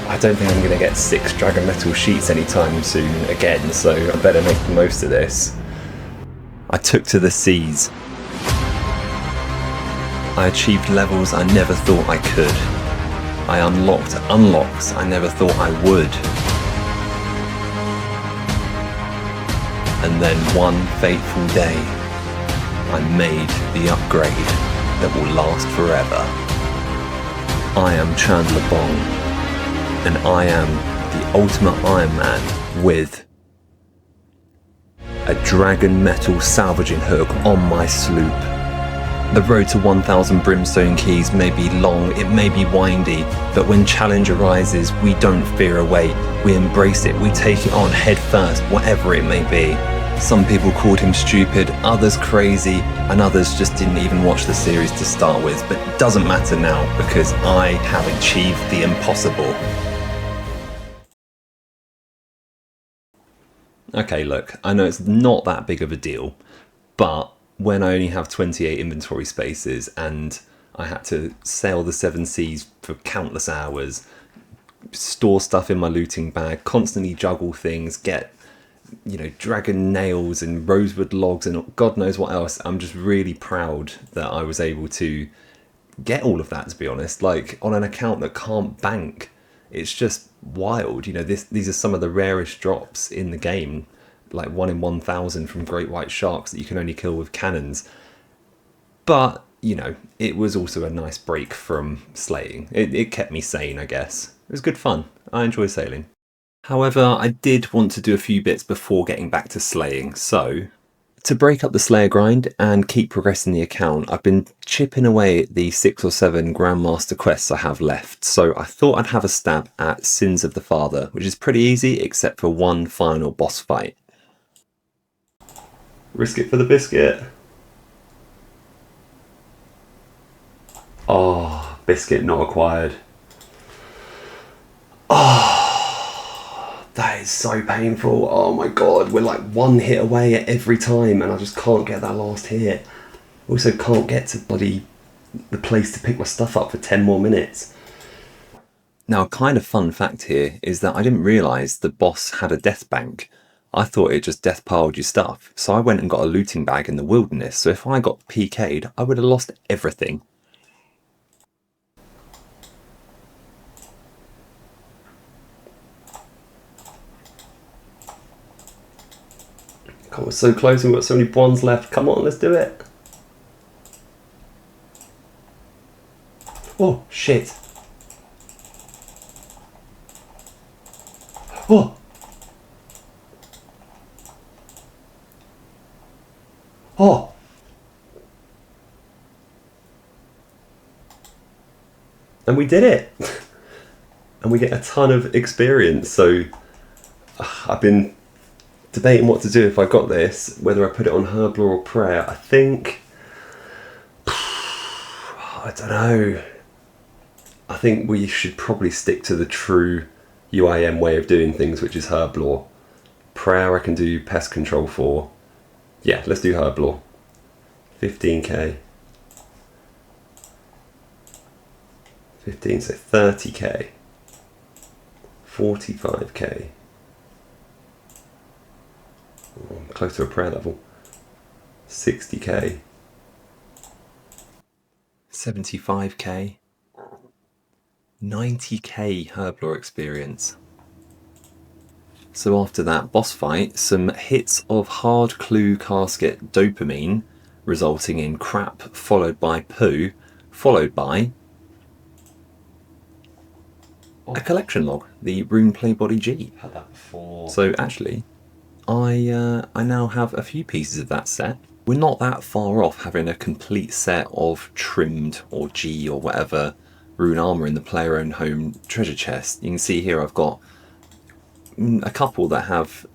I don't think I'm going to get 6 Dragon Metal sheets anytime soon again, so I better make the most of this. I took to the seas. I achieved levels I never thought I could. I unlocked unlocks I never thought I would. And then one fateful day, I made the upgrade that will last forever. I am ChandlerBong, and I am the ultimate Ironman with a Dragon Metal salvaging hook on my sloop. The road to 1000 Brimstone Keys may be long, it may be windy, but when challenge arises, we don't veer away. We embrace it, we take it on head first, whatever it may be. Some people called him stupid, others crazy, and others just didn't even watch the series to start with, but it doesn't matter now because I have achieved the impossible. Okay, look, I know it's not that big of a deal, but when I only have 28 inventory spaces and I had to sail the 7 seas for countless hours, store stuff in my looting bag, constantly juggle things, get, you know, dragon nails and rosewood logs and God knows what else, I'm just really proud that I was able to get all of that, to be honest, like on an account that can't bank. It's just wild, you know, these are some of the rarest drops in the game, like 1 in 1,000 from great white sharks that you can only kill with cannons. But, you know, it was also a nice break from slaying. It kept me sane, I guess. It was good fun. I enjoy sailing. However, I did want to do a few bits before getting back to slaying, so to break up the Slayer grind and keep progressing the account, I've been chipping away at the 6 or 7 Grandmaster quests I have left, so I thought I'd have a stab at Sins of the Father, which is pretty easy except for one final boss fight. Risk it for the biscuit. Oh, biscuit not acquired. Oh, that is so painful. Oh my god, we're like 1 hit away at every time and I just can't get that last hit. Also can't get to the place to pick my stuff up for 10 more minutes. Now, a kind of fun fact here is that I didn't realise the boss had a death bank. I thought it just death piled your stuff, so I went and got a looting bag in the wilderness, so if I got PK'd, I would have lost everything. God, we're so close and we've got so many bonds left. Come on, let's do it. Oh, shit. Oh. Oh. And we did it. And we get a ton of experience. So I've been debating what to do if I got this, whether I put it on Herb Lore or Prayer. I think, I don't know. I think we should probably stick to the true UIM way of doing things, which is Herb Lore. Prayer I can do pest control for. Yeah, let's do Herb Lore. 15k. 15, so 30k. 45k. Oh, I'm close to a prayer level. 60k. 75k. 90k Herb Lore experience. So after that boss fight, some hits of hard clue casket dopamine, resulting in crap followed by poo, followed by a collection log, the Rune Playbody G. Had that before. So actually, I now have a few pieces of that set. We're not that far off having a complete set of trimmed or G or whatever rune armor in the player-owned home treasure chest. You can see here I've got a couple that have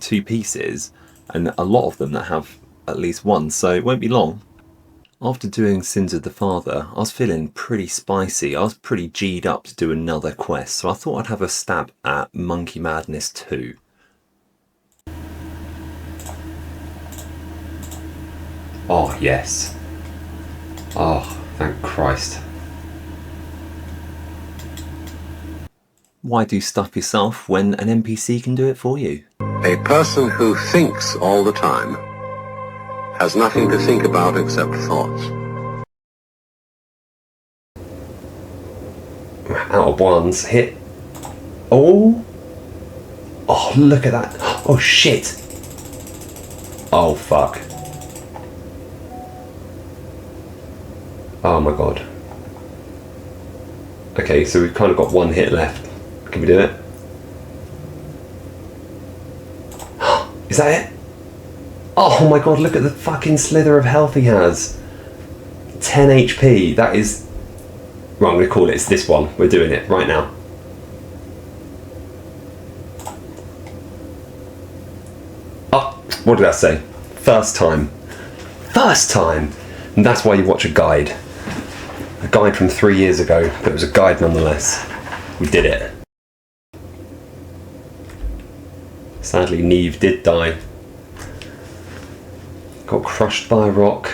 2 pieces and a lot of them that have at least 1, so it won't be long. After doing Sins of the Father, I was feeling pretty spicy. I was pretty G'd up to do another quest, so I thought I'd have a stab at Monkey Madness 2. Oh, yes. Oh, thank Christ. Why do stuff yourself when an NPC can do it for you? A person who thinks all the time has nothing to think about except thoughts. Out of ones, hit. Oh! Oh, look at that. Oh, shit. Oh, fuck. Oh my god. Okay, so we've kind of got one hit left. Can we do it? Is that it? Oh my god, look at the fucking slither of health he has. 10 HP. That is... Right, I'm going to call it. It's this one. We're doing it right now. Oh, what did I say? First time. First time! And that's why you watch a guide. A guide from 3 years ago, but it was a guide nonetheless. We did it. Sadly, Neve did die. Got crushed by a rock.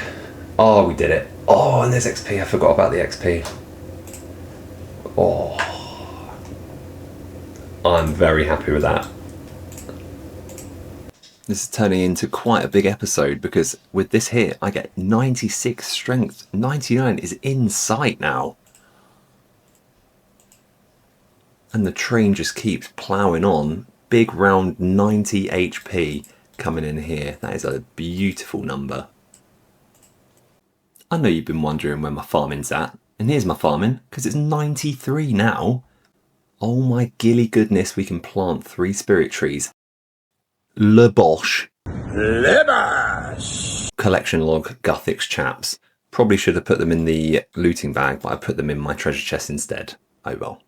Oh, we did it. Oh, and there's XP. I forgot about the XP. Oh. I'm very happy with that. This is turning into quite a big episode because with this hit, I get 96 strength. 99 is in sight now. And the train just keeps ploughing on. Big round 90 HP coming in here. That is a beautiful number. I know you've been wondering where my farming's at. And here's my farming, because it's 93 now. Oh my gilly goodness, we can plant 3 spirit trees. Le Bosch. Le Bosch! Collection log, Guthix chaps. Probably should have put them in the looting bag, but I put them in my treasure chest instead. Oh well.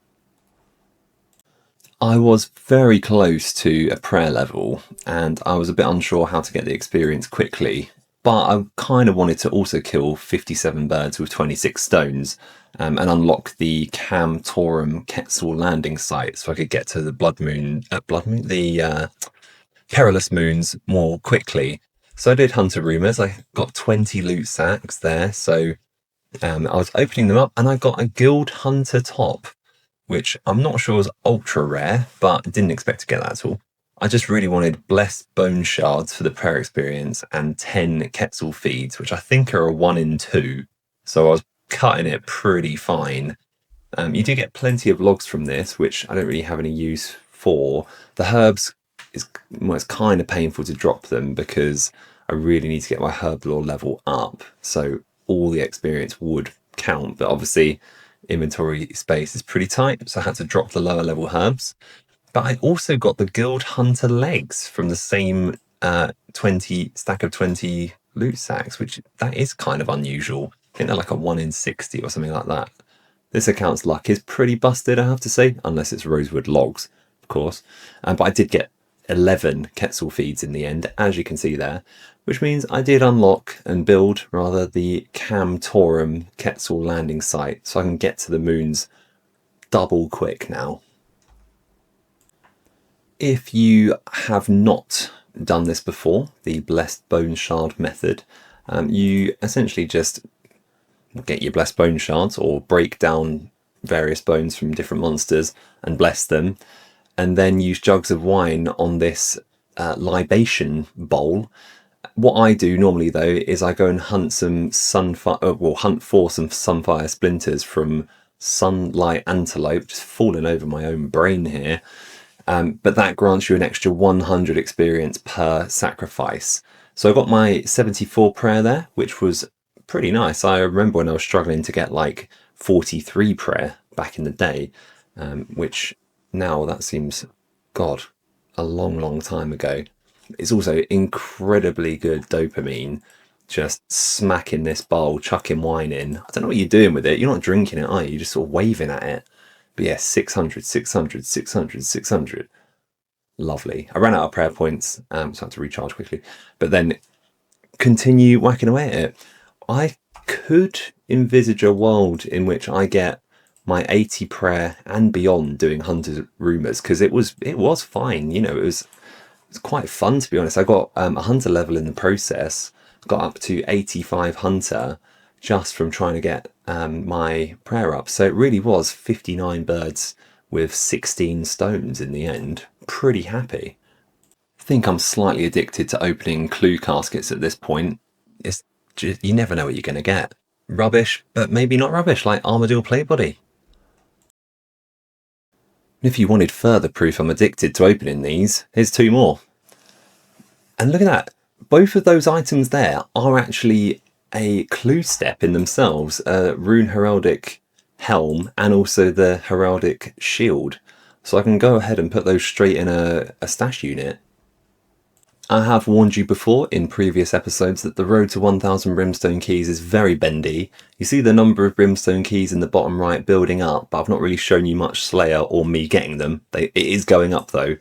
I was very close to a prayer level, and I was a bit unsure how to get the experience quickly, but I kind of wanted to also kill 57 birds with 26 stones and unlock the Cam Torum Quetzal landing site so I could get to the the Perilous Moons more quickly. So I did Hunter Rumours. I got 20 loot sacks there, so I was opening them up and I got a Guild Hunter top, which I'm not sure is ultra rare, but didn't expect to get that at all. I just really wanted Blessed Bone Shards for the prayer experience and 10 Quetzal feeds, which I think are a 1 in 2. So I was cutting it pretty fine. You do get plenty of logs from this, which I don't really have any use for. The herbs, it's kind of painful to drop them because I really need to get my herb lore level up. So all the experience would count, but obviously inventory space is pretty tight, so I had to drop the lower level herbs. But I also got the Guild Hunter legs from the same 20 stack of 20 loot sacks, which that is kind of unusual. I think they're like a 1 in 60 or something like that. This account's luck is pretty busted, I have to say, unless it's rosewood logs, of course. But I did get 11 Quetzal feeds in the end, as you can see there, which means I did unlock and build, rather, the Cam Torum Quetzal landing site, so I can get to the moons double quick now. If you have not done this before, the Blessed Bone Shard method, you essentially just get your Blessed Bone Shards or break down various bones from different monsters and bless them, and then use jugs of wine on this libation bowl. What I do normally though is I go and hunt some hunt for some sunfire splinters from Sunlight Antelope, just falling over my own brain here. But that grants you an extra 100 experience per sacrifice. So I got my 74 prayer there, which was pretty nice. I remember when I was struggling to get like 43 prayer back in the day, which now that seems, God, a long time ago. It's also incredibly good dopamine, just smacking this bowl, chucking wine in. I don't know what you're doing with it. You're not drinking it, are you? You're just sort of waving at it. But yeah, 600, 600, 600, 600. Lovely. I ran out of prayer points, so I had to recharge quickly. But then continue whacking away at it. I could envisage a world in which I get my 80 prayer and beyond doing Hunter Rumours, because it was fine. You know, it was quite fun, to be honest. I got a Hunter level in the process, got up to 85 Hunter just from trying to get my prayer up. So it really was 59 birds with 16 stones in the end. Pretty happy. I think I'm slightly addicted to opening clue caskets at this point. It's just, you never know what you're going to get. Rubbish, but maybe not rubbish, like Armadillo Plate Body. If you wanted further proof I'm addicted to opening these, here's 2 more. And look at that. Both of those items there are actually a clue step in themselves. Rune Heraldic Helm and also the Heraldic Shield. So I can go ahead and put those straight in a stash unit. I have warned you before in previous episodes that the road to 1000 Brimstone Keys is very bendy. You see the number of Brimstone Keys in the bottom right building up, but I've not really shown you much Slayer or me getting them. It is going up though,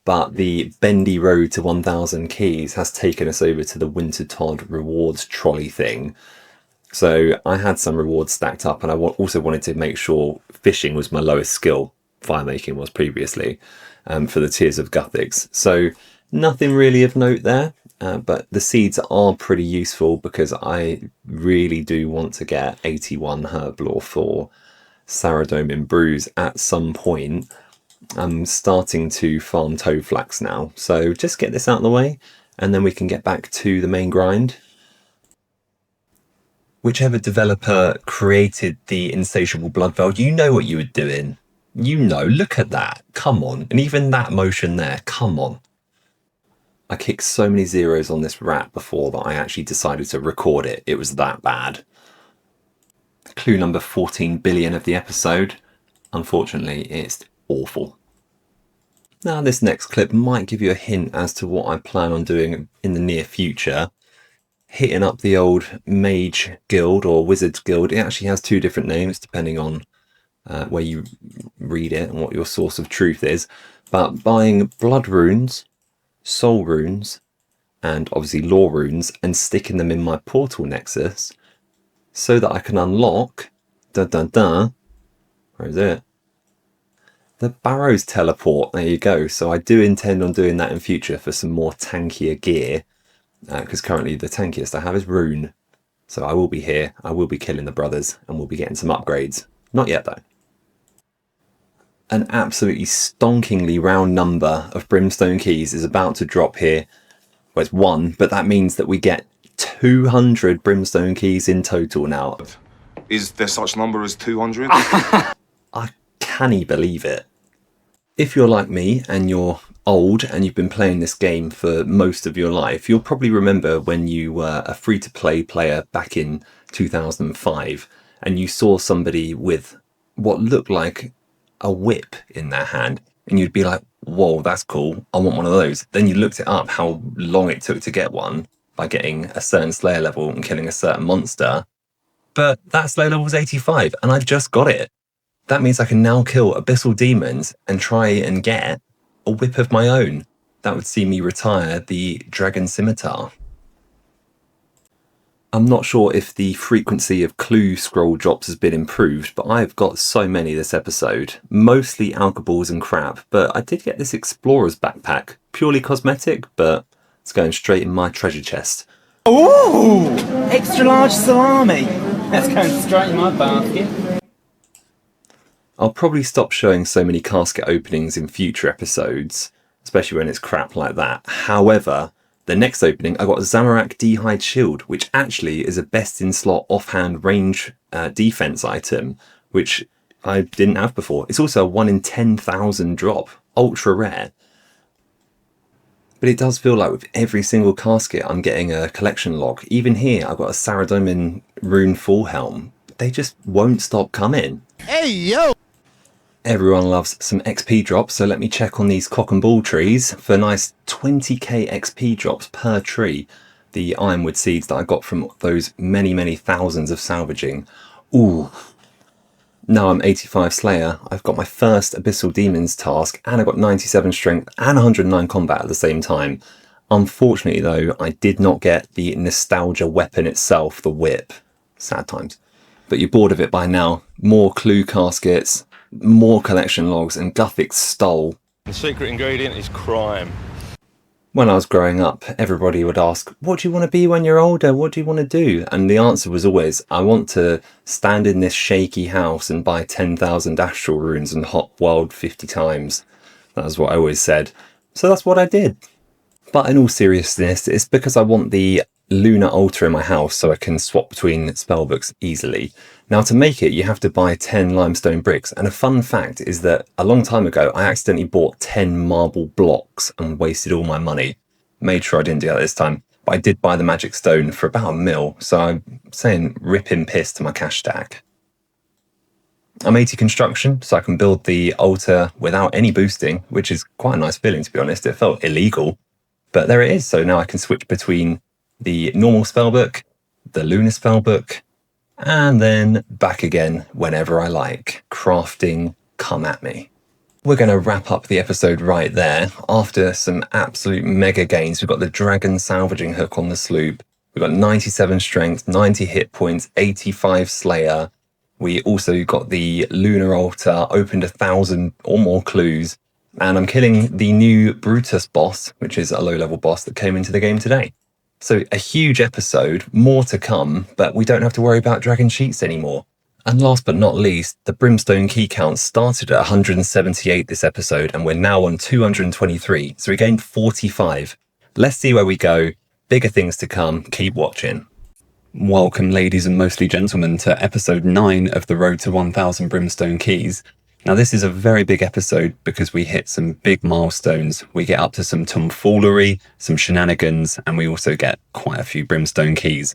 but the bendy road to 1000 Keys has taken us over to the Wintertodt rewards trolley thing. So I had some rewards stacked up, and I also wanted to make sure fishing was my lowest skill. Firemaking was previously, for the Tears of Guthix. So nothing really of note there, but the seeds are pretty useful because I really do want to get 81 Herblore for Saradomin Brews at some point. I'm starting to farm Toadflax now, so just get this out of the way and then we can get back to the main grind. Whichever developer created the Insatiable Blood Veil, you know what you were doing. You know, look at that, come on. And even that motion there, come on. I kicked so many zeros on this rat before that I actually decided to record it. It was that bad. Clue number 14 billion of the episode. Unfortunately, it's awful. Now this next clip might give you a hint as to what I plan on doing in the near future. Hitting up the old Mage Guild or Wizards Guild. It actually has 2 different names depending on where you read it and what your source of truth is. But buying blood runes, soul runes, and obviously lore runes, and sticking them in my portal nexus so that I can unlock where is it? The Barrows teleport. There you go. So I do intend on doing that in future for some more tankier gear, because currently the tankiest I have is Rune. So I will be here, I will be killing the brothers, and we'll be getting some upgrades. Not yet though. An absolutely stonkingly round number of Brimstone Keys is about to drop here. Well, it's 1, but that means that we get 200 Brimstone Keys in total now. Is there such number as 200? I can't believe it. If you're like me and you're old and you've been playing this game for most of your life, you'll probably remember when you were a free-to-play player back in 2005 and you saw somebody with what looked like a whip in their hand and you'd be like, whoa, that's cool, I want one of those. Then you looked it up how long it took to get one by getting a certain Slayer level and killing a certain monster. But that Slayer level was 85 and I just got it. That means I can now kill abyssal demons and try and get a whip of my own. That would see me retire the Dragon Scimitar. I'm not sure if the frequency of clue scroll drops has been improved, but I've got so many this episode. Mostly alcoballs and crap, but I did get this Explorer's backpack. Purely cosmetic, but it's going straight in my treasure chest. Ooh! Extra large salami! That's going straight in my basket. I'll probably stop showing so many casket openings in future episodes, especially when it's crap like that. However, the next opening, I got a Zamorak D-Hide Shield, which actually is a best-in-slot offhand range defense item, which I didn't have before. It's also a 1 in 10,000 drop, ultra rare. But it does feel like with every single casket I'm getting a collection log. Even here, I've got a Saradomin Rune Full Helm. They just won't stop coming. Hey, yo! Everyone loves some XP drops, so let me check on these cock and ball trees for nice 20k XP drops per tree. The ironwood seeds that I got from those many thousands of salvaging. Ooh. Now I'm 85 Slayer, I've got my first Abyssal Demons task, and I got 97 Strength and 109 Combat at the same time. Unfortunately though, I did not get the nostalgia weapon itself, the whip. Sad times. But you're bored of it by now. More clue caskets, more collection logs, and Guthix stole. The secret ingredient is crime. When I was growing up, everybody would ask, what do you want to be when you're older? What do you want to do? And the answer was always, I want to stand in this shaky house and buy 10,000 astral runes and hop world 50 times. That was what I always said. So that's what I did. But in all seriousness, it's because I want the lunar altar in my house so I can swap between spellbooks easily. Now, to make it, you have to buy 10 limestone bricks. And a fun fact is that a long time ago, I accidentally bought 10 marble blocks and wasted all my money. Made sure I didn't do that this time. But I did buy the magic stone for about £1 mil. So I'm saying ripping piss to my cash stack. I'm 80 construction, so I can build the altar without any boosting, which is quite a nice feeling, to be honest. It felt illegal, but there it is. So now I can switch between the normal spellbook, the lunar spellbook, and then back again whenever I like. Crafting, come at me. We're going to wrap up the episode right there. After some absolute mega gains, we've got the dragon salvaging hook on the sloop. We've got 97 strength, 90 hit points, 85 slayer. We also got the lunar altar, opened 1,000 or more clues, and I'm killing the new Brutus boss, which is a low-level boss that came into the game today. So a huge episode, more to come, but we don't have to worry about dragon sheets anymore. And last but not least, the Brimstone key count started at 178 this episode, and we're now on 223, so we gained 45. Let's see where we go. Bigger things to come. Keep watching. Welcome, ladies and mostly gentlemen, to episode 9 of the Road to 1000 Brimstone Keys. Now, this is a very big episode because we hit some big milestones. We get up to some tomfoolery, some shenanigans, and we also get quite a few Brimstone Keys.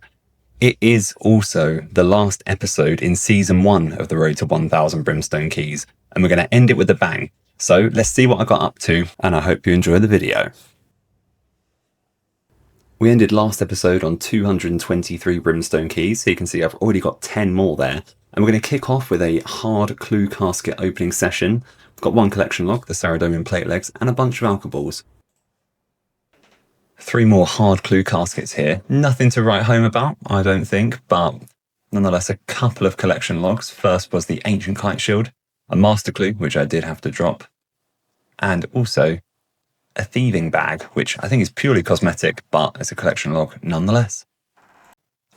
It is also the last episode in season 1 of the Road to 1000 Brimstone Keys, and we're going to end it with a bang. So let's see what I got up to, and I hope you enjoy the video. We ended last episode on 223 Brimstone Keys, so you can see I've already got 10 more there. And we're going to kick off with a hard clue casket opening session. We've got one collection log, the Saradomian plate legs, and a bunch of alcoballs. 3 more hard clue caskets here. Nothing to write home about, I don't think, but nonetheless a couple of collection logs. First was the Ancient Kite Shield, a master clue, which I did have to drop, and also a thieving bag, which I think is purely cosmetic, but it's a collection log nonetheless.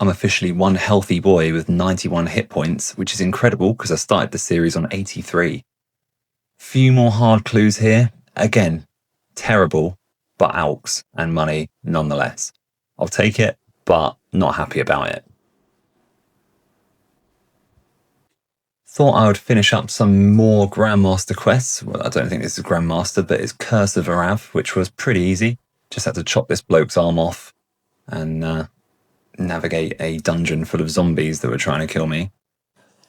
I'm officially one healthy boy with 91 hit points, which is incredible because I started the series on 83. Few more hard clues here. Again, terrible, but alks and money nonetheless. I'll take it, but not happy about it. Thought I would finish up some more Grandmaster quests. Well, I don't think this is Grandmaster, but it's Curse of Arav, which was pretty easy. Just had to chop this bloke's arm off and navigate a dungeon full of zombies that were trying to kill me.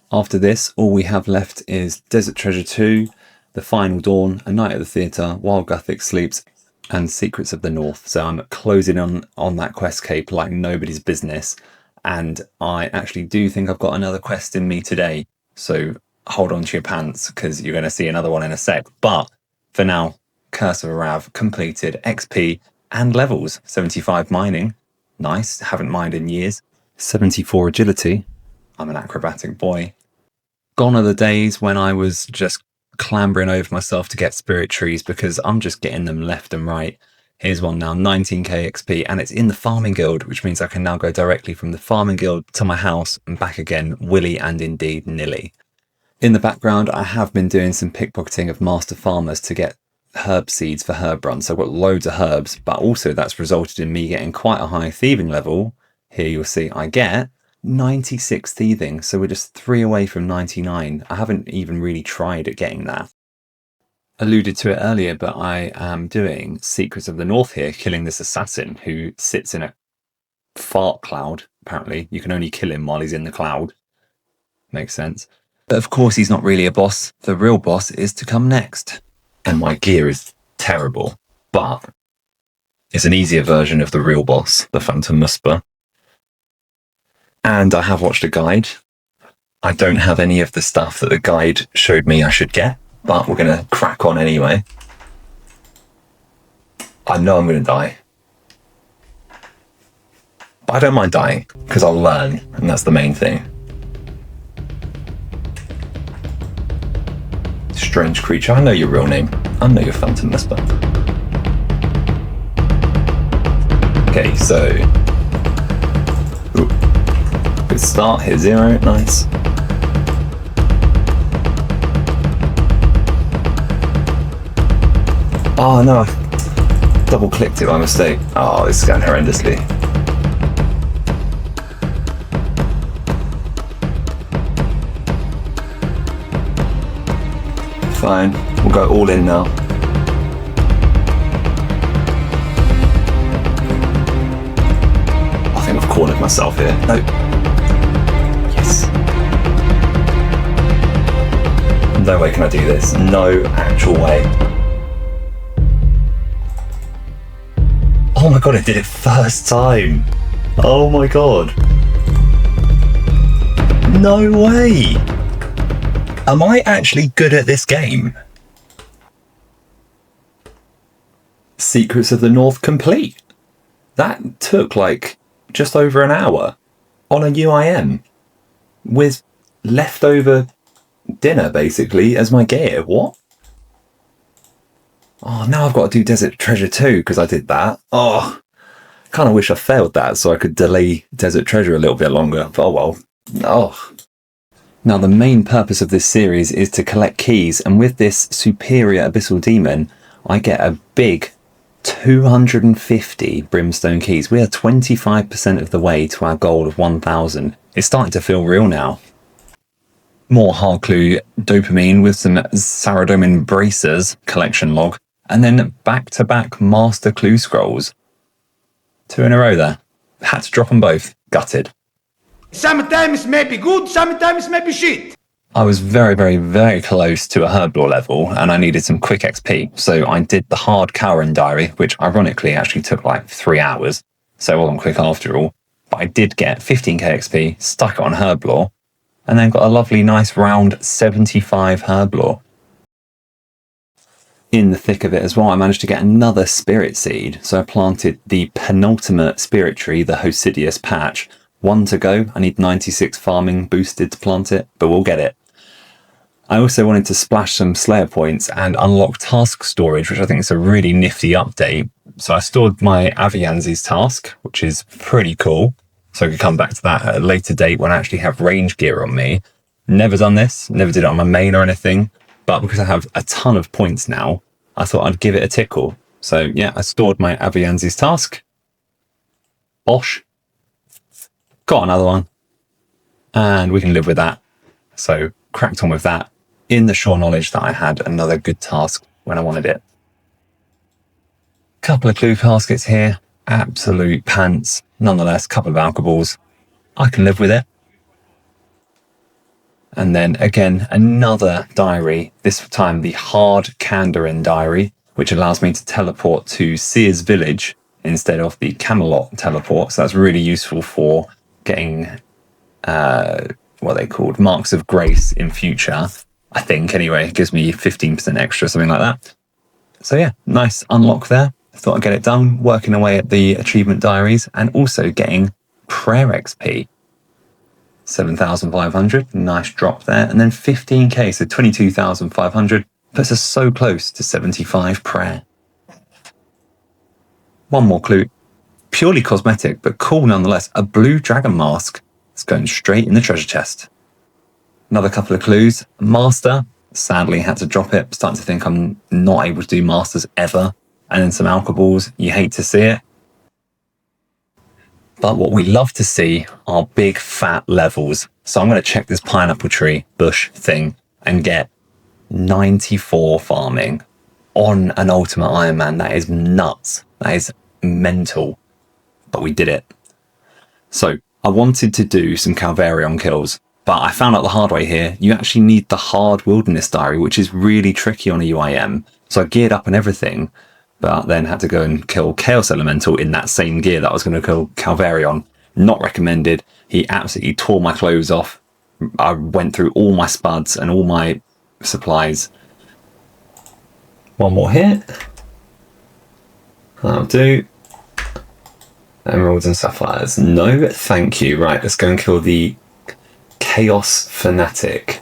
After this, all we have left is Desert Treasure 2, The Final Dawn, A Night at the Theatre, While Gothic Sleeps, and Secrets of the North. So I'm closing on that quest cape like nobody's business, and I actually do think I've got another quest in me today. So hold on to your pants because you're going to see another one in a sec. But for now, Curse of Arav completed, XP and levels, 75 mining. Nice, haven't mined in years. 74 agility. I'm an acrobatic boy. Gone are the days when I was just clambering over myself to get spirit trees because I'm just getting them left and right. Here's one now, 19k XP, and it's in the farming guild, which means I can now go directly from the farming guild to my house and back again, willy and indeed nilly. In the background, I have been doing some pickpocketing of master farmers to get herb seeds for herb runs. So I've got loads of herbs, but also that's resulted in me getting quite a high thieving level. Here you'll see I get 96 thieving, so we're just 3 away from 99. I haven't even really tried at getting that. Alluded to it earlier, but I am doing Secrets of the North here, killing this assassin who sits in a fart cloud. Apparently you can only kill him while he's in the cloud. Makes sense. But of course he's not really a boss. The real boss is to come next. And my gear is terrible, but it's an easier version of the real boss, the Phantom Musper. And I have watched a guide. I don't have any of the stuff that the guide showed me I should get, but we're going to crack on anyway. I know I'm going to die. But I don't mind dying, because I'll learn, and that's the main thing. Strange creature, I know your real name. I know your Phantom Musper. Okay, so ooh, good start. Hit 0. Nice. Oh no, I double clicked it by mistake. Oh, this is going horrendously. Fine, we'll go all in now. I think I've cornered myself here. No. Yes. No way can I do this. No actual way. Oh my god, I did it first time. Oh my god. No way. Am I actually good at this game? Secrets of the North complete. That took like just over an hour on a UIM with leftover dinner basically as my gear. What? Oh, now I've got to do Desert Treasure 2 because I did that. Oh, kind of wish I failed that so I could delay Desert Treasure a little bit longer. But oh well. Oh. Now the main purpose of this series is to collect keys, and with this superior Abyssal Demon, I get a big 250 Brimstone Keys. We are 25% of the way to our goal of 1,000. It's starting to feel real now. More hard clue dopamine with some Saradomin bracers collection log, and then back-to-back master clue scrolls. 2 in a row there. Had to drop them both. Gutted. Sometimes may be good, sometimes may be shit. I was very, very, very close to a Herblore level and I needed some quick XP. So I did the hard Cowrin diary, which ironically actually took like 3 hours. So it wasn't quick after all. But I did get 15k XP, stuck it on Herblore, and then got a lovely nice round 75 Herblore. In the thick of it as well, I managed to get another spirit seed. So I planted the penultimate spirit tree, the Hosidius patch. 1 to go. I need 96 farming boosted to plant it, but we'll get it. I also wanted to splash some Slayer points and unlock task storage, which I think is a really nifty update. So I stored my Avianzi's task, which is pretty cool. So I could come back to that at a later date when I actually have range gear on me. Never done this, never did it on my main or anything, but because I have a ton of points now, I thought I'd give it a tickle. So yeah, I stored my Avianzi's task. Bosh. Got another one. And we can live with that. So cracked on with that in the sure knowledge that I had another good task when I wanted it. Couple of clue caskets here. Absolute pants. Nonetheless, couple of alcohols. I can live with it. And then again, another diary, this time the hard Kandarin diary, which allows me to teleport to Seer's village instead of the Camelot teleport. So that's really useful for getting what they called marks of grace in future. I think anyway, it gives me 15% extra, something like that. So yeah, nice unlock there. I thought I'd get it done, working away at the achievement diaries and also getting prayer XP. 7,500, nice drop there. And then 15k, so 22,500, puts us so close to 75 prayer. One more clue. Purely cosmetic, but cool nonetheless. A blue dragon mask. It's going straight in the treasure chest. Another couple of clues. Master. Sadly, had to drop it. Starting to think I'm not able to do masters ever. And then some alcohols. You hate to see it. But what we love to see are big fat levels. So I'm going to check this pineapple tree bush thing and get 94 farming on an Ultimate Ironman. That is nuts. That is mental. But we did it. So I wanted to do some Calvarion kills, but I found out the hard way here. You actually need the hard wilderness diary, which is really tricky on a UIM. So I geared up and everything, but then had to go and kill Chaos Elemental in that same gear that I was going to kill Calvarion. Not recommended. He absolutely tore my clothes off. I went through all my spuds and all my supplies. One more hit. That'll do. Emeralds and sapphires. No, thank you. Right, let's go and kill the Chaos Fanatic.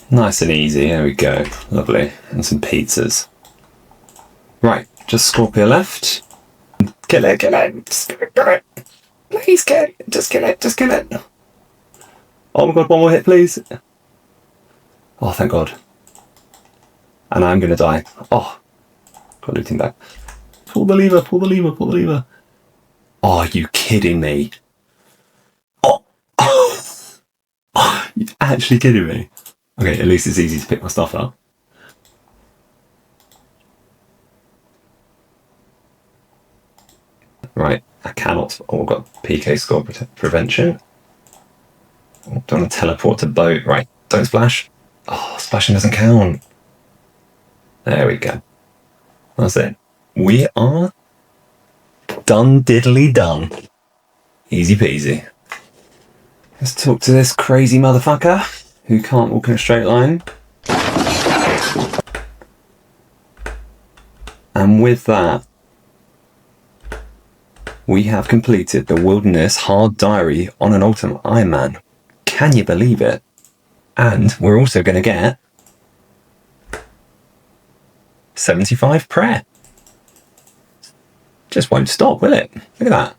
Nice and easy. There we go. Lovely. And some pizzas. Right, just Scorpio left. Kill it, kill it. Just kill it. Please kill it. Just kill it, just kill it. Oh my god, one more hit, please. Oh, thank god. And I'm going to die. Oh, got looting back. Pull the lever, pull the lever, pull the lever. Oh, are you kidding me? Oh, you're actually kidding me? Okay, at least it's easy to pick my stuff up. Right, I cannot. Oh, I've got PK score prevention. Oh, don't want to teleport to boat. Right, don't splash. Oh, splashing doesn't count. There we go. That's it. We are done diddly done. Easy peasy. Let's talk to this crazy motherfucker who can't walk in a straight line. And with that, we have completed the Wilderness Hard Diary on an Ultimate Ironman. Can you believe it? And we're also going to get 75 prayer. Just won't stop, will it? Look at that.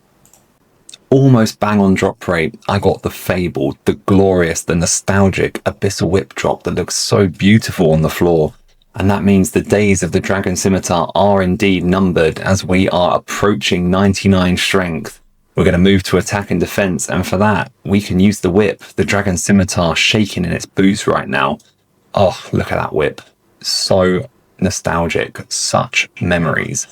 Almost bang on drop rate. I got the fabled, the glorious, the nostalgic Abyssal Whip drop that looks so beautiful on the floor. And that means the days of the Dragon Scimitar are indeed numbered as we are approaching 99 strength. We're going to move to attack and defense, and for that, we can use the whip. The Dragon Scimitar shaking in its boots right now. Oh, look at that whip. So nostalgic. Such memories.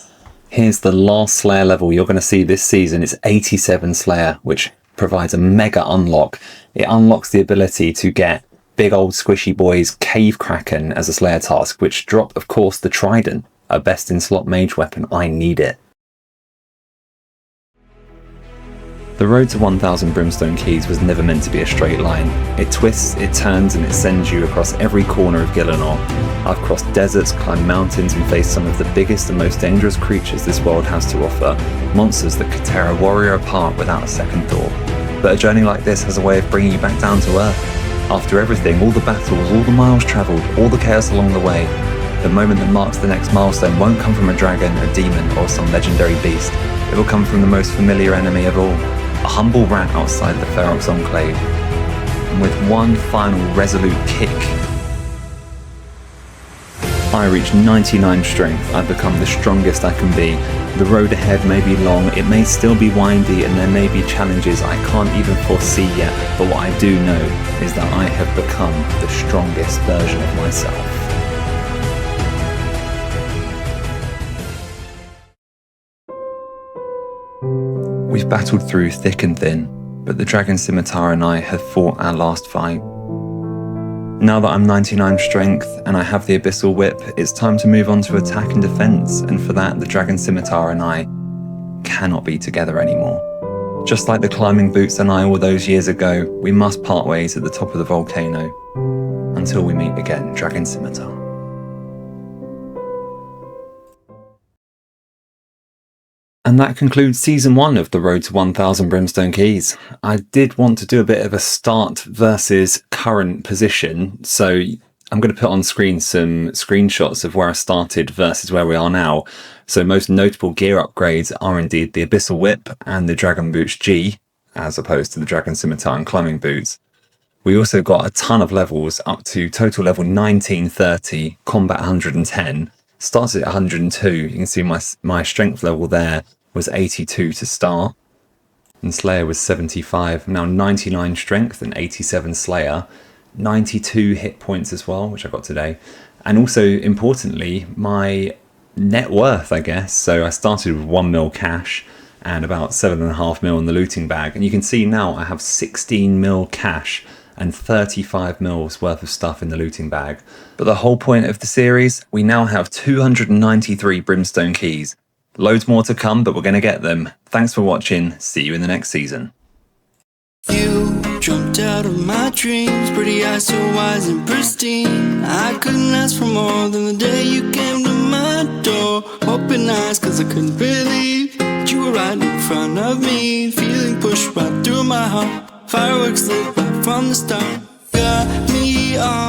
Here's the last Slayer level you're going to see this season. It's 87 Slayer, which provides a mega unlock. It unlocks the ability to get big old squishy boys Cave Kraken as a Slayer task, which drop, of course, the Trident, a best in slot mage weapon. I need it. The road to 1000 Brimstone Keys was never meant to be a straight line. It twists, it turns, and it sends you across every corner of Gielinor. I've crossed deserts, climbed mountains, and faced some of the biggest and most dangerous creatures this world has to offer, monsters that could tear a warrior apart without a second thought. But a journey like this has a way of bringing you back down to earth. After everything, all the battles, all the miles travelled, all the chaos along the way, the moment that marks the next milestone won't come from a dragon, a demon, or some legendary beast. It will come from the most familiar enemy of all, a humble rat outside the Ferox Enclave. And with one final resolute kick, I reach 99 strength. I've become the strongest I can be. The road ahead may be long, it may still be windy, and there may be challenges I can't even foresee yet, but what I do know is that I have become the strongest version of myself. We've battled through thick and thin, but the Dragon Scimitar and I have fought our last fight. Now that I'm 99 strength and I have the Abyssal Whip, it's time to move on to attack and defense, and for that the Dragon Scimitar and I cannot be together anymore. Just like the climbing boots and I all those years ago, we must part ways at the top of the volcano. Until we meet again, Dragon Scimitar. And that concludes Season 1 of the Road to 1000 Brimstone Keys. I did want to do a bit of a start versus current position, so I'm going to put on screen some screenshots of where I started versus where we are now. So most notable gear upgrades are indeed the Abyssal Whip and the Dragon Boots G, as opposed to the Dragon Scimitar and Climbing Boots. We also got a ton of levels up to total level 1930, combat 110. Started at 102, you can see my strength level there was 82 to start, and Slayer was 75. Now 99 strength and 87 Slayer, 92 hit points as well, which I got today, and also importantly my net worth, I guess. So I started with 1 mil cash and about 7.5 mil in the looting bag, and you can see now I have 16 mil cash and 35 mils worth of stuff in the looting bag. But the whole point of the series, we now have 293 Brimstone Keys. Loads more to come, but we're going to get them. Thanks for watching. See you in the next season. You jumped out of my dreams, pretty eyes so wise and pristine. I couldn't ask for more than the day you came to my door. Open eyes cause I couldn't believe that you were right in front of me. Feeling pushed right through my heart, fireworks lit right from the start. Got me on